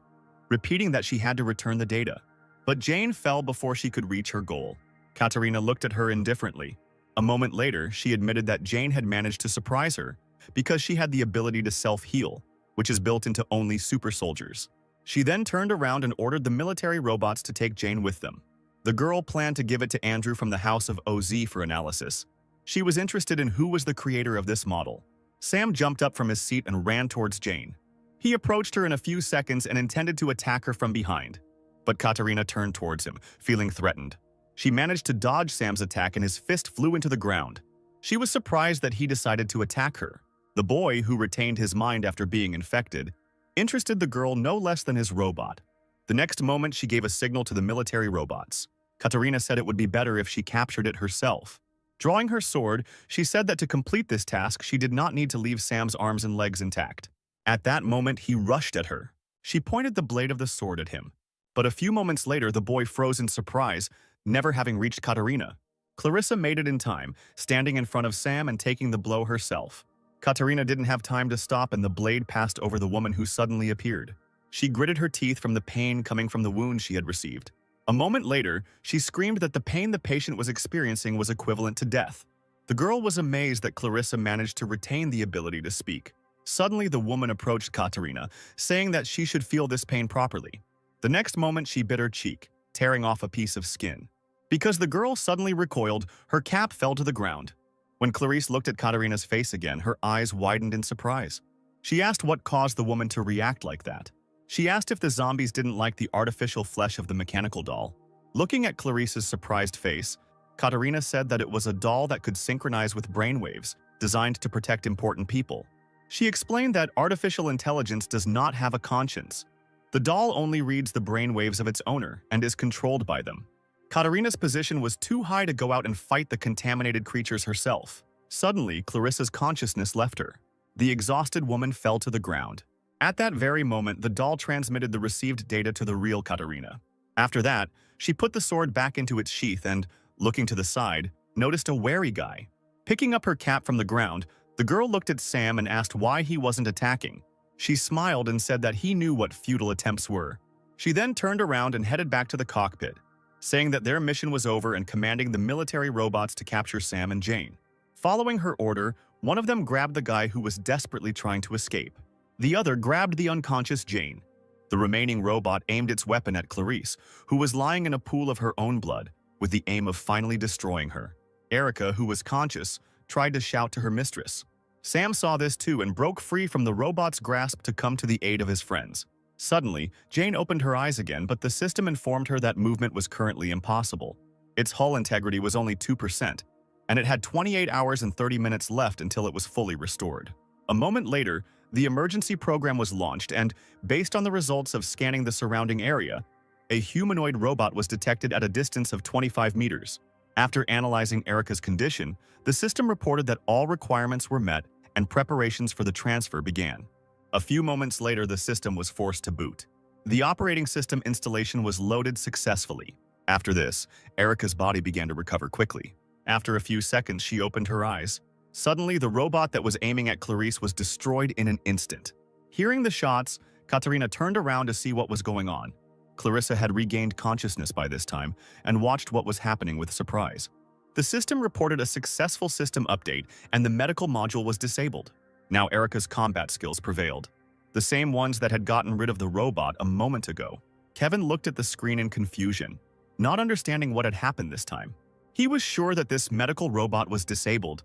repeating that she had to return the data. But Jane fell before she could reach her goal. Katarina looked at her indifferently. A moment later, she admitted that Jane had managed to surprise her because she had the ability to self-heal, which is built into only super soldiers. She then turned around and ordered the military robots to take Jane with them. The girl planned to give it to Andrew from the House of OZ for analysis. She was interested in who was the creator of this model. Sam jumped up from his seat and ran towards Jane. He approached her in a few seconds and intended to attack her from behind. But Katarina turned towards him, feeling threatened. She managed to dodge Sam's attack and his fist flew into the ground. She was surprised that he decided to attack her. The boy, who retained his mind after being infected, interested the girl no less than his robot. The next moment, she gave a signal to the military robots. Katarina said it would be better if she captured it herself. Drawing her sword, she said that to complete this task, she did not need to leave Sam's arms and legs intact. At that moment, he rushed at her. She pointed the blade of the sword at him. But a few moments later, the boy froze in surprise, never having reached Katarina. Clarissa made it in time, standing in front of Sam and taking the blow herself. Katarina didn't have time to stop and the blade passed over the woman who suddenly appeared. She gritted her teeth from the pain coming from the wound she had received. A moment later, she screamed that the pain the patient was experiencing was equivalent to death. The girl was amazed that Clarissa managed to retain the ability to speak. Suddenly, the woman approached Katarina, saying that she should feel this pain properly. The next moment, she bit her cheek, tearing off a piece of skin. Because the girl suddenly recoiled, her cap fell to the ground. When Clarice looked at Katarina's face again, her eyes widened in surprise. She asked what caused the woman to react like that. She asked if the zombies didn't like the artificial flesh of the mechanical doll. Looking at Clarice's surprised face, Katarina said that it was a doll that could synchronize with brainwaves, designed to protect important people. She explained that artificial intelligence does not have a conscience. The doll only reads the brainwaves of its owner and is controlled by them. Katarina's position was too high to go out and fight the contaminated creatures herself. Suddenly, Clarissa's consciousness left her. The exhausted woman fell to the ground. At that very moment, the doll transmitted the received data to the real Katarina. After that, she put the sword back into its sheath and, looking to the side, noticed a wary guy. Picking up her cap from the ground, the girl looked at Sam and asked why he wasn't attacking. She smiled and said that he knew what futile attempts were. She then turned around and headed back to the cockpit, saying that their mission was over and commanding the military robots to capture Sam and Jane. Following her order, one of them grabbed the guy who was desperately trying to escape. The other grabbed the unconscious Jane. The remaining robot aimed its weapon at Clarice, who was lying in a pool of her own blood, with the aim of finally destroying her. Erica, who was conscious, tried to shout to her mistress. Sam saw this too and broke free from the robot's grasp to come to the aid of his friends. Suddenly, Jane opened her eyes again, but the system informed her that movement was currently impossible. Its hull integrity was only 2%, and it had 28 hours and 30 minutes left until it was fully restored. A moment later, the emergency program was launched and, based on the results of scanning the surrounding area, a humanoid robot was detected at a distance of 25 meters. After analyzing Erica's condition, the system reported that all requirements were met and preparations for the transfer began. A few moments later, the system was forced to boot. The operating system installation was loaded successfully. After this, Erica's body began to recover quickly. After a few seconds, she opened her eyes. Suddenly, the robot that was aiming at Clarice was destroyed in an instant. Hearing the shots, Katarina turned around to see what was going on. Clarissa had regained consciousness by this time and watched what was happening with surprise. The system reported a successful system update and the medical module was disabled. Now Erica's combat skills prevailed, the same ones that had gotten rid of the robot a moment ago. Kevin looked at the screen in confusion, not understanding what had happened this time. He was sure that this medical robot was disabled,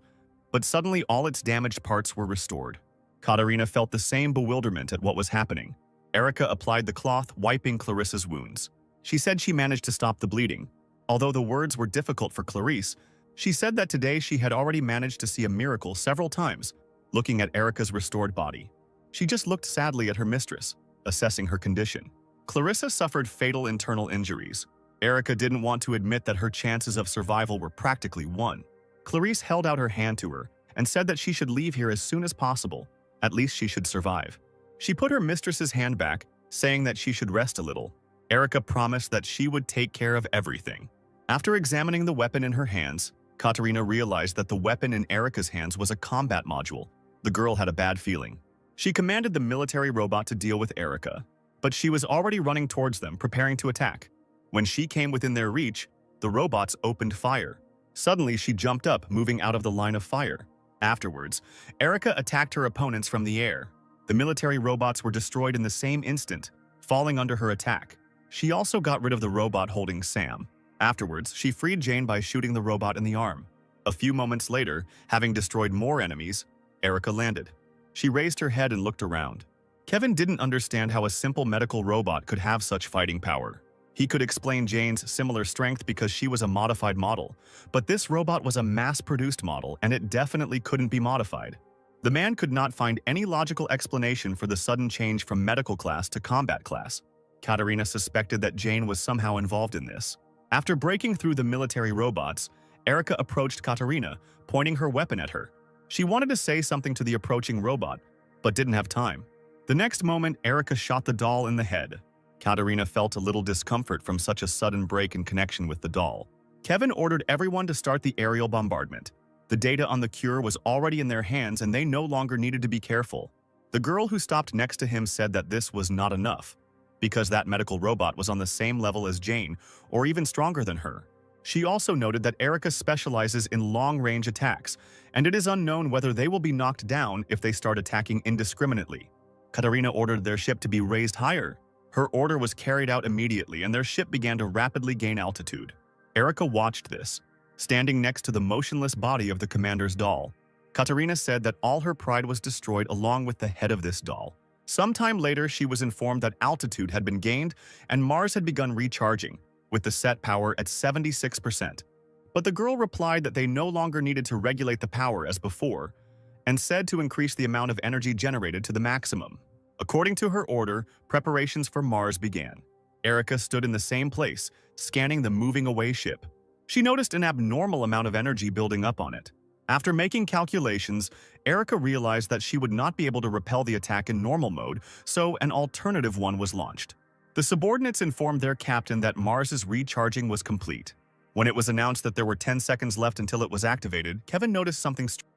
but suddenly all its damaged parts were restored. Katarina felt the same bewilderment at what was happening. Erica applied the cloth, wiping Clarissa's wounds. She said she managed to stop the bleeding. Although the words were difficult for Clarice, she said that today she had already managed to see a miracle several times, looking at Erica's restored body. She just looked sadly at her mistress, assessing her condition. Clarissa suffered fatal internal injuries. Erica didn't want to admit that her chances of survival were practically won. Clarice held out her hand to her and said that she should leave here as soon as possible. At least she should survive. She put her mistress's hand back, saying that she should rest a little. Erica promised that she would take care of everything. After examining the weapon in her hands, Katerina realized that the weapon in Erica's hands was a combat module. The girl had a bad feeling. She commanded the military robot to deal with Erica, but she was already running towards them, preparing to attack. When she came within their reach, the robots opened fire. Suddenly, she jumped up, moving out of the line of fire. Afterwards, Erica attacked her opponents from the air. The military robots were destroyed in the same instant, falling under her attack. She also got rid of the robot holding Sam. Afterwards, she freed Jane by shooting the robot in the arm. A few moments later, having destroyed more enemies, Erica landed. She raised her head and looked around. Kevin didn't understand how a simple medical robot could have such fighting power. He could explain Jane's similar strength because she was a modified model, but this robot was a mass-produced model and it definitely couldn't be modified. The man could not find any logical explanation for the sudden change from medical class to combat class. Katerina suspected that Jane was somehow involved in this. After breaking through the military robots, Erica approached Katerina, pointing her weapon at her. She wanted to say something to the approaching robot, but didn't have time. The next moment, Erica shot the doll in the head. Katerina felt a little discomfort from such a sudden break in connection with the doll. Kevin ordered everyone to start the aerial bombardment. The data on the cure was already in their hands and they no longer needed to be careful. The girl who stopped next to him said that this was not enough, because that medical robot was on the same level as Jane, or even stronger than her. She also noted that Erica specializes in long-range attacks, and it is unknown whether they will be knocked down if they start attacking indiscriminately. Katerina ordered their ship to be raised higher. Her order was carried out immediately, and their ship began to rapidly gain altitude. Erica watched this, standing next to the motionless body of the commander's doll. Katerina said that all her pride was destroyed along with the head of this doll. Sometime later, she was informed that altitude had been gained and Mars had begun recharging, with the set power at 76%. But the girl replied that they no longer needed to regulate the power as before, and said to increase the amount of energy generated to the maximum. According to her order, preparations for Mars began. Erica stood in the same place, scanning the moving away ship. She noticed an abnormal amount of energy building up on it. After making calculations, Erica realized that she would not be able to repel the attack in normal mode, so an alternative one was launched. The subordinates informed their captain that Mars's recharging was complete. When it was announced that there were 10 seconds left until it was activated, Kevin noticed something strange.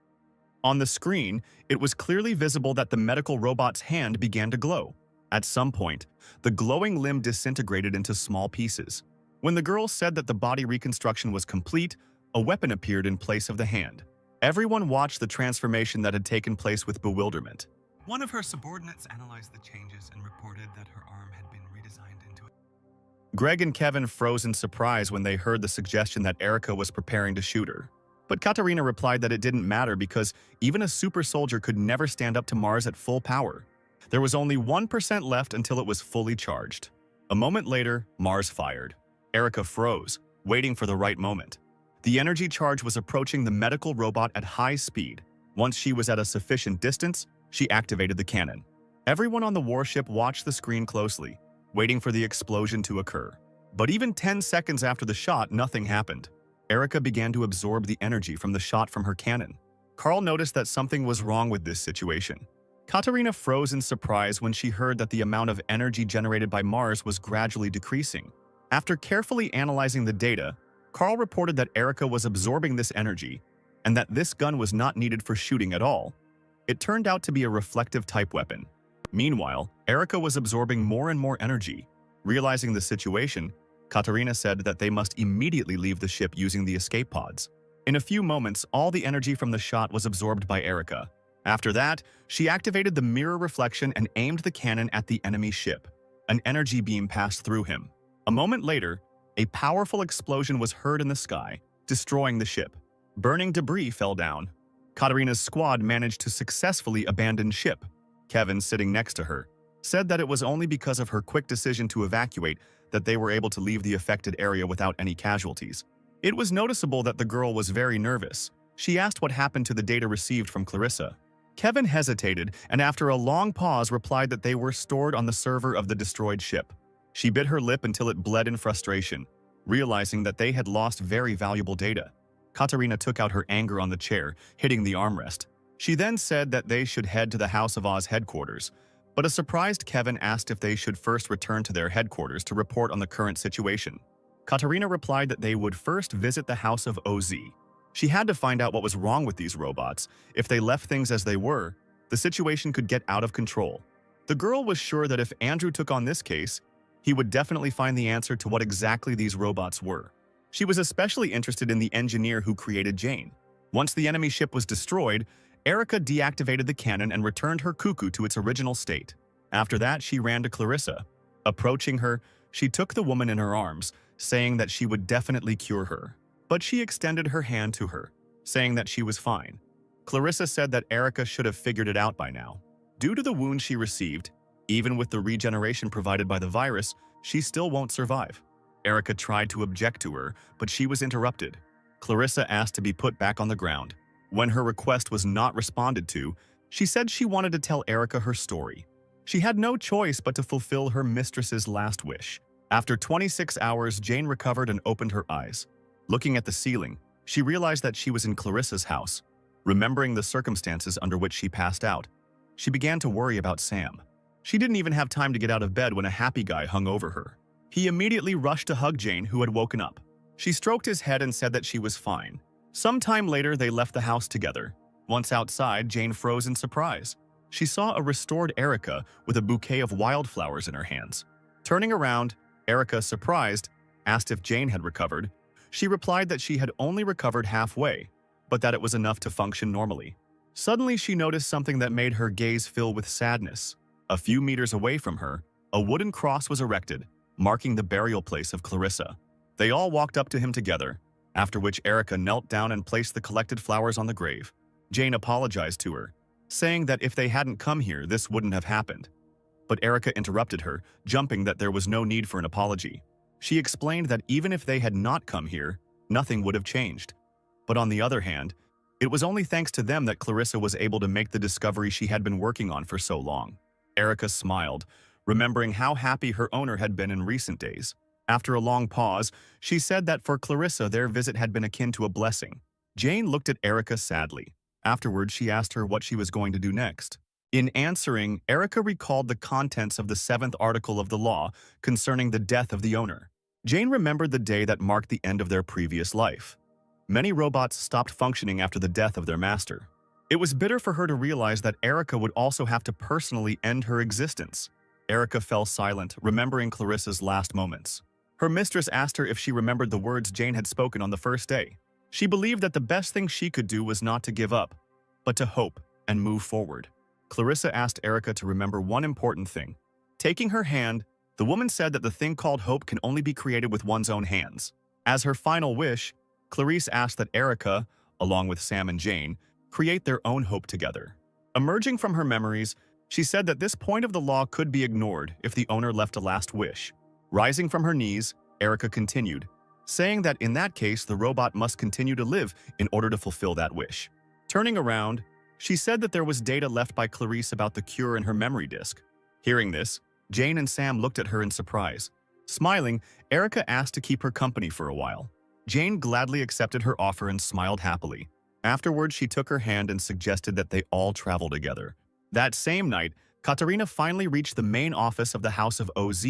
On the screen, it was clearly visible that the medical robot's hand began to glow. At some point, the glowing limb disintegrated into small pieces. When the girl said that the body reconstruction was complete, a weapon appeared in place of the hand. Everyone watched the transformation that had taken place with bewilderment. One of her subordinates analyzed the changes and reported that her arm had been redesigned into a... Greg and Kevin froze in surprise when they heard the suggestion that Erica was preparing to shoot her. But Katerina replied that it didn't matter because even a super soldier could never stand up to Mars at full power. There was only 1% left until it was fully charged. A moment later, Mars fired. Erica froze, waiting for the right moment. The energy charge was approaching the medical robot at high speed. Once she was at a sufficient distance, she activated the cannon. Everyone on the warship watched the screen closely, waiting for the explosion to occur. But even 10 seconds after the shot, nothing happened. Erica began to absorb the energy from the shot from her cannon. Carl noticed that something was wrong with this situation. Katerina froze in surprise when she heard that the amount of energy generated by Mars was gradually decreasing. After carefully analyzing the data, Carl reported that Erica was absorbing this energy and that this gun was not needed for shooting at all. It turned out to be a reflective type weapon. Meanwhile, Erica was absorbing more and more energy. Realizing the situation, Katerina said that they must immediately leave the ship using the escape pods. In a few moments, all the energy from the shot was absorbed by Erica. After that, she activated the mirror reflection and aimed the cannon at the enemy ship. An energy beam passed through him. A moment later, a powerful explosion was heard in the sky, destroying the ship. Burning debris fell down. Katerina's squad managed to successfully abandon ship. Kevin, sitting next to her, said that it was only because of her quick decision to evacuate that they were able to leave the affected area without any casualties. It was noticeable that the girl was very nervous. She asked what happened to the data received from Clarissa. Kevin hesitated and after a long pause replied that they were stored on the server of the destroyed ship. She bit her lip until it bled in frustration, realizing that they had lost very valuable data. Katarina took out her anger on the chair, hitting the armrest. She then said that they should head to the House of Oz headquarters, but a surprised Kevin asked if they should first return to their headquarters to report on the current situation. Katarina replied that they would first visit the House of Oz. She had to find out what was wrong with these robots. If they left things as they were, the situation could get out of control. The girl was sure that if Andrew took on this case, he would definitely find the answer to what exactly these robots were. She was especially interested in the engineer who created Jane. Once the enemy ship was destroyed, Erica deactivated the cannon and returned her cuckoo to its original state. After that, she ran to Clarissa. Approaching her, she took the woman in her arms, saying that she would definitely cure her. But she extended her hand to her, saying that she was fine. Clarissa said that Erica should have figured it out by now. Due to the wound she received, even with the regeneration provided by the virus, she still won't survive. Erica tried to object to her, but she was interrupted. Clarissa asked to be put back on the ground. When her request was not responded to, she said she wanted to tell Erica her story. She had no choice but to fulfill her mistress's last wish. After 26 hours, Jane recovered and opened her eyes. Looking at the ceiling, she realized that she was in Clarissa's house. Remembering the circumstances under which she passed out, she began to worry about Sam. She didn't even have time to get out of bed when a happy guy hung over her. He immediately rushed to hug Jane, who had woken up. She stroked his head and said that she was fine. Sometime later, they left the house together. Once outside, Jane froze in surprise. She saw a restored Erica with a bouquet of wildflowers in her hands. Turning around, Erica, surprised, asked if Jane had recovered. She replied that she had only recovered halfway, but that it was enough to function normally. Suddenly, she noticed something that made her gaze fill with sadness. A few meters away from her, a wooden cross was erected, marking the burial place of Clarissa. They all walked up to him together, after which Erica knelt down and placed the collected flowers on the grave. Jane apologized to her, saying that if they hadn't come here, this wouldn't have happened. But Erica interrupted her, jumping that there was no need for an apology. She explained that even if they had not come here, nothing would have changed. But on the other hand, it was only thanks to them that Clarissa was able to make the discovery she had been working on for so long. Erica smiled, remembering how happy her owner had been in recent days. After a long pause, she said that for Clarissa, their visit had been akin to a blessing. Jane looked at Erica sadly. Afterwards, she asked her what she was going to do next. In answering, Erica recalled the contents of the 7th article of the law concerning the death of the owner. Jane remembered the day that marked the end of their previous life. Many robots stopped functioning after the death of their master. It was bitter for her to realize that Erica would also have to personally end her existence. Erica fell silent, remembering Clarissa's last moments. Her mistress asked her if she remembered the words Jane had spoken on the first day. She believed that the best thing she could do was not to give up, but to hope and move forward. Clarissa asked Erica to remember one important thing. Taking her hand, the woman said that the thing called hope can only be created with one's own hands. As her final wish, Clarice asked that Erica, along with Sam and Jane, create their own hope together. Emerging from her memories, she said that this point of the law could be ignored if the owner left a last wish. Rising from her knees, Erica continued, saying that in that case, the robot must continue to live in order to fulfill that wish. Turning around, she said that there was data left by Clarice about the cure in her memory disk. Hearing this, Jane and Sam looked at her in surprise. Smiling, Erica asked to keep her company for a while. Jane gladly accepted her offer and smiled happily. Afterwards, she took her hand and suggested that they all travel together. That same night, Katarina finally reached the main office of the House of Oz.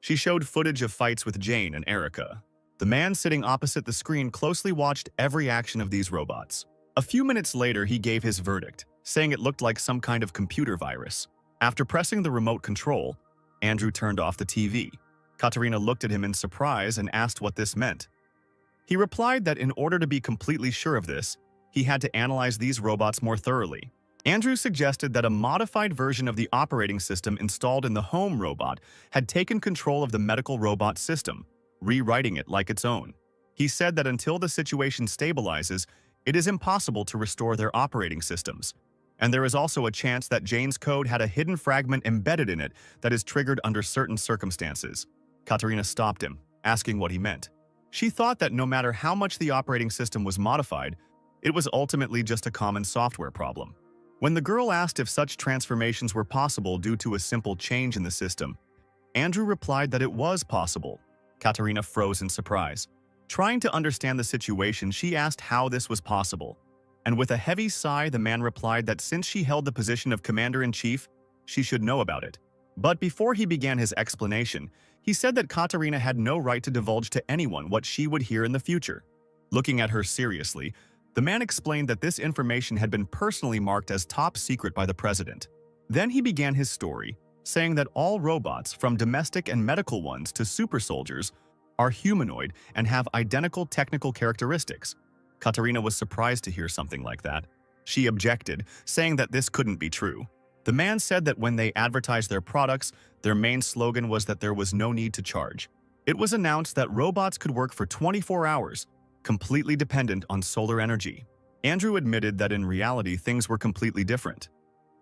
She showed footage of fights with Jane and Erica. The man sitting opposite the screen closely watched every action of these robots. A few minutes later, he gave his verdict, saying it looked like some kind of computer virus. After pressing the remote control, Andrew turned off the TV. Katarina looked at him in surprise and asked what this meant. He replied that in order to be completely sure of this, he had to analyze these robots more thoroughly. Andrew suggested that a modified version of the operating system installed in the home robot had taken control of the medical robot system, rewriting it like its own. He said that until the situation stabilizes, it is impossible to restore their operating systems. And there is also a chance that Jane's code had a hidden fragment embedded in it that is triggered under certain circumstances. Katerina stopped him, asking what he meant. She thought that no matter how much the operating system was modified, it was ultimately just a common software problem. When the girl asked if such transformations were possible due to a simple change in the system, Andrew replied that it was possible. Katerina froze in surprise. Trying to understand the situation, she asked how this was possible. And with a heavy sigh, the man replied that since she held the position of commander-in-chief, she should know about it. But before he began his explanation, he said that Katerina had no right to divulge to anyone what she would hear in the future. Looking at her seriously, the man explained that this information had been personally marked as top secret by the president. Then he began his story, saying that all robots, from domestic and medical ones to super soldiers, are humanoid and have identical technical characteristics. Katerina was surprised to hear something like that. She objected, saying that this couldn't be true. The man said that when they advertised their products, their main slogan was that there was no need to charge. It was announced that robots could work for 24 hours, completely dependent on solar energy. Andrew admitted that in reality things were completely different.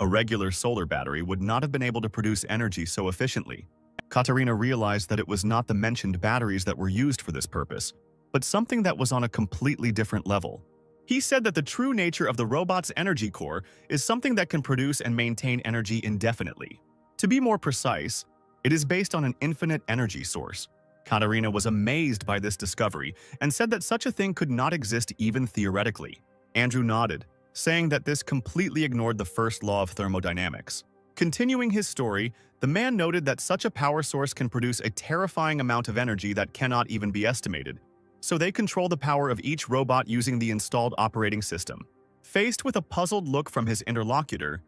A regular solar battery would not have been able to produce energy so efficiently. Katerina realized that it was not the mentioned batteries that were used for this purpose, but something that was on a completely different level. He said that the true nature of the robot's energy core is something that can produce and maintain energy indefinitely. To be more precise, it is based on an infinite energy source. Katerina was amazed by this discovery and said that such a thing could not exist even theoretically. Andrew nodded, saying that this completely ignored the first law of thermodynamics. Continuing his story, the man noted that such a power source can produce a terrifying amount of energy that cannot even be estimated, so they control the power of each robot using the installed operating system. Faced with a puzzled look from his interlocutor,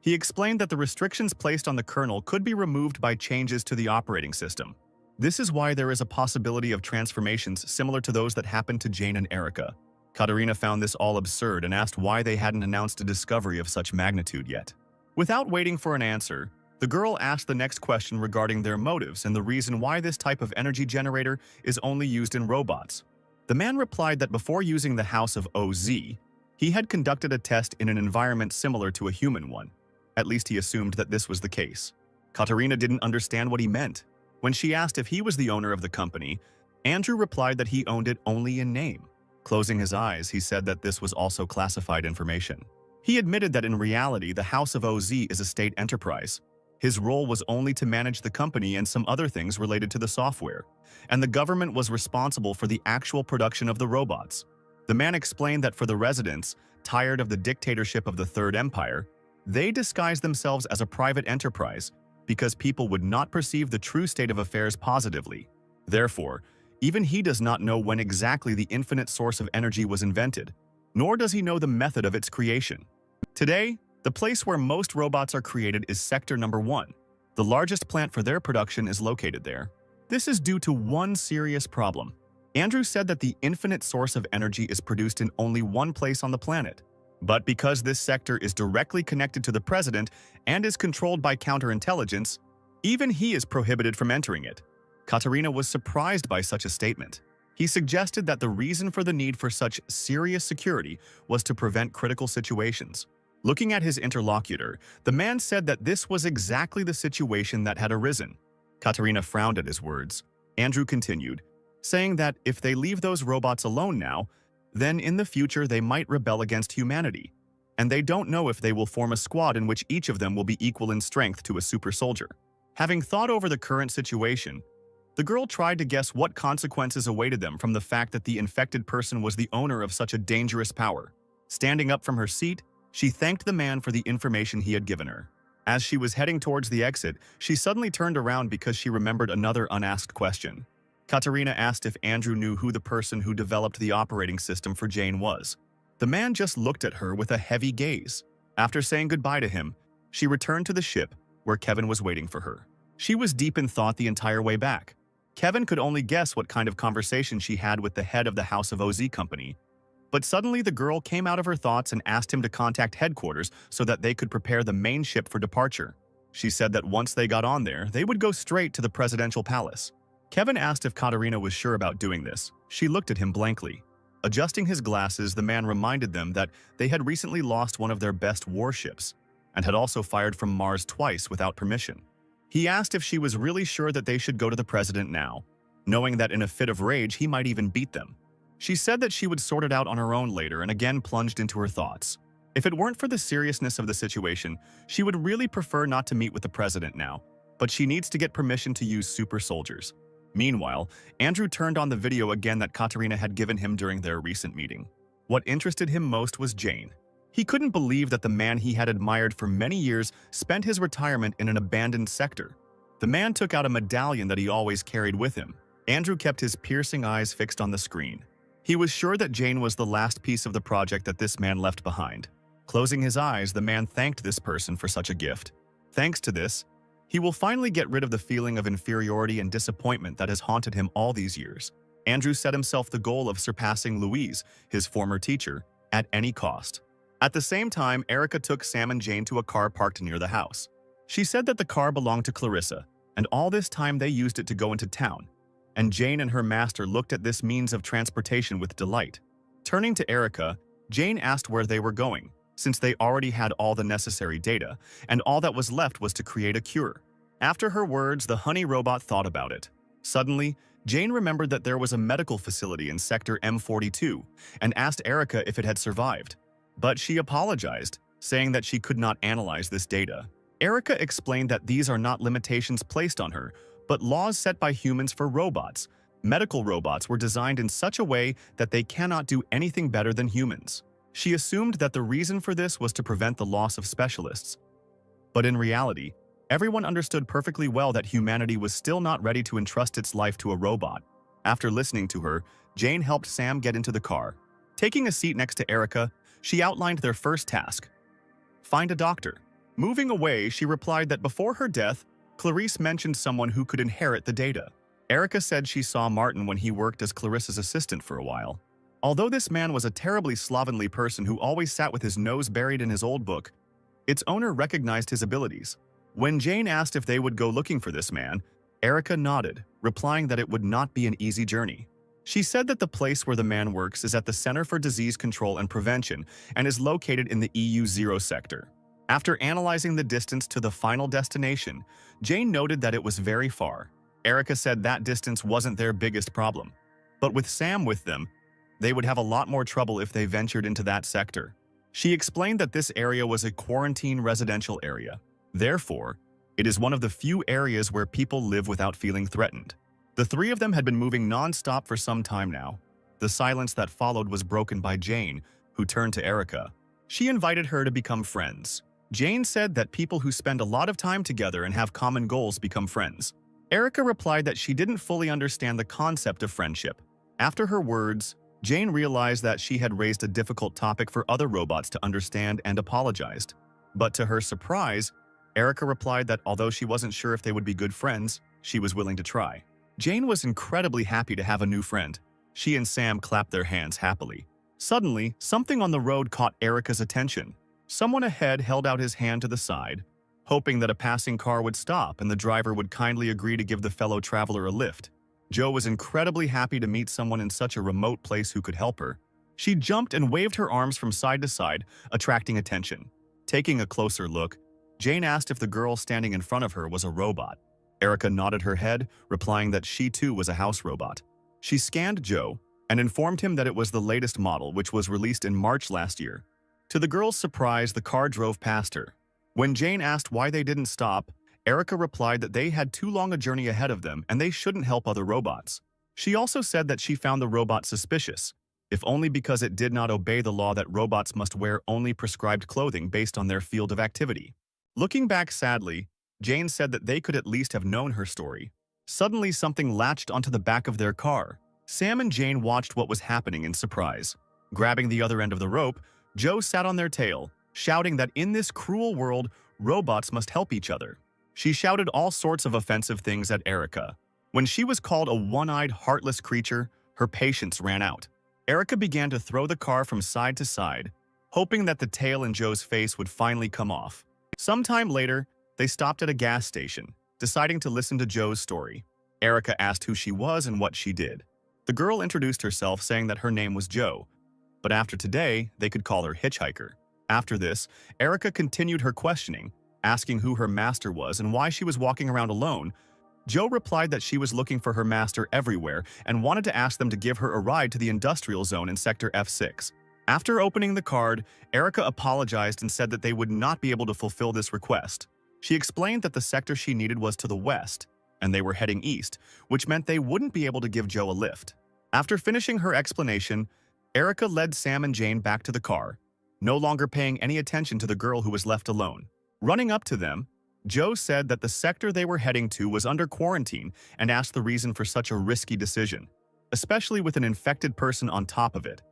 he explained that the restrictions placed on the kernel could be removed by changes to the operating system. This is why there is a possibility of transformations similar to those that happened to Jane and Erica. Katerina found this all absurd and asked why they hadn't announced a discovery of such magnitude yet. Without waiting for an answer, the girl asked the next question regarding their motives and the reason why this type of energy generator is only used in robots. The man replied that before using the House of OZ, he had conducted a test in an environment similar to a human one. At least he assumed that this was the case. Katerina didn't understand what he meant. When she asked if he was the owner of the company, Andrew replied that he owned it only in name. Closing his eyes, he said that this was also classified information. He admitted that in reality, the House of OZ is a state enterprise. His role was only to manage the company and some other things related to the software, and the government was responsible for the actual production of the robots. The man explained that for the residents, tired of the dictatorship of the Third Empire, they disguised themselves as a private enterprise because people would not perceive the true state of affairs positively. Therefore, even he does not know when exactly the infinite source of energy was invented, nor does he know the method of its creation. Today, the place where most robots are created is Sector Number 1. The largest plant for their production is located there. This is due to one serious problem. Andrew said that the infinite source of energy is produced in only one place on the planet. But because this sector is directly connected to the president and is controlled by counterintelligence, even he is prohibited from entering it. Katerina was surprised by such a statement. He suggested that the reason for the need for such serious security was to prevent critical situations. Looking at his interlocutor, the man said that this was exactly the situation that had arisen. Katerina frowned at his words. Andrew continued, saying that if they leave those robots alone now, then in the future they might rebel against humanity, and they don't know if they will form a squad in which each of them will be equal in strength to a super soldier. Having thought over the current situation, the girl tried to guess what consequences awaited them from the fact that the infected person was the owner of such a dangerous power. Standing up from her seat, she thanked the man for the information he had given her. As she was heading towards the exit, she suddenly turned around because she remembered another unasked question. Katerina asked if Andrew knew who the person who developed the operating system for Jane was. The man just looked at her with a heavy gaze. After saying goodbye to him, she returned to the ship where Kevin was waiting for her. She was deep in thought the entire way back. Kevin could only guess what kind of conversation she had with the head of the House of OZ company. But suddenly the girl came out of her thoughts and asked him to contact headquarters so that they could prepare the main ship for departure. She said that once they got on there, they would go straight to the presidential palace. Kevin asked if Katerina was sure about doing this. She looked at him blankly. Adjusting his glasses, the man reminded them that they had recently lost one of their best warships and had also fired from Mars twice without permission. He asked if she was really sure that they should go to the president now, knowing that in a fit of rage he might even beat them. She said that she would sort it out on her own later and again plunged into her thoughts. If it weren't for the seriousness of the situation, she would really prefer not to meet with the president now, but she needs to get permission to use super soldiers. Meanwhile, Andrew turned on the video again that Katerina had given him during their recent meeting. What interested him most was Jane. He couldn't believe that the man he had admired for many years spent his retirement in an abandoned sector. The man took out a medallion that he always carried with him. Andrew kept his piercing eyes fixed on the screen. He was sure that Jane was the last piece of the project that this man left behind. Closing his eyes, the man thanked this person for such a gift. Thanks to this, he will finally get rid of the feeling of inferiority and disappointment that has haunted him all these years. Andrew set himself the goal of surpassing Louise, his former teacher, at any cost. At the same time, Erica took Sam and Jane to a car parked near the house. She said that the car belonged to Clarissa, and all this time they used it to go into town. And Jane and her master looked at this means of transportation with delight. Turning to Erica, Jane asked where they were going, since they already had all the necessary data, and all that was left was to create a cure. After her words, the honey robot thought about it. Suddenly, Jane remembered that there was a medical facility in Sector M42 and asked Erica if it had survived. But she apologized, saying that she could not analyze this data. Erica explained that these are not limitations placed on her, but laws set by humans for robots. Medical robots were designed in such a way that they cannot do anything better than humans. She assumed that the reason for this was to prevent the loss of specialists. But in reality, everyone understood perfectly well that humanity was still not ready to entrust its life to a robot. After listening to her, Jane helped Sam get into the car. Taking a seat next to Erica, she outlined their first task: find a doctor. Moving away, she replied that before her death, Clarice mentioned someone who could inherit the data. Erica said she saw Martin when he worked as Clarissa's assistant for a while. Although this man was a terribly slovenly person who always sat with his nose buried in his old book, its owner recognized his abilities. When Jane asked if they would go looking for this man, Erica nodded, replying that it would not be an easy journey. She said that the place where the man works is at the Center for Disease Control and Prevention and is located in the EU0 sector. After analyzing the distance to the final destination, Jane noted that it was very far. Erica said that distance wasn't their biggest problem. But with Sam with them, they would have a lot more trouble if they ventured into that sector. She explained that this area was a quarantine residential area. Therefore, it is one of the few areas where people live without feeling threatened. The three of them had been moving non-stop for some time now. The silence that followed was broken by Jane, who turned to Erica. She invited her to become friends. Jane said that people who spend a lot of time together and have common goals become friends. Erica replied that she didn't fully understand the concept of friendship. After her words, Jane realized that she had raised a difficult topic for other robots to understand and apologized. But to her surprise, Erica replied that although she wasn't sure if they would be good friends, she was willing to try. Jane was incredibly happy to have a new friend. She and Sam clapped their hands happily. Suddenly, something on the road caught Erica's attention. Someone ahead held out his hand to the side, hoping that a passing car would stop and the driver would kindly agree to give the fellow traveler a lift. Jo was incredibly happy to meet someone in such a remote place who could help her. She jumped and waved her arms from side to side, attracting attention. Taking a closer look, Jane asked if the girl standing in front of her was a robot. Erica nodded her head, replying that she too was a house robot. She scanned Jo and informed him that it was the latest model, which was released in March last year. To the girl's surprise, the car drove past her. When Jane asked why they didn't stop, Erica replied that they had too long a journey ahead of them and they shouldn't help other robots. She also said that she found the robot suspicious, if only because it did not obey the law that robots must wear only prescribed clothing based on their field of activity. Looking back sadly, Jane said that they could at least have known her story. Suddenly, something latched onto the back of their car. Sam and Jane watched what was happening in surprise. Grabbing the other end of the rope, Jo sat on their tail, shouting that in this cruel world, robots must help each other. She shouted all sorts of offensive things at Erica. When she was called a one-eyed, heartless creature, her patience ran out. Erica began to throw the car from side to side, hoping that the tail in Jo's face would finally come off. Sometime later, they stopped at a gas station, deciding to listen to Jo's story. Erica asked who she was and what she did. The girl introduced herself, saying that her name was Jo, but after today, they could call her Hitchhiker. After this, Erica continued her questioning, asking who her master was and why she was walking around alone. Joe replied that she was looking for her master everywhere and wanted to ask them to give her a ride to the industrial zone in Sector F6. After opening the card, Erica apologized and said that they would not be able to fulfill this request. She explained that the sector she needed was to the west, and they were heading east, which meant they wouldn't be able to give Joe a lift. After finishing her explanation, Erica led Sam and Jane back to the car, no longer paying any attention to the girl who was left alone. Running up to them, Joe said that the sector they were heading to was under quarantine and asked the reason for such a risky decision, especially with an infected person on top of it.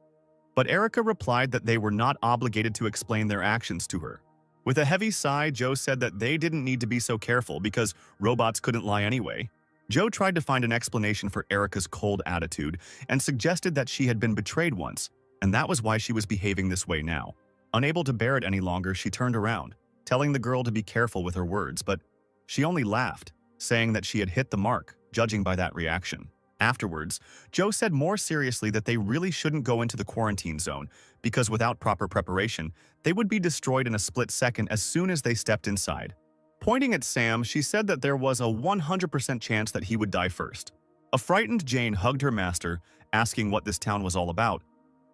But Erica replied that they were not obligated to explain their actions to her. With a heavy sigh, Joe said that they didn't need to be so careful because robots couldn't lie anyway. Joe tried to find an explanation for Erica's cold attitude and suggested that she had been betrayed once, and that was why she was behaving this way now. Unable to bear it any longer, she turned around, telling the girl to be careful with her words, but she only laughed, saying that she had hit the mark, judging by that reaction. Afterwards, Joe said more seriously that they really shouldn't go into the quarantine zone because without proper preparation, they would be destroyed in a split second as soon as they stepped inside. Pointing at Sam, she said that there was a 100% chance that he would die first. A frightened Jane hugged her master, asking what this town was all about.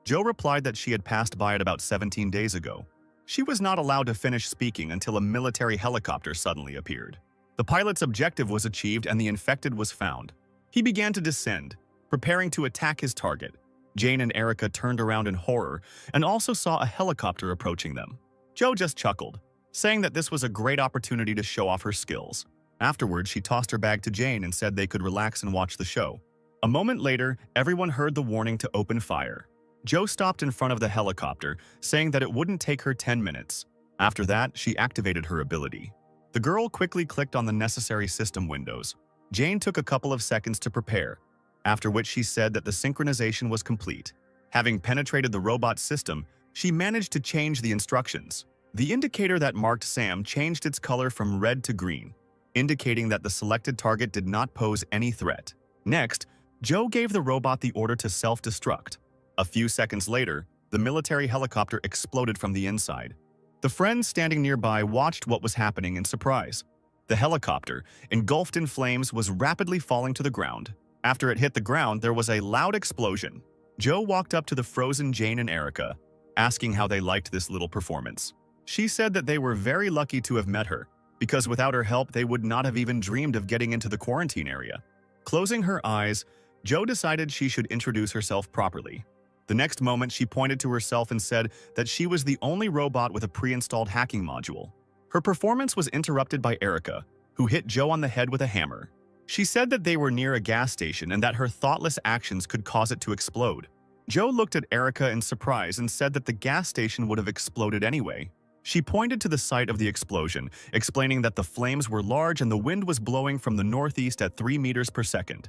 Joe replied that she had passed by it about 17 days ago. She was not allowed to finish speaking until a military helicopter suddenly appeared. The pilot's objective was achieved and the infected was found. He began to descend, preparing to attack his target. Jane and Erica turned around in horror and also saw a helicopter approaching them. Joe just chuckled, saying that this was a great opportunity to show off her skills. Afterwards, she tossed her bag to Jane and said they could relax and watch the show. A moment later, everyone heard the warning to open fire. Joe stopped in front of the helicopter, saying that it wouldn't take her 10 minutes. After that, she activated her ability. The girl quickly clicked on the necessary system windows. Jane took a couple of seconds to prepare, after which she said that the synchronization was complete. Having penetrated the robot system, she managed to change the instructions. The indicator that marked Sam changed its color from red to green, indicating that the selected target did not pose any threat. Next, Joe gave the robot the order to self-destruct. A few seconds later, the military helicopter exploded from the inside. The friends standing nearby watched what was happening in surprise. The helicopter, engulfed in flames, was rapidly falling to the ground. After it hit the ground, there was a loud explosion. Joe walked up to the frozen Jane and Erica, asking how they liked this little performance. She said that they were very lucky to have met her, because without her help, they would not have even dreamed of getting into the quarantine area. Closing her eyes, Joe decided she should introduce herself properly. The next moment, she pointed to herself and said that she was the only robot with a pre-installed hacking module. Her performance was interrupted by Erica, who hit Joe on the head with a hammer. She said that they were near a gas station and that her thoughtless actions could cause it to explode. Joe looked at Erica in surprise and said that the gas station would have exploded anyway. She pointed to the site of the explosion, explaining that the flames were large and the wind was blowing from the northeast at 3 meters per second.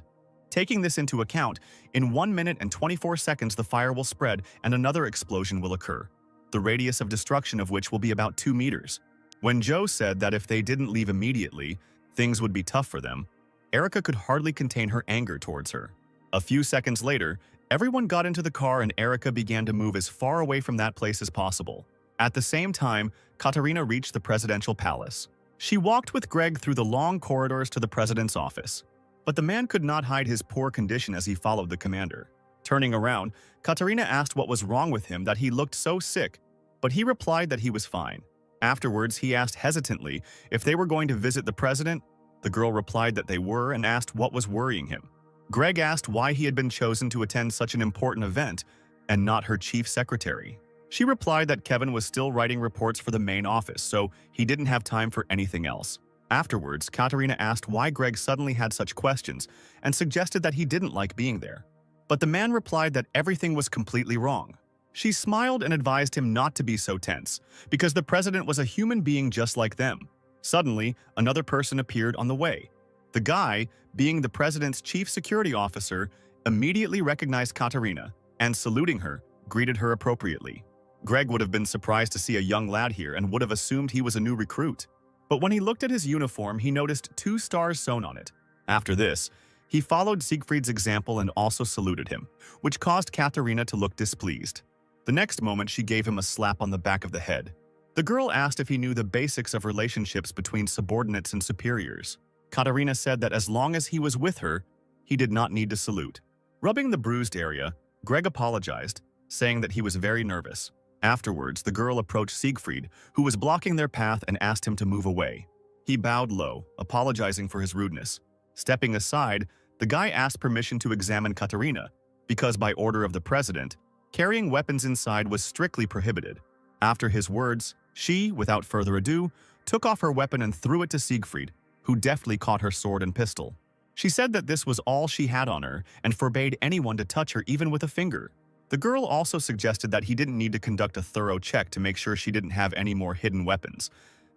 Taking this into account, in 1 minute and 24 seconds the fire will spread and another explosion will occur, the radius of destruction of which will be about 2 meters. When Joe said that if they didn't leave immediately, things would be tough for them, Erica could hardly contain her anger towards her. A few seconds later, everyone got into the car and Erica began to move as far away from that place as possible. At the same time, Katarina reached the presidential palace. She walked with Greg through the long corridors to the president's office. But the man could not hide his poor condition as he followed the commander. Turning around, Katarina asked what was wrong with him that he looked so sick, but he replied that he was fine. Afterwards, he asked hesitantly if they were going to visit the president. The girl replied that they were and asked what was worrying him. Greg asked why he had been chosen to attend such an important event and not her chief secretary. She replied that Kevin was still writing reports for the main office, so he didn't have time for anything else. Afterwards, Katarina asked why Greg suddenly had such questions and suggested that he didn't like being there. But the man replied that everything was completely wrong. She smiled and advised him not to be so tense, because the president was a human being just like them. Suddenly, another person appeared on the way. The guy, being the president's chief security officer, immediately recognized Katarina and, saluting her, greeted her appropriately. Greg would have been surprised to see a young lad here and would have assumed he was a new recruit. But when he looked at his uniform, he noticed 2 stars sewn on it. After this, he followed Siegfried's example and also saluted him, which caused Katarina to look displeased. The next moment, she gave him a slap on the back of the head. The girl asked if he knew the basics of relationships between subordinates and superiors. Katarina said that as long as he was with her, he did not need to salute. Rubbing the bruised area, Greg apologized, saying that he was very nervous. Afterwards, the girl approached Siegfried, who was blocking their path, and asked him to move away. He bowed low, apologizing for his rudeness. Stepping aside, the guy asked permission to examine Katarina, because by order of the president, carrying weapons inside was strictly prohibited. After his words, she, without further ado, took off her weapon and threw it to Siegfried, who deftly caught her sword and pistol. She said that this was all she had on her and forbade anyone to touch her even with a finger. The girl also suggested that he didn't need to conduct a thorough check to make sure she didn't have any more hidden weapons,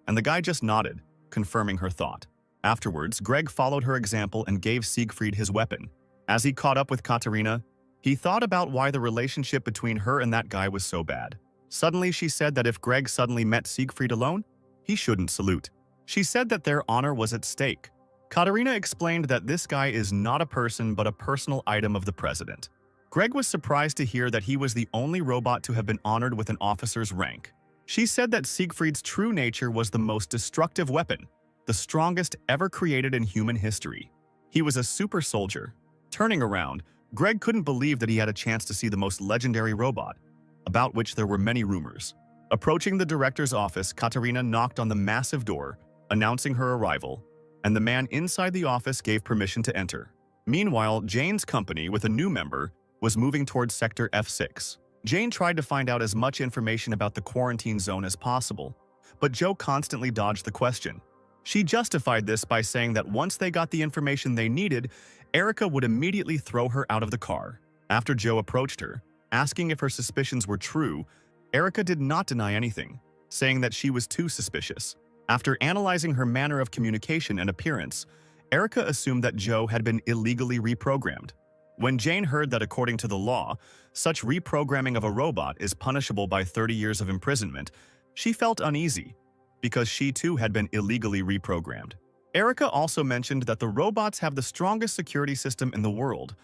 and the guy just nodded, confirming her thought. Afterwards, Greg followed her example and gave Siegfried his weapon. As he caught up with Katarina, he thought about why the relationship between her and that guy was so bad. Suddenly, she said that if Greg suddenly met Siegfried alone, he shouldn't salute. She said that their honor was at stake. Katarina explained that this guy is not a person but a personal item of the president. Greg was surprised to hear that he was the only robot to have been honored with an officer's rank. She said that Siegfried's true nature was the most destructive weapon, the strongest ever created in human history. He was a super soldier. Turning around, Greg couldn't believe that he had a chance to see the most legendary robot, about which there were many rumors. Approaching the director's office, Katarina knocked on the massive door, announcing her arrival, and the man inside the office gave permission to enter. Meanwhile, Jane's company, with a new member, was moving towards Sector F6. Jane tried to find out as much information about the quarantine zone as possible, but Joe constantly dodged the question. She justified this by saying that once they got the information they needed, Erica would immediately throw her out of the car. After Joe approached her, asking if her suspicions were true, Erica did not deny anything, saying that she was too suspicious. After analyzing her manner of communication and appearance, Erica assumed that Joe had been illegally reprogrammed. When Jane heard that according to the law, such reprogramming of a robot is punishable by 30 years of imprisonment, she felt uneasy, because she too had been illegally reprogrammed. Erica also mentioned that the robots have the strongest security system in the world,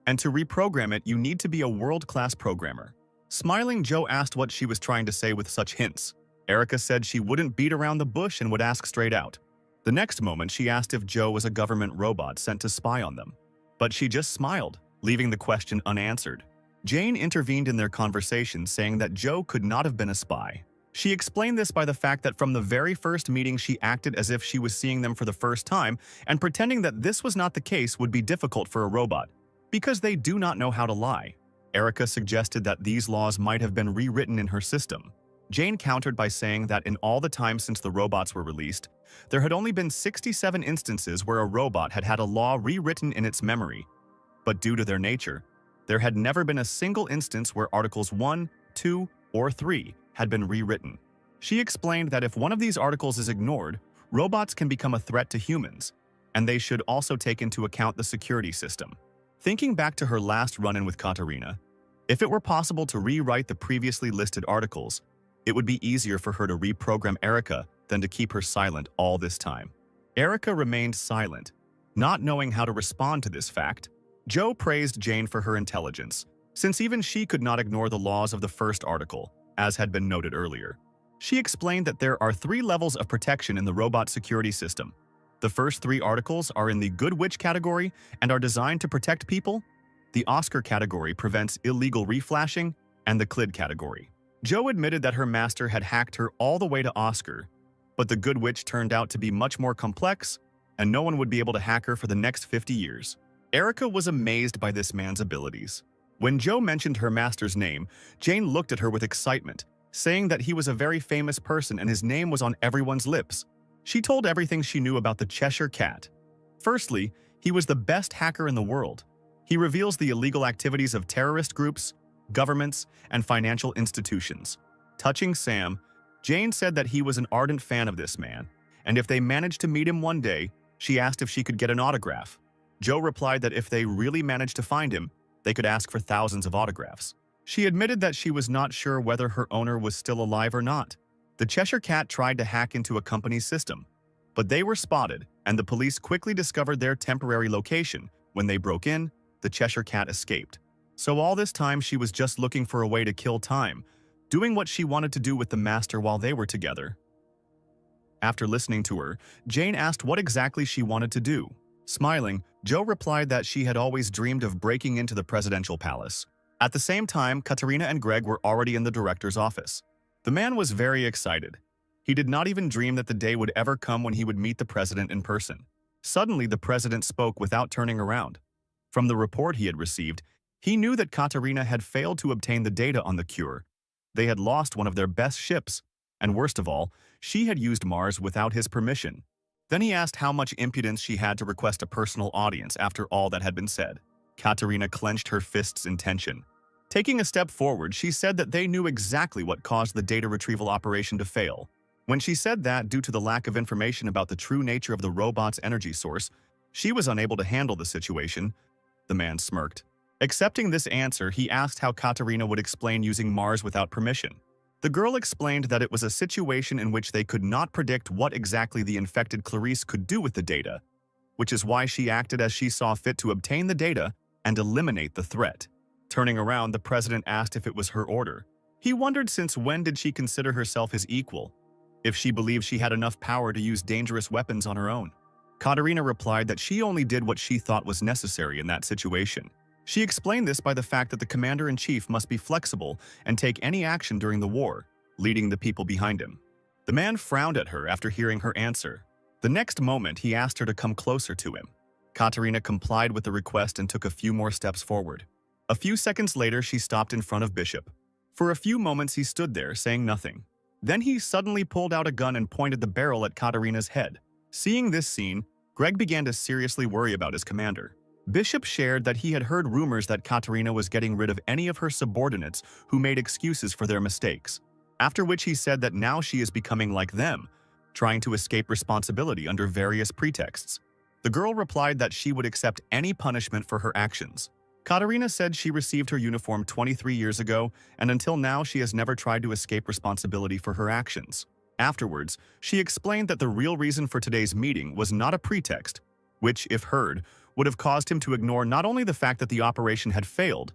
and to reprogram it you need to be a world-class programmer. Smiling, Joe asked what she was trying to say with such hints. Erica said she wouldn't beat around the bush and would ask straight out. The next moment, she asked if Joe was a government robot sent to spy on them. But she just smiled, leaving the question unanswered. Jane intervened in their conversation, saying that Joe could not have been a spy. She explained this by the fact that from the very first meeting she acted as if she was seeing them for the first time, and pretending that this was not the case would be difficult for a robot, because they do not know how to lie. Erica suggested that these laws might have been rewritten in her system. Jane countered by saying that in all the time since the robots were released, there had only been 67 instances where a robot had had a law rewritten in its memory. But due to their nature, there had never been a single instance where Articles 1, 2, or 3 had been rewritten. She explained that if one of these articles is ignored, robots can become a threat to humans, and they should also take into account the security system. Thinking back to her last run-in with Katarina, if it were possible to rewrite the previously listed articles, it would be easier for her to reprogram Erica than to keep her silent all this time. Erica remained silent, not knowing how to respond to this fact. Joe praised Jane for her intelligence, since even she could not ignore the laws of the first article, as had been noted earlier. She explained that there are 3 levels of protection in the robot security system. The first 3 articles are in the Good Witch category and are designed to protect people. The Oscar category prevents illegal reflashing, and the Clid category. Joe admitted that her master had hacked her all the way to Oscar, but the Good Witch turned out to be much more complex, and no one would be able to hack her for the next 50 years. Erica was amazed by this man's abilities. When Joe mentioned her master's name, Jane looked at her with excitement, saying that he was a very famous person and his name was on everyone's lips. She told everything she knew about the Cheshire Cat. Firstly, he was the best hacker in the world. He reveals the illegal activities of terrorist groups, governments, and financial institutions. Touching Sam, Jane said that he was an ardent fan of this man, and if they managed to meet him one day, she asked if she could get an autograph. Joe replied that if they really managed to find him, they could ask for thousands of autographs. She admitted that she was not sure whether her owner was still alive or not. The Cheshire Cat tried to hack into a company's system, but they were spotted, and the police quickly discovered their temporary location. When they broke in, the Cheshire Cat escaped. So all this time she was just looking for a way to kill time, doing what she wanted to do with the master while they were together. After listening to her, Jane asked what exactly she wanted to do. Smiling, Joe replied that she had always dreamed of breaking into the presidential palace. At the same time, Katerina and Greg were already in the director's office. The man was very excited. He did not even dream that the day would ever come when he would meet the president in person. Suddenly, the president spoke without turning around. From the report he had received, he knew that Katerina had failed to obtain the data on the cure. They had lost one of their best ships, and worst of all, she had used Mars without his permission. Then he asked how much impudence she had to request a personal audience after all that had been said. Katerina clenched her fists in tension. Taking a step forward, she said that they knew exactly what caused the data retrieval operation to fail. When she said that, due to the lack of information about the true nature of the robot's energy source, she was unable to handle the situation. The man smirked. Accepting this answer, he asked how Katerina would explain using Mars without permission. The girl explained that it was a situation in which they could not predict what exactly the infected Clarice could do with the data, which is why she acted as she saw fit to obtain the data and eliminate the threat. Turning around, the president asked if it was her order. He wondered since when did she consider herself his equal, if she believed she had enough power to use dangerous weapons on her own. Katerina replied that she only did what she thought was necessary in that situation. She explained this by the fact that the commander-in-chief must be flexible and take any action during the war, leading the people behind him. The man frowned at her after hearing her answer. The next moment, he asked her to come closer to him. Katerina complied with the request and took a few more steps forward. A few seconds later, she stopped in front of Bishop. For a few moments, he stood there, saying nothing. Then he suddenly pulled out a gun and pointed the barrel at Katerina's head. Seeing this scene, Greg began to seriously worry about his commander. Bishop shared that he had heard rumors that Katerina was getting rid of any of her subordinates who made excuses for their mistakes, after which he said that now she is becoming like them, trying to escape responsibility under various pretexts. The girl replied that she would accept any punishment for her actions. Katerina said she received her uniform 23 years ago, and until now she has never tried to escape responsibility for her actions. Afterwards, she explained that the real reason for today's meeting was not a pretext, which, if heard, would have caused him to ignore not only the fact that the operation had failed,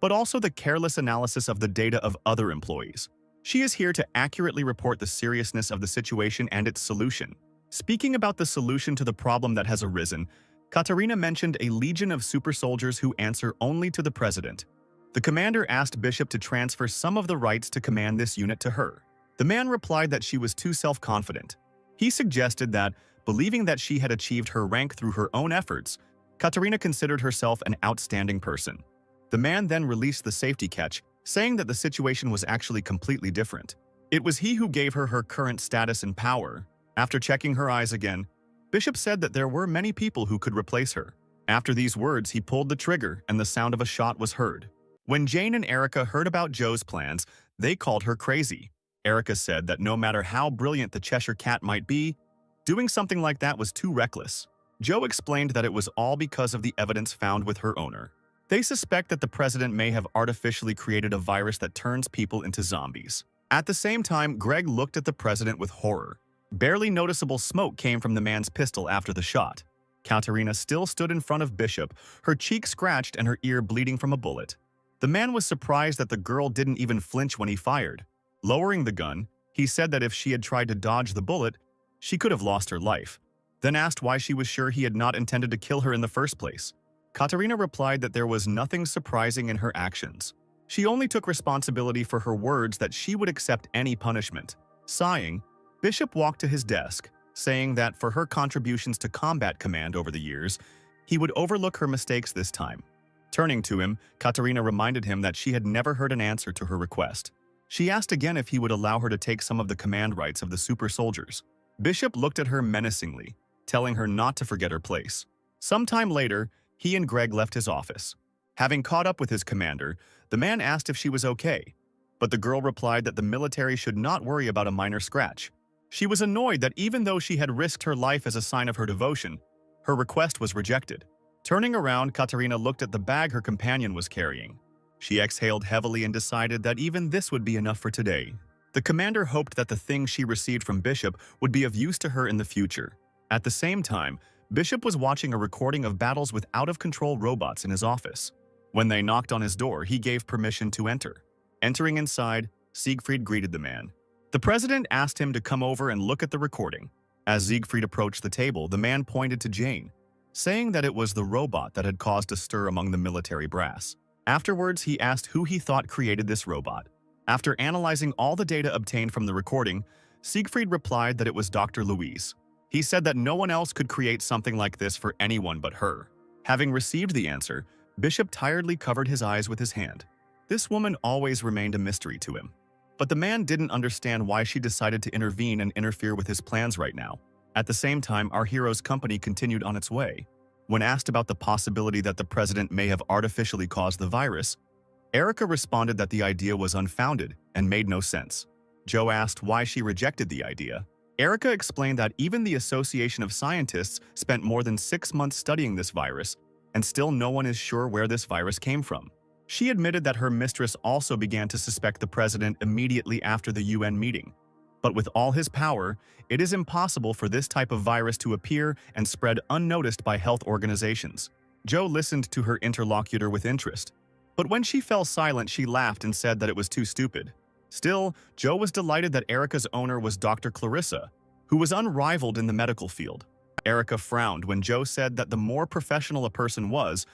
but also the careless analysis of the data of other employees. She is here to accurately report the seriousness of the situation and its solution. Speaking about the solution to the problem that has arisen, Katerina mentioned a legion of super soldiers who answer only to the president. The commander asked Bishop to transfer some of the rights to command this unit to her. The man replied that she was too self-confident. He suggested that, believing that she had achieved her rank through her own efforts, Katerina considered herself an outstanding person. The man then released the safety catch, saying that the situation was actually completely different. It was he who gave her her current status and power. After checking her eyes again, Bishop said that there were many people who could replace her. After these words, he pulled the trigger and the sound of a shot was heard. When Jane and Erica heard about Joe's plans, they called her crazy. Erica said that no matter how brilliant the Cheshire Cat might be, doing something like that was too reckless. Joe explained that it was all because of the evidence found with her owner. They suspect that the president may have artificially created a virus that turns people into zombies. At the same time, Greg looked at the president with horror. Barely noticeable smoke came from the man's pistol after the shot. Katerina still stood in front of Bishop, her cheek scratched and her ear bleeding from a bullet. The man was surprised that the girl didn't even flinch when he fired. Lowering the gun, he said that if she had tried to dodge the bullet, she could have lost her life, then asked why she was sure he had not intended to kill her in the first place. Katerina replied that there was nothing surprising in her actions. She only took responsibility for her words that she would accept any punishment. Sighing, Bishop walked to his desk, saying that for her contributions to combat command over the years, he would overlook her mistakes this time. Turning to him, Katerina reminded him that she had never heard an answer to her request. She asked again if he would allow her to take some of the command rights of the super soldiers. Bishop looked at her menacingly, telling her not to forget her place. Sometime later, he and Greg left his office. Having caught up with his commander, the man asked if she was okay, but the girl replied that the military should not worry about a minor scratch. She was annoyed that even though she had risked her life as a sign of her devotion, her request was rejected. Turning around, Katerina looked at the bag her companion was carrying. She exhaled heavily and decided that even this would be enough for today. The commander hoped that the things she received from Bishop would be of use to her in the future. At the same time, Bishop was watching a recording of battles with out-of-control robots in his office. When they knocked on his door, he gave permission to enter. Entering inside, Siegfried greeted the man. The president asked him to come over and look at the recording. As Siegfried approached the table, the man pointed to Jane, saying that it was the robot that had caused a stir among the military brass. Afterwards, he asked who he thought created this robot. After analyzing all the data obtained from the recording, Siegfried replied that it was Dr. Louise. He said that no one else could create something like this for anyone but her. Having received the answer, Bishop tiredly covered his eyes with his hand. This woman always remained a mystery to him. But the man didn't understand why she decided to intervene and interfere with his plans right now. At the same time, our hero's company continued on its way. When asked about the possibility that the president may have artificially caused the virus, Erica responded that the idea was unfounded and made no sense. Joe asked why she rejected the idea. Erica explained that even the Association of Scientists spent more than 6 months studying this virus, and still no one is sure where this virus came from. She admitted that her mistress also began to suspect the president immediately after the UN meeting. But with all his power, it is impossible for this type of virus to appear and spread unnoticed by health organizations. Joe listened to her interlocutor with interest. But when she fell silent, she laughed and said that it was too stupid. Still, Joe was delighted that Erica's owner was Dr. Clarissa, who was unrivaled in the medical field. Erica frowned when Joe said that the more professional a person was,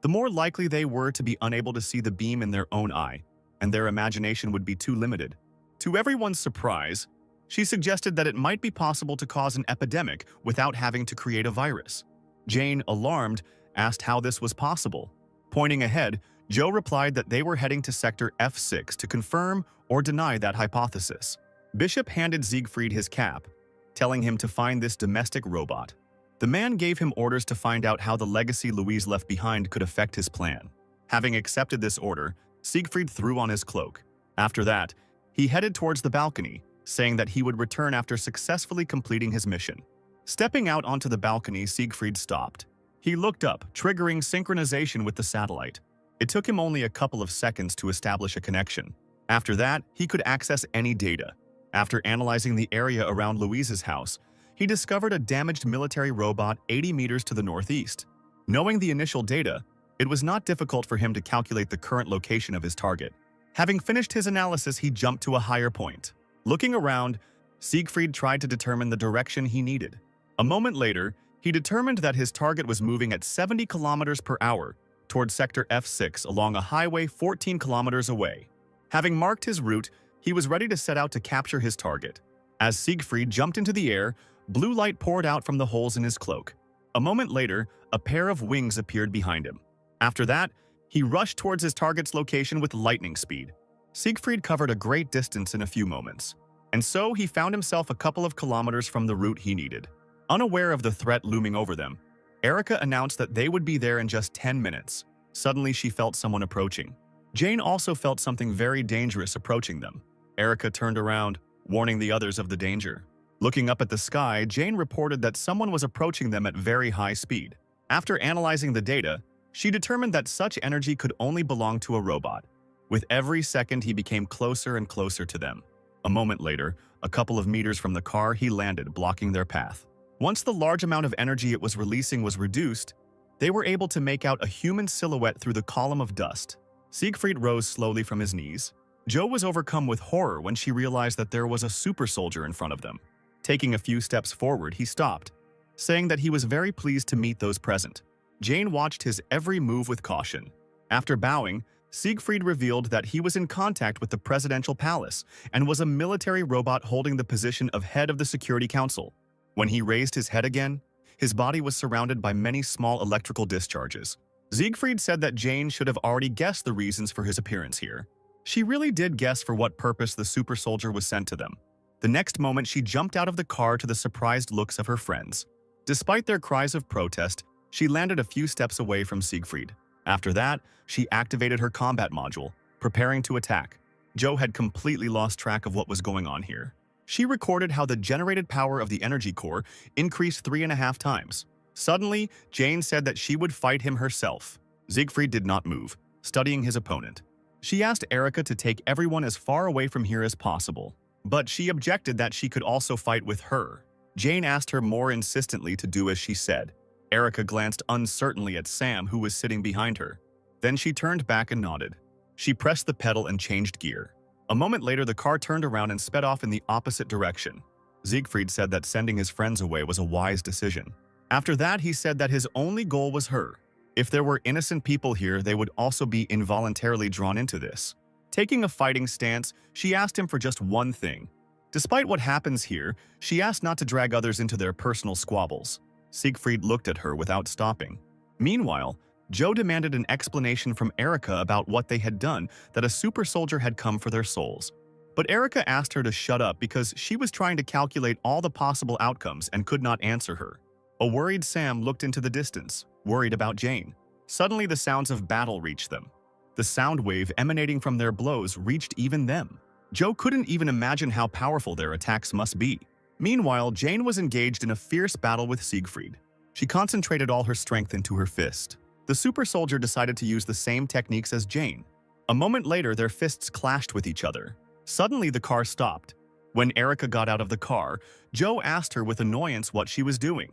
the more likely they were to be unable to see the beam in their own eye, and their imagination would be too limited. To everyone's surprise, she suggested that it might be possible to cause an epidemic without having to create a virus. Jane, alarmed, asked how this was possible. Pointing ahead, Joe replied that they were heading to Sector F6 to confirm or deny that hypothesis. Bishop handed Siegfried his cap, telling him to find this domestic robot. The man gave him orders to find out how the legacy Louise left behind could affect his plan. Having accepted this order, Siegfried threw on his cloak. After that, he headed towards the balcony, saying that he would return after successfully completing his mission. Stepping out onto the balcony, Siegfried stopped. He looked up, triggering synchronization with the satellite. It took him only a couple of seconds to establish a connection. After that, he could access any data. After analyzing the area around Louise's house, he discovered a damaged military robot 80 meters to the northeast. Knowing the initial data, it was not difficult for him to calculate the current location of his target. Having finished his analysis, he jumped to a higher point. Looking around, Siegfried tried to determine the direction he needed. A moment later, he determined that his target was moving at 70 kilometers per hour towards Sector F6 along a highway 14 kilometers away. Having marked his route, he was ready to set out to capture his target. As Siegfried jumped into the air, blue light poured out from the holes in his cloak. A moment later, a pair of wings appeared behind him. After that, he rushed towards his target's location with lightning speed. Siegfried covered a great distance in a few moments, and so he found himself a couple of kilometers from the route he needed. Unaware of the threat looming over them, Erica announced that they would be there in just 10 minutes. Suddenly, she felt someone approaching. Jane also felt something very dangerous approaching them. Erica turned around, warning the others of the danger. Looking up at the sky, Jane reported that someone was approaching them at very high speed. After analyzing the data, she determined that such energy could only belong to a robot. With every second, he became closer and closer to them. A moment later, a couple of meters from the car, he landed, blocking their path. Once the large amount of energy it was releasing was reduced, they were able to make out a human silhouette through the column of dust. Siegfried rose slowly from his knees. Joe was overcome with horror when she realized that there was a super soldier in front of them. Taking a few steps forward, he stopped, saying that he was very pleased to meet those present. Jane watched his every move with caution. After bowing, Siegfried revealed that he was in contact with the presidential palace and was a military robot holding the position of head of the Security Council. When he raised his head again, his body was surrounded by many small electrical discharges. Siegfried said that Jane should have already guessed the reasons for his appearance here. She really did guess for what purpose the super soldier was sent to them. The next moment, she jumped out of the car to the surprised looks of her friends. Despite their cries of protest, she landed a few steps away from Siegfried. After that, she activated her combat module, preparing to attack. Joe had completely lost track of what was going on here. She recorded how the generated power of the energy core increased 3.5 times. Suddenly, Jane said that she would fight him herself. Siegfried did not move, studying his opponent. She asked Erica to take everyone as far away from here as possible, but she objected that she could also fight with her. Jane asked her more insistently to do as she said. Erica glanced uncertainly at Sam, who was sitting behind her. Then she turned back and nodded. She pressed the pedal and changed gear. A moment later, the car turned around and sped off in the opposite direction. Siegfried said that sending his friends away was a wise decision. After that, he said that his only goal was her. If there were innocent people here, they would also be involuntarily drawn into this. Taking a fighting stance, she asked him for just one thing. Despite what happens here, she asked not to drag others into their personal squabbles. Siegfried looked at her without stopping. Meanwhile, Joe demanded an explanation from Erica about what they had done, that a super soldier had come for their souls. But Erica asked her to shut up because she was trying to calculate all the possible outcomes and could not answer her. A worried Sam looked into the distance, worried about Jane. Suddenly, the sounds of battle reached them. The sound wave emanating from their blows reached even them. Joe couldn't even imagine how powerful their attacks must be. Meanwhile, Jane was engaged in a fierce battle with Siegfried. She concentrated all her strength into her fist. The super soldier decided to use the same techniques as Jane. A moment later, their fists clashed with each other. Suddenly, the car stopped. When Erica got out of the car, Joe asked her with annoyance what she was doing.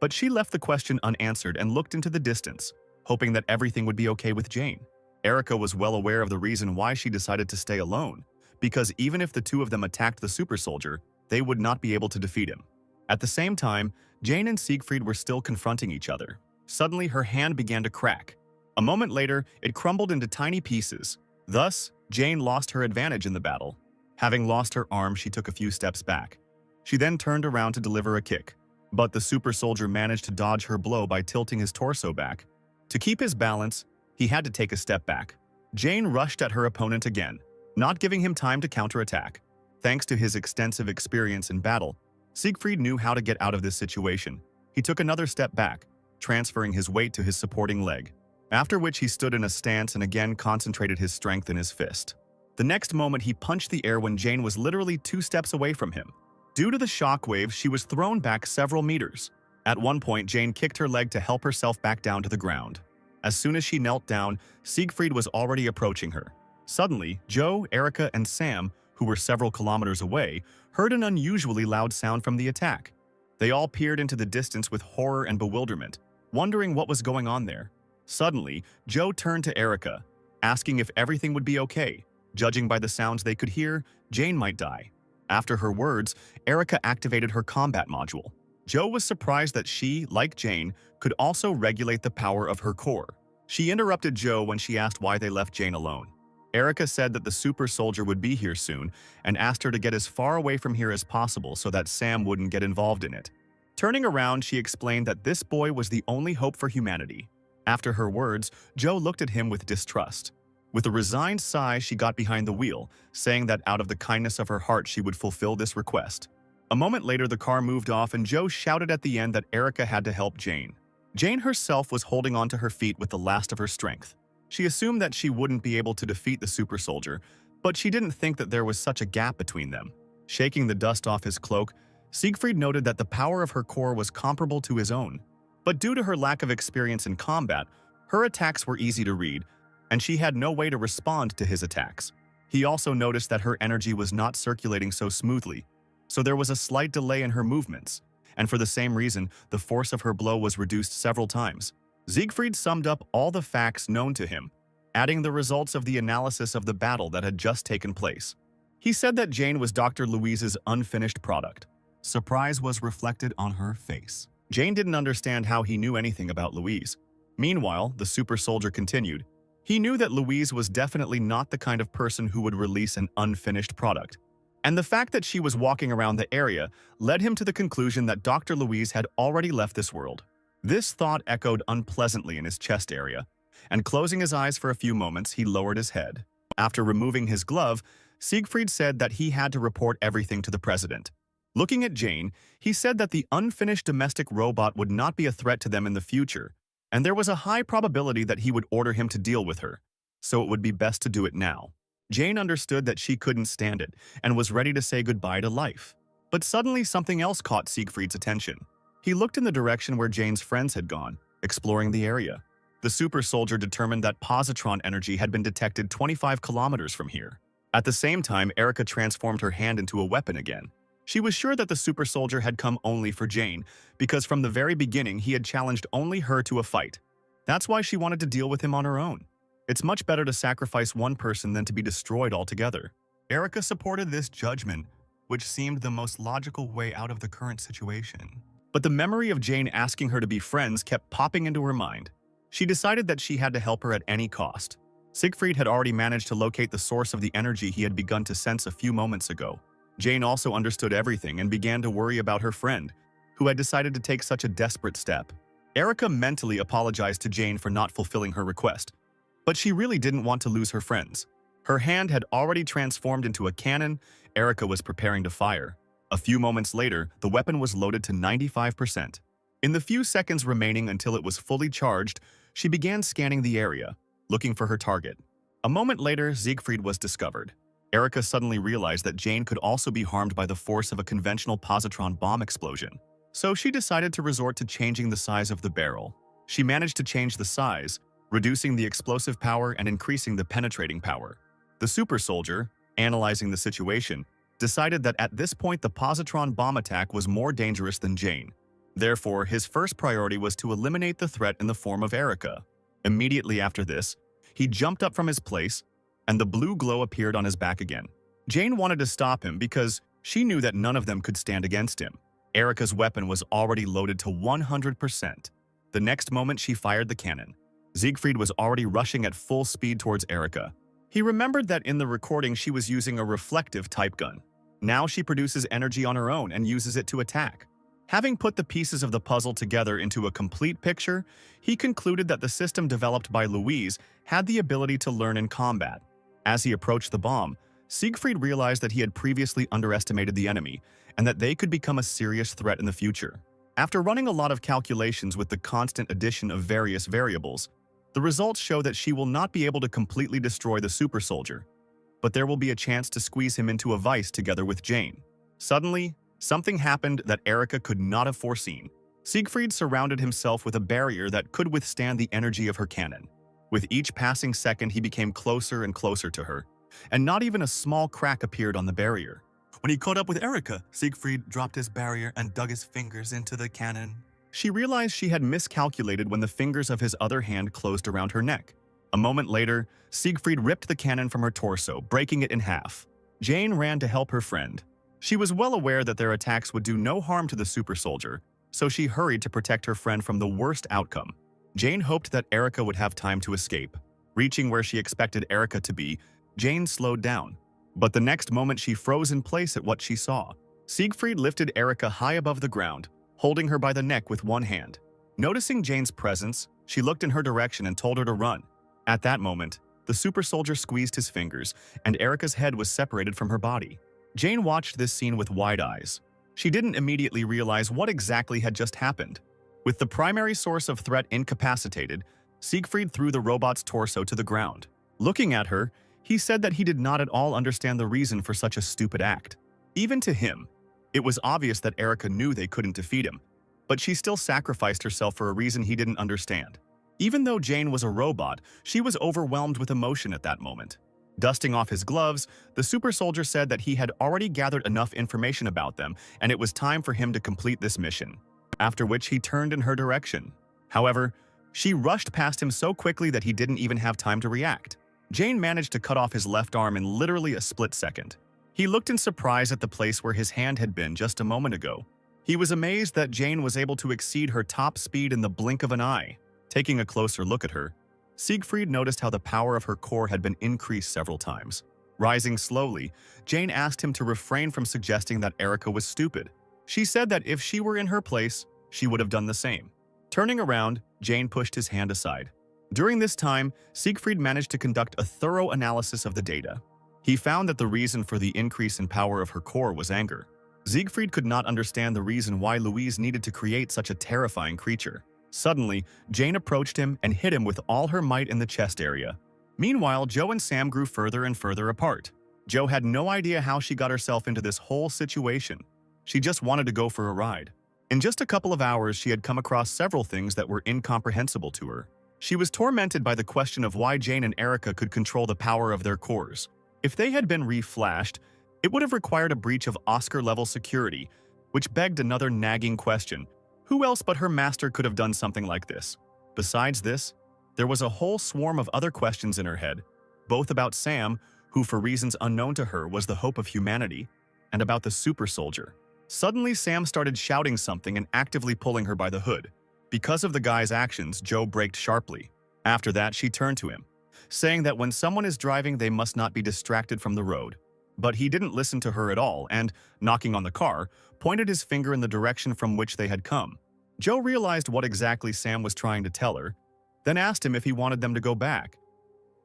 But she left the question unanswered and looked into the distance, hoping that everything would be okay with Jane. Erica was well aware of the reason why she decided to stay alone, because even if the two of them attacked the super soldier, they would not be able to defeat him. At the same time, Jane and Siegfried were still confronting each other. Suddenly, her hand began to crack. A moment later, it crumbled into tiny pieces. Thus, Jane lost her advantage in the battle. Having lost her arm, she took a few steps back. She then turned around to deliver a kick. But the super soldier managed to dodge her blow by tilting his torso back. To keep his balance, he had to take a step back. Jane rushed at her opponent again, not giving him time to counterattack. Thanks to his extensive experience in battle, Siegfried knew how to get out of this situation. He took another step back, transferring his weight to his supporting leg, after which he stood in a stance and again concentrated his strength in his fist. The next moment, he punched the air when Jane was literally 2 steps away from him. Due to the shockwave, she was thrown back several meters. At one point, Jane kicked her leg to help herself back down to the ground. As soon as she knelt down, Siegfried was already approaching her. Suddenly, Joe, Erica, and Sam, who were several kilometers away, heard an unusually loud sound from the attack. They all peered into the distance with horror and bewilderment, wondering what was going on there. Suddenly, Joe turned to Erica, asking if everything would be okay. Judging by the sounds they could hear, Jane might die. After her words, Erica activated her combat module. Joe was surprised that she, like Jane, could also regulate the power of her core. She interrupted Joe when she asked why they left Jane alone. Erica said that the super soldier would be here soon and asked her to get as far away from here as possible so that Sam wouldn't get involved in it. Turning around, she explained that this boy was the only hope for humanity. After her words, Joe looked at him with distrust. With a resigned sigh, she got behind the wheel, saying that out of the kindness of her heart she would fulfill this request. A moment later, the car moved off and Joe shouted at the end that Erica had to help Jane. Jane herself was holding onto her feet with the last of her strength. She assumed that she wouldn't be able to defeat the super soldier, but she didn't think that there was such a gap between them. Shaking the dust off his cloak, Siegfried noted that the power of her core was comparable to his own. But due to her lack of experience in combat, her attacks were easy to read, and she had no way to respond to his attacks. He also noticed that her energy was not circulating so smoothly, so there was a slight delay in her movements, and for the same reason, the force of her blow was reduced several times. Siegfried summed up all the facts known to him, adding the results of the analysis of the battle that had just taken place. He said that Jane was Dr. Louise's unfinished product. Surprise was reflected on her face. Jane didn't understand how he knew anything about Louise. Meanwhile, the super soldier continued. He knew that Louise was definitely not the kind of person who would release an unfinished product. And the fact that she was walking around the area led him to the conclusion that Dr. Louise had already left this world. This thought echoed unpleasantly in his chest area, and closing his eyes for a few moments, he lowered his head. After removing his glove, Siegfried said that he had to report everything to the president. Looking at Jane, he said that the unfinished domestic robot would not be a threat to them in the future, and there was a high probability that he would order him to deal with her, so it would be best to do it now. Jane understood that she couldn't stand it and was ready to say goodbye to life. But suddenly something else caught Siegfried's attention. He looked in the direction where Jane's friends had gone, exploring the area. The super soldier determined that positron energy had been detected 25 kilometers from here. At the same time, Erica transformed her hand into a weapon again. She was sure that the super soldier had come only for Jane, because from the very beginning he had challenged only her to a fight. That's why she wanted to deal with him on her own. It's much better to sacrifice one person than to be destroyed altogether. Erica supported this judgment, which seemed the most logical way out of the current situation. But the memory of Jane asking her to be friends kept popping into her mind. She decided that she had to help her at any cost. Siegfried had already managed to locate the source of the energy he had begun to sense a few moments ago. Jane also understood everything and began to worry about her friend, who had decided to take such a desperate step. Erica mentally apologized to Jane for not fulfilling her request, but she really didn't want to lose her friends. Her hand had already transformed into a cannon. Erica was preparing to fire. A few moments later, the weapon was loaded to 95%. In the few seconds remaining until it was fully charged, she began scanning the area, looking for her target. A moment later, Siegfried was discovered. Erica suddenly realized that Jane could also be harmed by the force of a conventional positron bomb explosion. So she decided to resort to changing the size of the barrel. She managed to change the size, reducing the explosive power and increasing the penetrating power. The super soldier, analyzing the situation, decided that at this point the positron bomb attack was more dangerous than Jane. Therefore, his first priority was to eliminate the threat in the form of Erica. Immediately after this, he jumped up from his place, and the blue glow appeared on his back again. Jane wanted to stop him because she knew that none of them could stand against him. Erica's weapon was already loaded to 100%. The next moment she fired the cannon. Siegfried was already rushing at full speed towards Erica. He remembered that in the recording she was using a reflective type gun. Now she produces energy on her own and uses it to attack. Having put the pieces of the puzzle together into a complete picture, he concluded that the system developed by Louise had the ability to learn in combat. As he approached the bomb, Siegfried realized that he had previously underestimated the enemy and that they could become a serious threat in the future. After running a lot of calculations with the constant addition of various variables, the results show that she will not be able to completely destroy the super soldier, but there will be a chance to squeeze him into a vice together with Jane. Suddenly, something happened that Erica could not have foreseen. Siegfried surrounded himself with a barrier that could withstand the energy of her cannon. With each passing second, he became closer and closer to her, and not even a small crack appeared on the barrier. When he caught up with Erica, Siegfried dropped his barrier and dug his fingers into the cannon. She realized she had miscalculated when the fingers of his other hand closed around her neck. A moment later, Siegfried ripped the cannon from her torso, breaking it in half. Jane ran to help her friend. She was well aware that their attacks would do no harm to the super soldier, so she hurried to protect her friend from the worst outcome. Jane hoped that Erica would have time to escape. Reaching where she expected Erica to be, Jane slowed down. But the next moment she froze in place at what she saw. Siegfried lifted Erica high above the ground, holding her by the neck with one hand. Noticing Jane's presence, she looked in her direction and told her to run. At that moment, the super soldier squeezed his fingers, and Erica's head was separated from her body. Jane watched this scene with wide eyes. She didn't immediately realize what exactly had just happened. With the primary source of threat incapacitated, Siegfried threw the robot's torso to the ground. Looking at her, he said that he did not at all understand the reason for such a stupid act. Even to him, it was obvious that Erica knew they couldn't defeat him, but she still sacrificed herself for a reason he didn't understand. Even though Jane was a robot, she was overwhelmed with emotion at that moment. Dusting off his gloves, the super soldier said that he had already gathered enough information about them and it was time for him to complete this mission, after which he turned in her direction. However, she rushed past him so quickly that he didn't even have time to react. Jane managed to cut off his left arm in literally a split second. He looked in surprise at the place where his hand had been just a moment ago. He was amazed that Jane was able to exceed her top speed in the blink of an eye. Taking a closer look at her, Siegfried noticed how the power of her core had been increased several times. Rising slowly, Jane asked him to refrain from suggesting that Erica was stupid. She said that if she were in her place, she would have done the same. Turning around, Jane pushed his hand aside. During this time, Siegfried managed to conduct a thorough analysis of the data. He found that the reason for the increase in power of her core was anger. Siegfried could not understand the reason why Louise needed to create such a terrifying creature. Suddenly, Jane approached him and hit him with all her might in the chest area. Meanwhile, Joe and Sam grew further and further apart. Joe had no idea how she got herself into this whole situation. She just wanted to go for a ride. In just a couple of hours, she had come across several things that were incomprehensible to her. She was tormented by the question of why Jane and Erica could control the power of their cores. If they had been re-flashed, it would have required a breach of Oscar-level security, which begged another nagging question. Who else but her master could have done something like this? Besides this, there was a whole swarm of other questions in her head, both about Sam, who for reasons unknown to her was the hope of humanity, and about the super soldier. Suddenly, Sam started shouting something and actively pulling her by the hood. Because of the guy's actions, Jo braked sharply. After that, she turned to him, saying that when someone is driving, they must not be distracted from the road. But he didn't listen to her at all and, knocking on the car, pointed his finger in the direction from which they had come. Jo realized what exactly Sam was trying to tell her, then asked him if he wanted them to go back.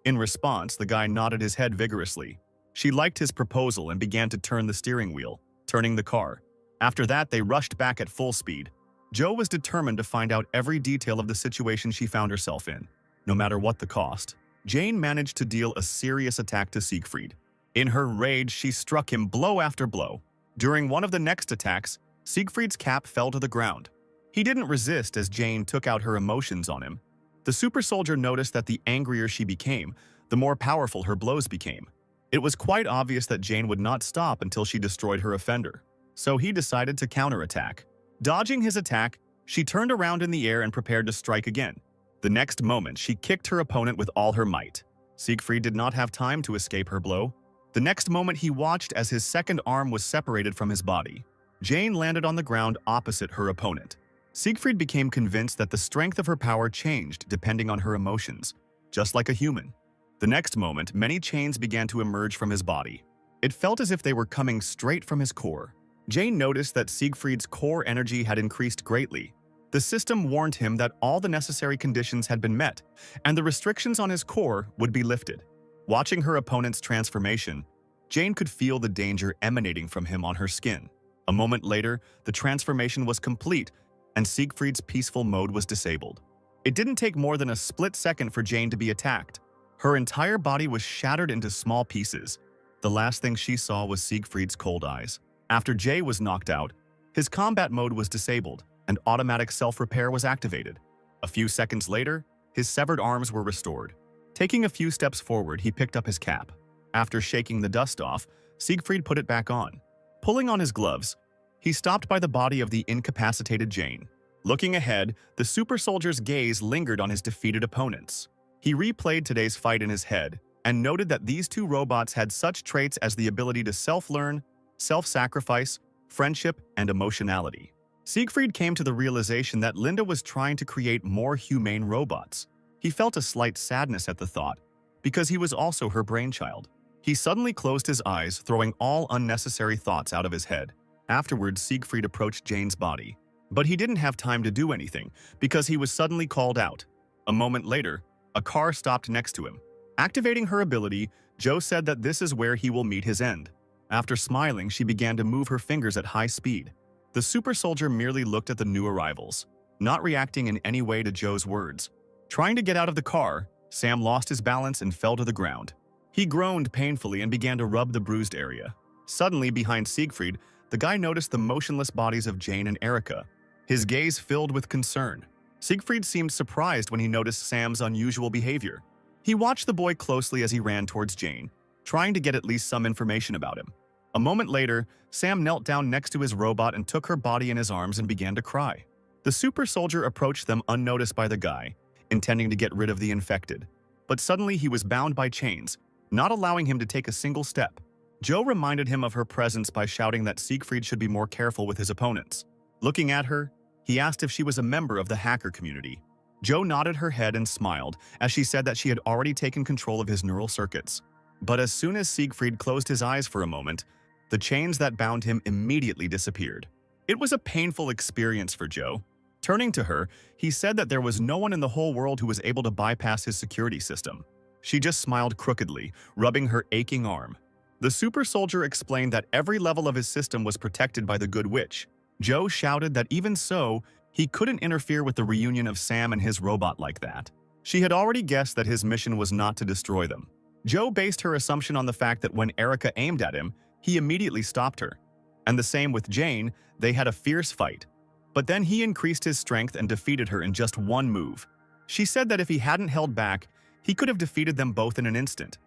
In response, the guy nodded his head vigorously. She liked his proposal and began to turn the steering wheel, turning the car. After that, they rushed back at full speed. Jo was determined to find out every detail of the situation she found herself in, no matter what the cost. Jane managed to deal a serious attack to Siegfried. In her rage, she struck him blow after blow. During one of the next attacks, Siegfried's cap fell to the ground. He didn't resist as Jane took out her emotions on him. The super soldier noticed that the angrier she became, the more powerful her blows became. It was quite obvious that Jane would not stop until she destroyed her offender, so he decided to counterattack. Dodging his attack, she turned around in the air and prepared to strike again. The next moment, she kicked her opponent with all her might. Siegfried did not have time to escape her blow. The next moment, he watched as his second arm was separated from his body. Jane landed on the ground opposite her opponent. Siegfried became convinced that the strength of her power changed depending on her emotions, just like a human. The next moment, many chains began to emerge from his body. It felt as if they were coming straight from his core. Jane noticed that Siegfried's core energy had increased greatly. The system warned him that all the necessary conditions had been met, and the restrictions on his core would be lifted. Watching her opponent's transformation, Jane could feel the danger emanating from him on her skin. A moment later, the transformation was complete, and Siegfried's peaceful mode was disabled. It didn't take more than a split second for Jane to be attacked. Her entire body was shattered into small pieces. The last thing she saw was Siegfried's cold eyes. After Jay was knocked out, his combat mode was disabled, and automatic self-repair was activated. A few seconds later, his severed arms were restored. Taking a few steps forward, he picked up his cap. After shaking the dust off, Siegfried put it back on. Pulling on his gloves, he stopped by the body of the incapacitated Jane. Looking ahead, the super soldier's gaze lingered on his defeated opponents. He replayed today's fight in his head and noted that these two robots had such traits as the ability to self-learn, self-sacrifice, friendship, and emotionality. Siegfried came to the realization that Linda was trying to create more humane robots. He felt a slight sadness at the thought, because he was also her brainchild. He suddenly closed his eyes, throwing all unnecessary thoughts out of his head. Afterwards, Siegfried approached Jane's body. But he didn't have time to do anything, because he was suddenly called out. A moment later, a car stopped next to him. Activating her ability, Jo said that this is where he will meet his end. After smiling, she began to move her fingers at high speed. The super soldier merely looked at the new arrivals, not reacting in any way to Jo's words. Trying to get out of the car, Sam lost his balance and fell to the ground. He groaned painfully and began to rub the bruised area. Suddenly, behind Siegfried, the guy noticed the motionless bodies of Jane and Erica. His gaze filled with concern. Siegfried seemed surprised when he noticed Sam's unusual behavior. He watched the boy closely as he ran towards Jane, trying to get at least some information about him. A moment later, Sam knelt down next to his robot and took her body in his arms and began to cry. The super soldier approached them unnoticed by the guy, intending to get rid of the infected. But suddenly he was bound by chains, not allowing him to take a single step. Jo reminded him of her presence by shouting that Siegfried should be more careful with his opponents. Looking at her, he asked if she was a member of the hacker community. Jo nodded her head and smiled as she said that she had already taken control of his neural circuits. But as soon as Siegfried closed his eyes for a moment, the chains that bound him immediately disappeared. It was a painful experience for Jo. Turning to her, he said that there was no one in the whole world who was able to bypass his security system. She just smiled crookedly, rubbing her aching arm. The super soldier explained that every level of his system was protected by the Good Witch. Jo shouted that even so, he couldn't interfere with the reunion of Sam and his robot like that. She had already guessed that his mission was not to destroy them. Jo based her assumption on the fact that when Erica aimed at him, he immediately stopped her. And the same with Jane, they had a fierce fight. But then he increased his strength and defeated her in just one move. She said that if he hadn't held back, he could have defeated them both in an instant.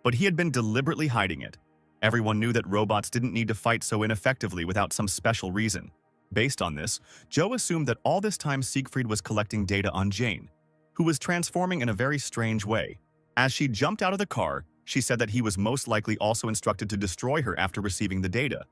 But he had been deliberately hiding it. Everyone knew that robots didn't need to fight so ineffectively without some special reason. Based on this, Jo assumed that all this time Siegfried was collecting data on Jane, who was transforming in a very strange way. As she jumped out of the car, She said that he was most likely also instructed to destroy her after receiving the data.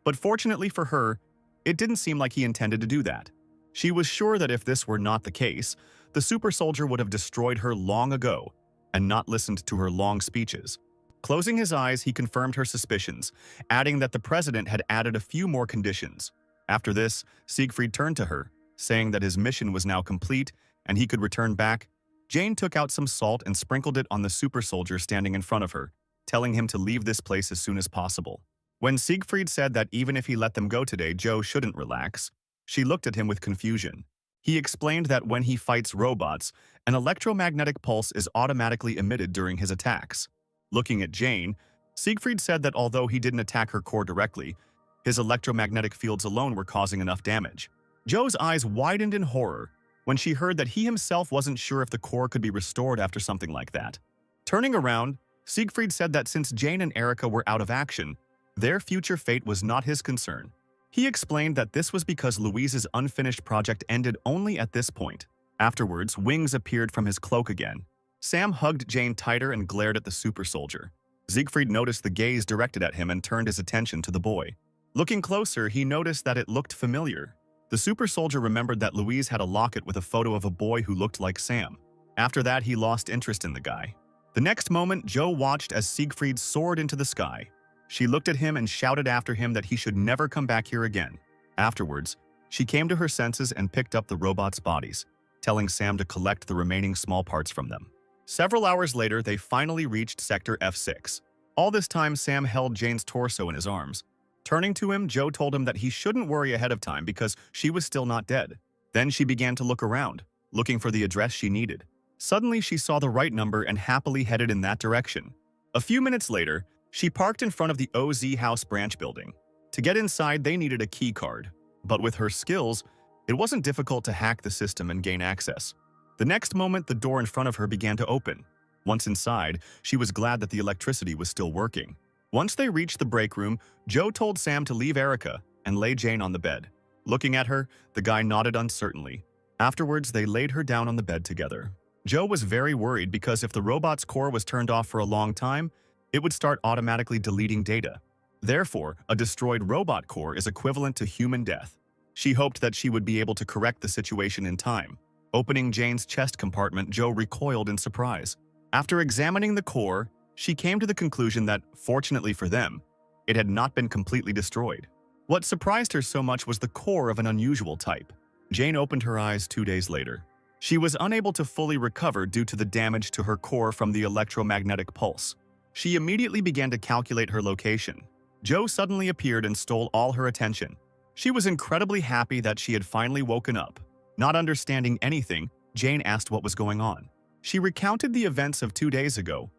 But fortunately for her, it didn't seem like he intended to do that. She was sure that if this were not the case, the super soldier would have destroyed her long ago and not listened to her long speeches. Closing his eyes, he confirmed her suspicions, adding that the president had added a few more conditions. After this, Siegfried turned to her, saying that his mission was now complete and he could return back. Jane took out some salt and sprinkled it on the super soldier standing in front of her, telling him to leave this place as soon as possible. When Siegfried said that even if he let them go today, Joe shouldn't relax, she looked at him with confusion. He explained that when he fights robots, an electromagnetic pulse is automatically emitted during his attacks. Looking at Jane, Siegfried said that although he didn't attack her core directly, his electromagnetic fields alone were causing enough damage. Joe's eyes widened in horror when she heard that he himself wasn't sure if the core could be restored after something like that. Turning around, Siegfried said that since Jane and Erica were out of action, their future fate was not his concern. He explained that this was because Louise's unfinished project ended only at this point. Afterwards, wings appeared from his cloak again. Sam hugged Jane tighter and glared at the super soldier. Siegfried noticed the gaze directed at him and turned his attention to the boy. Looking closer, he noticed that it looked familiar. The super soldier remembered that Louise had a locket with a photo of a boy who looked like Sam. After that, he lost interest in the guy. The next moment, Joe watched as Siegfried soared into the sky. She looked at him and shouted after him that he should never come back here again. Afterwards, she came to her senses and picked up the robots' bodies, telling Sam to collect the remaining small parts from them. Several hours later, they finally reached Sector F6. All this time, Sam held Jane's torso in his arms. Turning to him, Joe told him that he shouldn't worry ahead of time because she was still not dead. Then she began to look around, looking for the address she needed. Suddenly, she saw the right number and happily headed in that direction. A few minutes later, she parked in front of the OZ House branch building. To get inside, they needed a key card. But with her skills, it wasn't difficult to hack the system and gain access. The next moment, the door in front of her began to open. Once inside, she was glad that the electricity was still working. Once they reached the break room, Joe told Sam to leave Erica and lay Jane on the bed. Looking at her, the guy nodded uncertainly. Afterwards, they laid her down on the bed together. Joe was very worried because if the robot's core was turned off for a long time, it would start automatically deleting data. Therefore, a destroyed robot core is equivalent to human death. She hoped that she would be able to correct the situation in time. Opening Jane's chest compartment, Joe recoiled in surprise. After examining the core, she came to the conclusion that, fortunately for them, it had not been completely destroyed. What surprised her so much was the core of an unusual type. Jane opened her eyes 2 days later. She was unable to fully recover due to the damage to her core from the electromagnetic pulse. She immediately began to calculate her location. Joe suddenly appeared and stole all her attention. She was incredibly happy that she had finally woken up. Not understanding anything, Jane asked what was going on. She recounted the events of 2 days ago,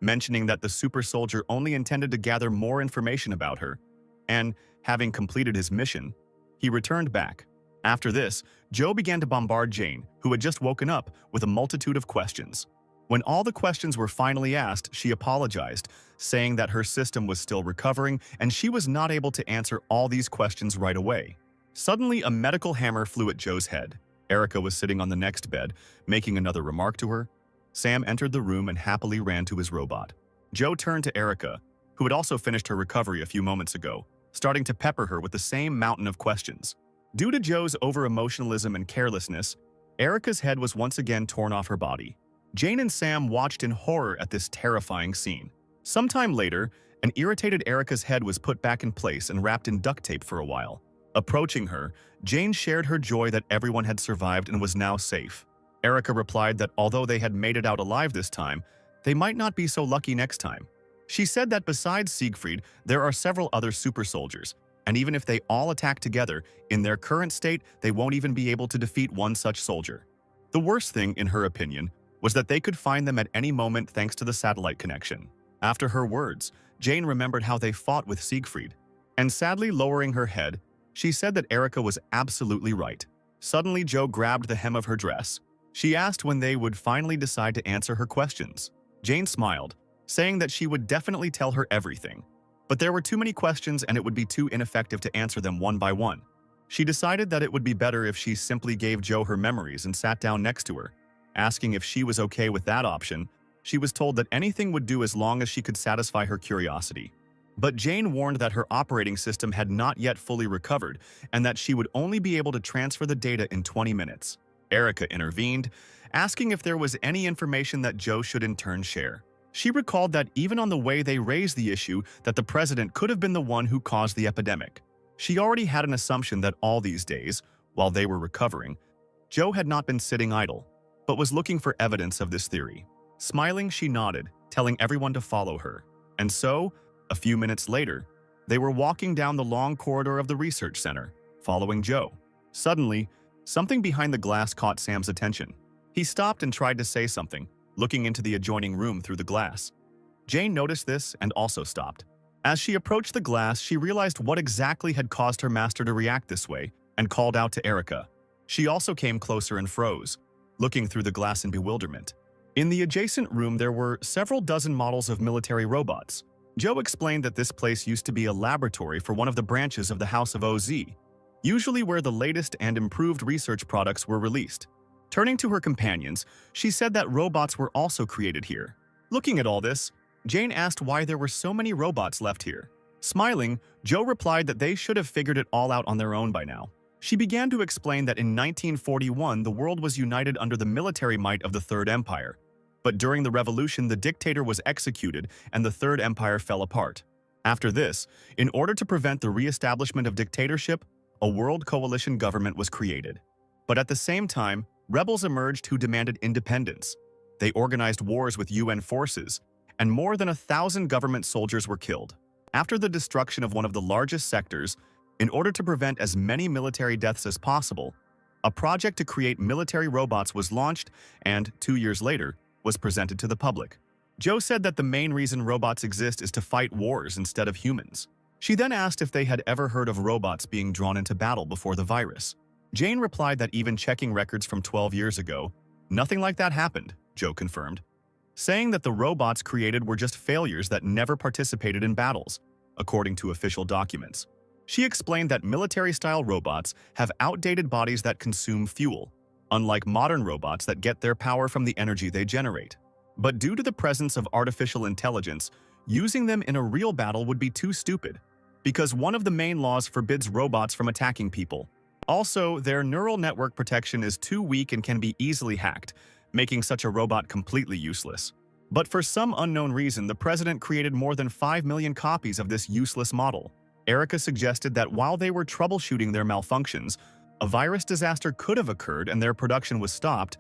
mentioning that the super soldier only intended to gather more information about her, and, having completed his mission, he returned back. After this, Joe began to bombard Jane, who had just woken up, with a multitude of questions. When all the questions were finally asked, she apologized, saying that her system was still recovering and she was not able to answer all these questions right away. Suddenly, a medical hammer flew at Joe's head. Erica was sitting on the next bed, making another remark to her. Sam entered the room and happily ran to his robot. Joe turned to Erica, who had also finished her recovery a few moments ago, starting to pepper her with the same mountain of questions. Due to Joe's over-emotionalism and carelessness, Erica's head was once again torn off her body. Jane and Sam watched in horror at this terrifying scene. Sometime later, an irritated Erica's head was put back in place and wrapped in duct tape for a while. Approaching her, Jane shared her joy that everyone had survived and was now safe. Erica replied that although they had made it out alive this time, they might not be so lucky next time. She said that besides Siegfried, there are several other super soldiers, and even if they all attack together, in their current state, they won't even be able to defeat one such soldier. The worst thing, in her opinion, was that they could find them at any moment thanks to the satellite connection. After her words, Jane remembered how they fought with Siegfried, and sadly lowering her head, she said that Erica was absolutely right. Suddenly, Joe grabbed the hem of her dress. She asked when they would finally decide to answer her questions. Jane smiled, saying that she would definitely tell her everything. But there were too many questions and it would be too ineffective to answer them one by one. She decided that it would be better if she simply gave Joe her memories and sat down next to her. Asking if she was okay with that option, She was told that anything would do as long as she could satisfy her curiosity. But Jane warned that her operating system had not yet fully recovered and that she would only be able to transfer the data in 20 minutes. Erica intervened, asking if there was any information that Joe should in turn share. She recalled that even on the way they raised the issue that the president could have been the one who caused the epidemic. She already had an assumption that all these days, while they were recovering, Joe had not been sitting idle, but was looking for evidence of this theory. Smiling, she nodded, telling everyone to follow her. And so, a few minutes later, they were walking down the long corridor of the research center, following Joe. Suddenly, something behind the glass caught Sam's attention. He stopped and tried to say something, looking into the adjoining room through the glass. Jane noticed this and also stopped. As she approached the glass, she realized what exactly had caused her master to react this way and called out to Erica. She also came closer and froze, looking through the glass in bewilderment. In the adjacent room, there were several dozen models of military robots. Joe explained that this place used to be a laboratory for one of the branches of the House of OZ, usually where the latest and improved research products were released. Turning to her companions, she said that robots were also created here. Looking at all this, Jane asked why there were so many robots left here. Smiling, Joe replied that they should have figured it all out on their own by now. She began to explain that in 1941 the world was united under the military might of the Third Empire. But during the revolution, the dictator was executed and the Third Empire fell apart. After this, in order to prevent the re-establishment of dictatorship, a world coalition government was created. But at the same time, rebels emerged who demanded independence. They organized wars with UN forces, and more than 1,000 government soldiers were killed. After the destruction of one of the largest sectors, in order to prevent as many military deaths as possible, a project to create military robots was launched and, 2 years later, was presented to the public. Joe said that the main reason robots exist is to fight wars instead of humans. She then asked if they had ever heard of robots being drawn into battle before the virus. Jane replied that even checking records from 12 years ago, nothing like that happened, Joe confirmed, saying that the robots created were just failures that never participated in battles, according to official documents. She explained that military-style robots have outdated bodies that consume fuel, unlike modern robots that get their power from the energy they generate. But due to the presence of artificial intelligence, using them in a real battle would be too stupid, because one of the main laws forbids robots from attacking people. Also, their neural network protection is too weak and can be easily hacked, making such a robot completely useless. But for some unknown reason, the president created more than 5 million copies of this useless model. Erica suggested that while they were troubleshooting their malfunctions, a virus disaster could have occurred and their production was stopped.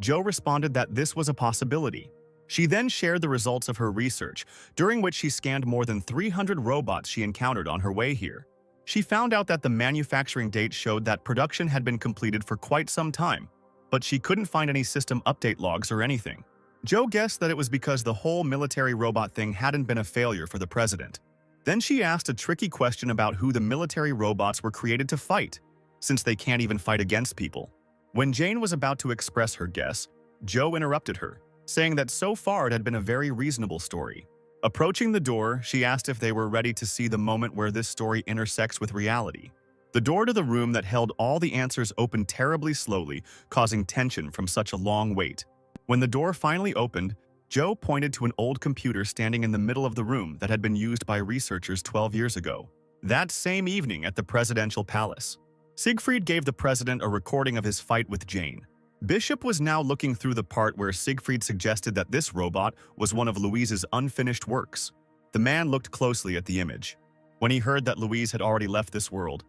Joe responded that this was a possibility. She then shared the results of her research, during which she scanned more than 300 robots she encountered on her way here. She found out that the manufacturing date showed that production had been completed for quite some time, but she couldn't find any system update logs or anything. Joe guessed that it was because the whole military robot thing hadn't been a failure for the president. Then she asked a tricky question about who the military robots were created to fight, since they can't even fight against people. When Jane was about to express her guess, Joe interrupted her, saying that so far it had been a very reasonable story. Approaching the door, she asked if they were ready to see the moment where this story intersects with reality. The door to the room that held all the answers opened terribly slowly, causing tension from such a long wait. When the door finally opened, Joe pointed to an old computer standing in the middle of the room that had been used by researchers 12 years ago. That same evening at the presidential palace, Siegfried gave the president a recording of his fight with Jane. Bishop was now looking through the part where Siegfried suggested that this robot was one of Louise's unfinished works. The man looked closely at the image. When he heard that Louise had already left this world,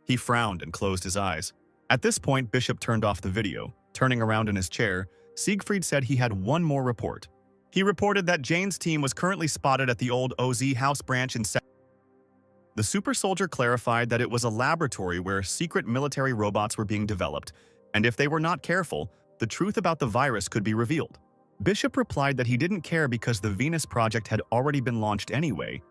he frowned and closed his eyes. At this point, Bishop turned off the video. Turning around in his chair, Siegfried said he had one more report. He reported that Jane's team was currently spotted at the old OZ house branch in The super soldier clarified that it was a laboratory where secret military robots were being developed, and if they were not careful, the truth about the virus could be revealed. Bishop replied that he didn't care because the Venus project had already been launched anyway,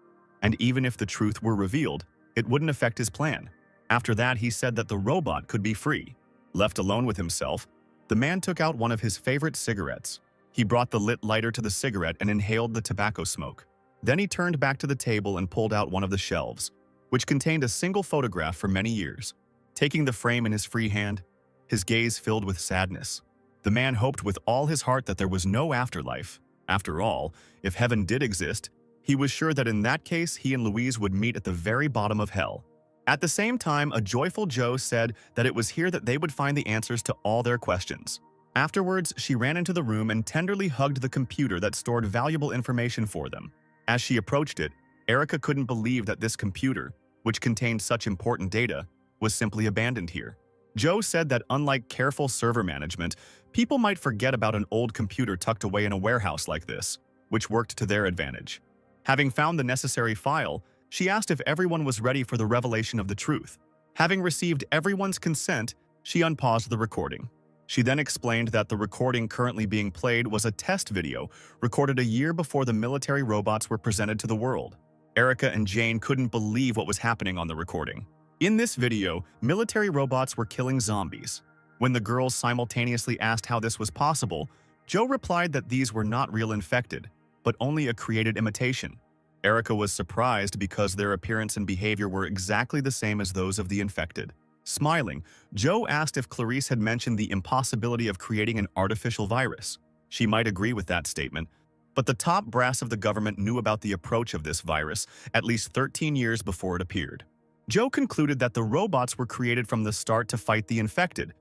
and even if the truth were revealed, it wouldn't affect his plan. After that, he said that the robot could be free. Left alone with himself, the man took out one of his favorite cigarettes. He brought the lit lighter to the cigarette and inhaled the tobacco smoke. Then he turned back to the table and pulled out one of the shelves, which contained a single photograph for many years. Taking the frame in his free hand, his gaze filled with sadness. The man hoped with all his heart that there was no afterlife. After all, if heaven did exist, he was sure that in that case he and Louise would meet at the very bottom of hell. At the same time, a joyful Joe said that it was here that they would find the answers to all their questions. Afterwards, she ran into the room and tenderly hugged the computer that stored valuable information for them. As she approached it, Erica couldn't believe that this computer, which contained such important data, was simply abandoned here. Joe said that unlike careful server management, people might forget about an old computer tucked away in a warehouse like this, which worked to their advantage. Having found the necessary file, she asked if everyone was ready for the revelation of the truth. Having received everyone's consent, she unpaused the recording. She then explained that the recording currently being played was a test video recorded a year before the military robots were presented to the world. Erica and Jane couldn't believe what was happening on the recording. In this video, military robots were killing zombies. When the girls simultaneously asked how this was possible, Joe replied that these were not real infected, but only a created imitation. Erica was surprised because their appearance and behavior were exactly the same as those of the infected. Smiling, Joe asked if Clarice had mentioned the impossibility of creating an artificial virus. She might agree with that statement, but the top brass of the government knew about the approach of this virus at least 13 years before it appeared. Joe concluded that the robots were created from the start to fight the infected,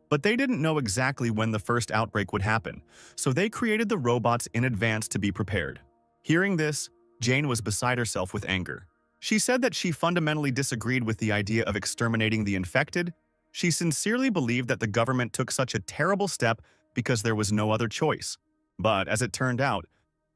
but they didn't know exactly when the first outbreak would happen, so they created the robots in advance to be prepared. Hearing this, Jane was beside herself with anger. She said that she fundamentally disagreed with the idea of exterminating the infected. She sincerely believed that the government took such a terrible step because there was no other choice. But as it turned out,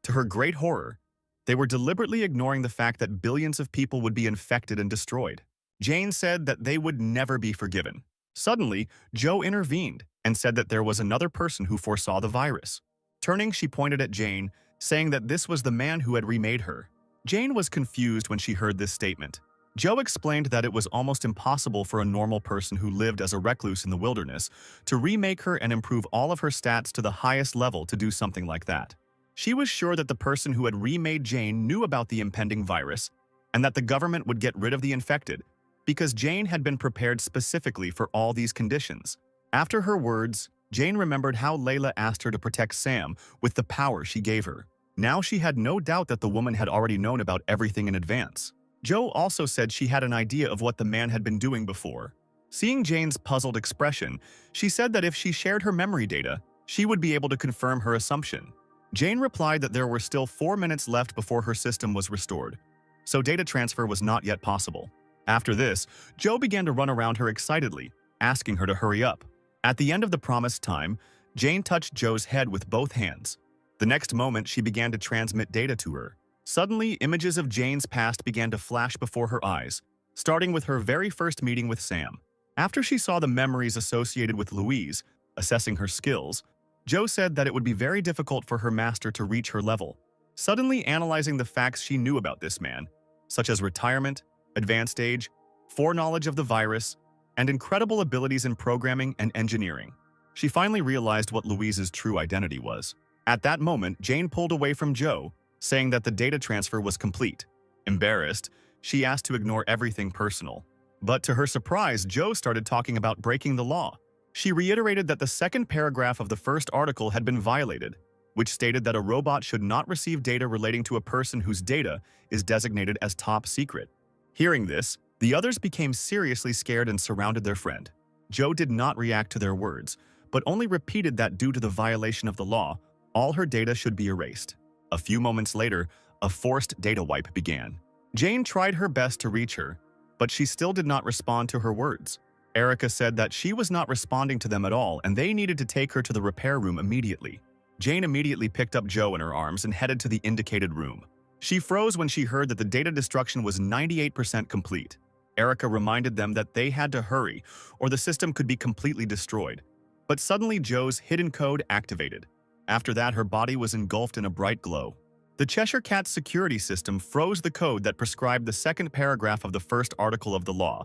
to her great horror, they were deliberately ignoring the fact that billions of people would be infected and destroyed. Jane said that they would never be forgiven. Suddenly, Joe intervened and said that there was another person who foresaw the virus. Turning, she pointed at Jane, saying that this was the man who had remade her. Jane was confused when she heard this statement. Joe explained that it was almost impossible for a normal person who lived as a recluse in the wilderness to remake her and improve all of her stats to the highest level to do something like that. She was sure that the person who had remade Jane knew about the impending virus and that the government would get rid of the infected because Jane had been prepared specifically for all these conditions. After her words, Jane remembered how Layla asked her to protect Sam with the power she gave her. Now she had no doubt that the woman had already known about everything in advance. Joe also said she had an idea of what the man had been doing before. Seeing Jane's puzzled expression, she said that if she shared her memory data, she would be able to confirm her assumption. Jane replied that there were still 4 minutes left before her system was restored, so data transfer was not yet possible. After this, Joe began to run around her excitedly, asking her to hurry up. At the end of the promised time, Jane touched Joe's head with both hands. The next moment, she began to transmit data to her. Suddenly, images of Jane's past began to flash before her eyes, starting with her very first meeting with Sam. After she saw the memories associated with Louise, assessing her skills, Joe said that it would be very difficult for her master to reach her level. Suddenly analyzing the facts she knew about this man, such as retirement, advanced age, foreknowledge of the virus, and incredible abilities in programming and engineering, she finally realized what Louise's true identity was. At that moment, Jane pulled away from Joe, saying that the data transfer was complete. Embarrassed, she asked to ignore everything personal. But to her surprise, Joe started talking about breaking the law. She reiterated that the second paragraph of the first article had been violated, which stated that a robot should not receive data relating to a person whose data is designated as top secret. Hearing this, the others became seriously scared and surrounded their friend. Joe did not react to their words, but only repeated that due to the violation of the law, all her data should be erased. A few moments later, a forced data wipe began. Jane tried her best to reach her, but she still did not respond to her words. Erica said that she was not responding to them at all and they needed to take her to the repair room immediately. Jane immediately picked up Joe in her arms and headed to the indicated room. She froze when she heard that the data destruction was 98% complete. Erica reminded them that they had to hurry or the system could be completely destroyed. But suddenly Joe's hidden code activated. After that, her body was engulfed in a bright glow. The Cheshire Cat's security system froze the code that prescribed the second paragraph of the first article of the law,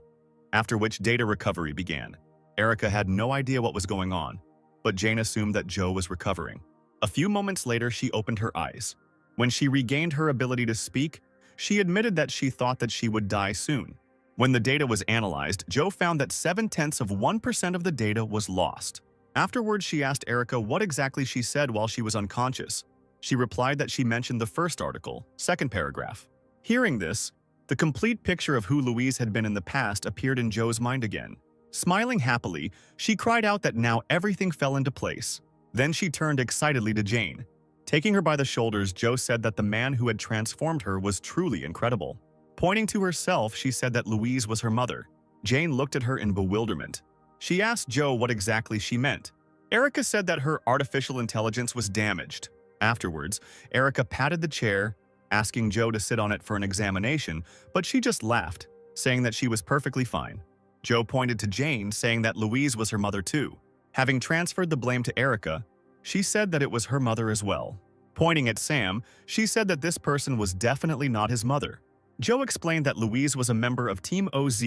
after which data recovery began. Erica had no idea what was going on, but Jane assumed that Joe was recovering. A few moments later, she opened her eyes. When she regained her ability to speak, she admitted that she thought that she would die soon. When the data was analyzed, Joe found that 0.7% of the data was lost. Afterwards, she asked Erica what exactly she said while she was unconscious. She replied that she mentioned the first article, second paragraph. Hearing this, the complete picture of who Louise had been in the past appeared in Joe's mind again. Smiling happily, she cried out that now everything fell into place. Then she turned excitedly to Jane. Taking her by the shoulders, Joe said that the man who had transformed her was truly incredible. Pointing to herself, she said that Louise was her mother. Jane looked at her in bewilderment. She asked Joe what exactly she meant. Erica said that her artificial intelligence was damaged. Afterwards, Erica patted the chair, asking Joe to sit on it for an examination, but she just laughed, saying that she was perfectly fine. Joe pointed to Jane, saying that Louise was her mother too. Having transferred the blame to Erica, she said that it was her mother as well. Pointing at Sam, she said that this person was definitely not his mother. Joe explained that Louise was a member of Team OZ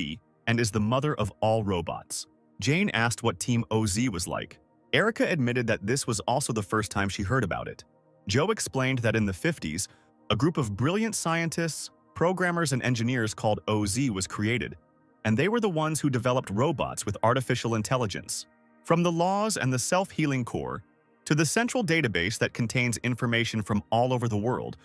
and is the mother of all robots. Jane asked what Team OZ was like. Erica admitted that this was also the first time she heard about it. Joe explained that in the 50s, a group of brilliant scientists, programmers, and engineers called OZ was created, and they were the ones who developed robots with artificial intelligence. From the laws and the self-healing core to the central database that contains information from all over the world,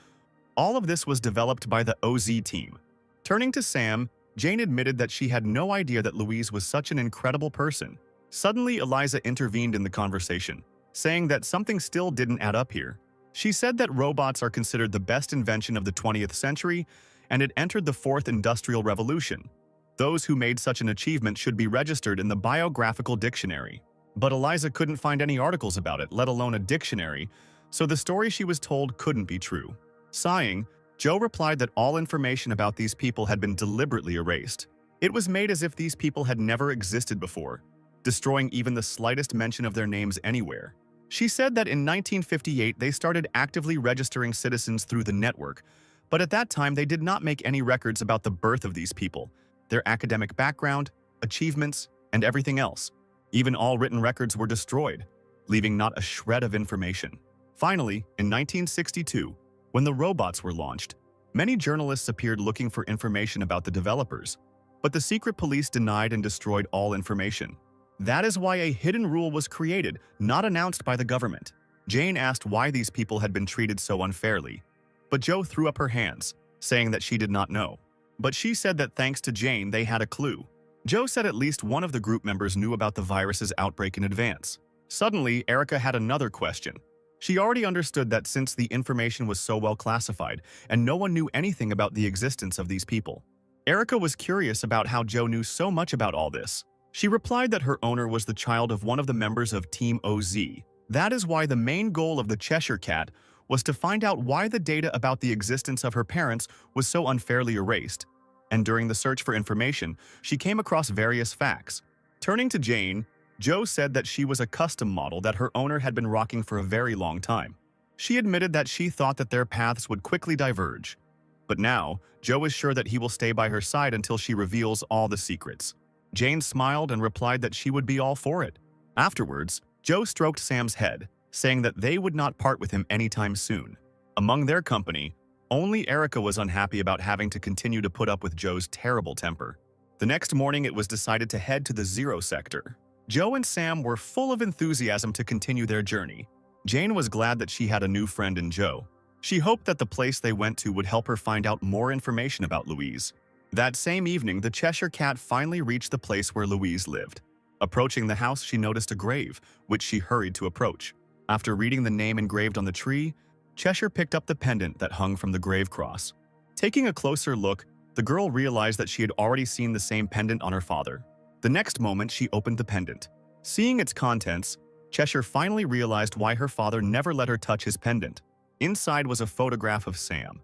all of this was developed by the OZ team. Turning to Sam, Jane admitted that she had no idea that Louise was such an incredible person. Suddenly, Eliza intervened in the conversation, saying that something still didn't add up here. She said that robots are considered the best invention of the 20th century, and it entered the fourth industrial revolution. Those who made such an achievement should be registered in the biographical dictionary. But Eliza couldn't find any articles about it, let alone a dictionary, so the story she was told couldn't be true. Sighing, Joe replied that all information about these people had been deliberately erased. It was made as if these people had never existed before, destroying even the slightest mention of their names anywhere. She said that in 1958 they started actively registering citizens through the network, but at that time they did not make any records about the birth of these people, their academic background, achievements, and everything else. Even all written records were destroyed, leaving not a shred of information. Finally, in 1962, when the robots were launched, many journalists appeared looking for information about the developers, but the secret police denied and destroyed all information. That is why a hidden rule was created, not announced by the government. Jane asked why these people had been treated so unfairly, but Joe threw up her hands, saying that she did not know. But she said that thanks to Jane, they had a clue. Joe said at least one of the group members knew about the virus's outbreak in advance. Suddenly, Erica had another question. She already understood that since the information was so well classified, and no one knew anything about the existence of these people. Erica was curious about how Joe knew so much about all this. She replied that her owner was the child of one of the members of Team OZ. That is why the main goal of the Cheshire Cat was to find out why the data about the existence of her parents was so unfairly erased. And during the search for information, she came across various facts. Turning to Jane, Joe said that she was a custom model that her owner had been rocking for a very long time. She admitted that she thought that their paths would quickly diverge. But now, Joe is sure that he will stay by her side until she reveals all the secrets. Jane smiled and replied that she would be all for it. Afterwards, Joe stroked Sam's head, saying that they would not part with him anytime soon. Among their company, only Erica was unhappy about having to continue to put up with Joe's terrible temper. The next morning, it was decided to head to the Zero Sector. Joe and Sam were full of enthusiasm to continue their journey. Jane was glad that she had a new friend in Joe. She hoped that the place they went to would help her find out more information about Louise. That same evening, the Cheshire Cat finally reached the place where Louise lived. Approaching the house, she noticed a grave, which she hurried to approach. After reading the name engraved on the tree, Cheshire picked up the pendant that hung from the grave cross. Taking a closer look, the girl realized that she had already seen the same pendant on her father. The next moment, she opened the pendant. Seeing its contents, Cheshire finally realized why her father never let her touch his pendant. Inside was a photograph of Sam.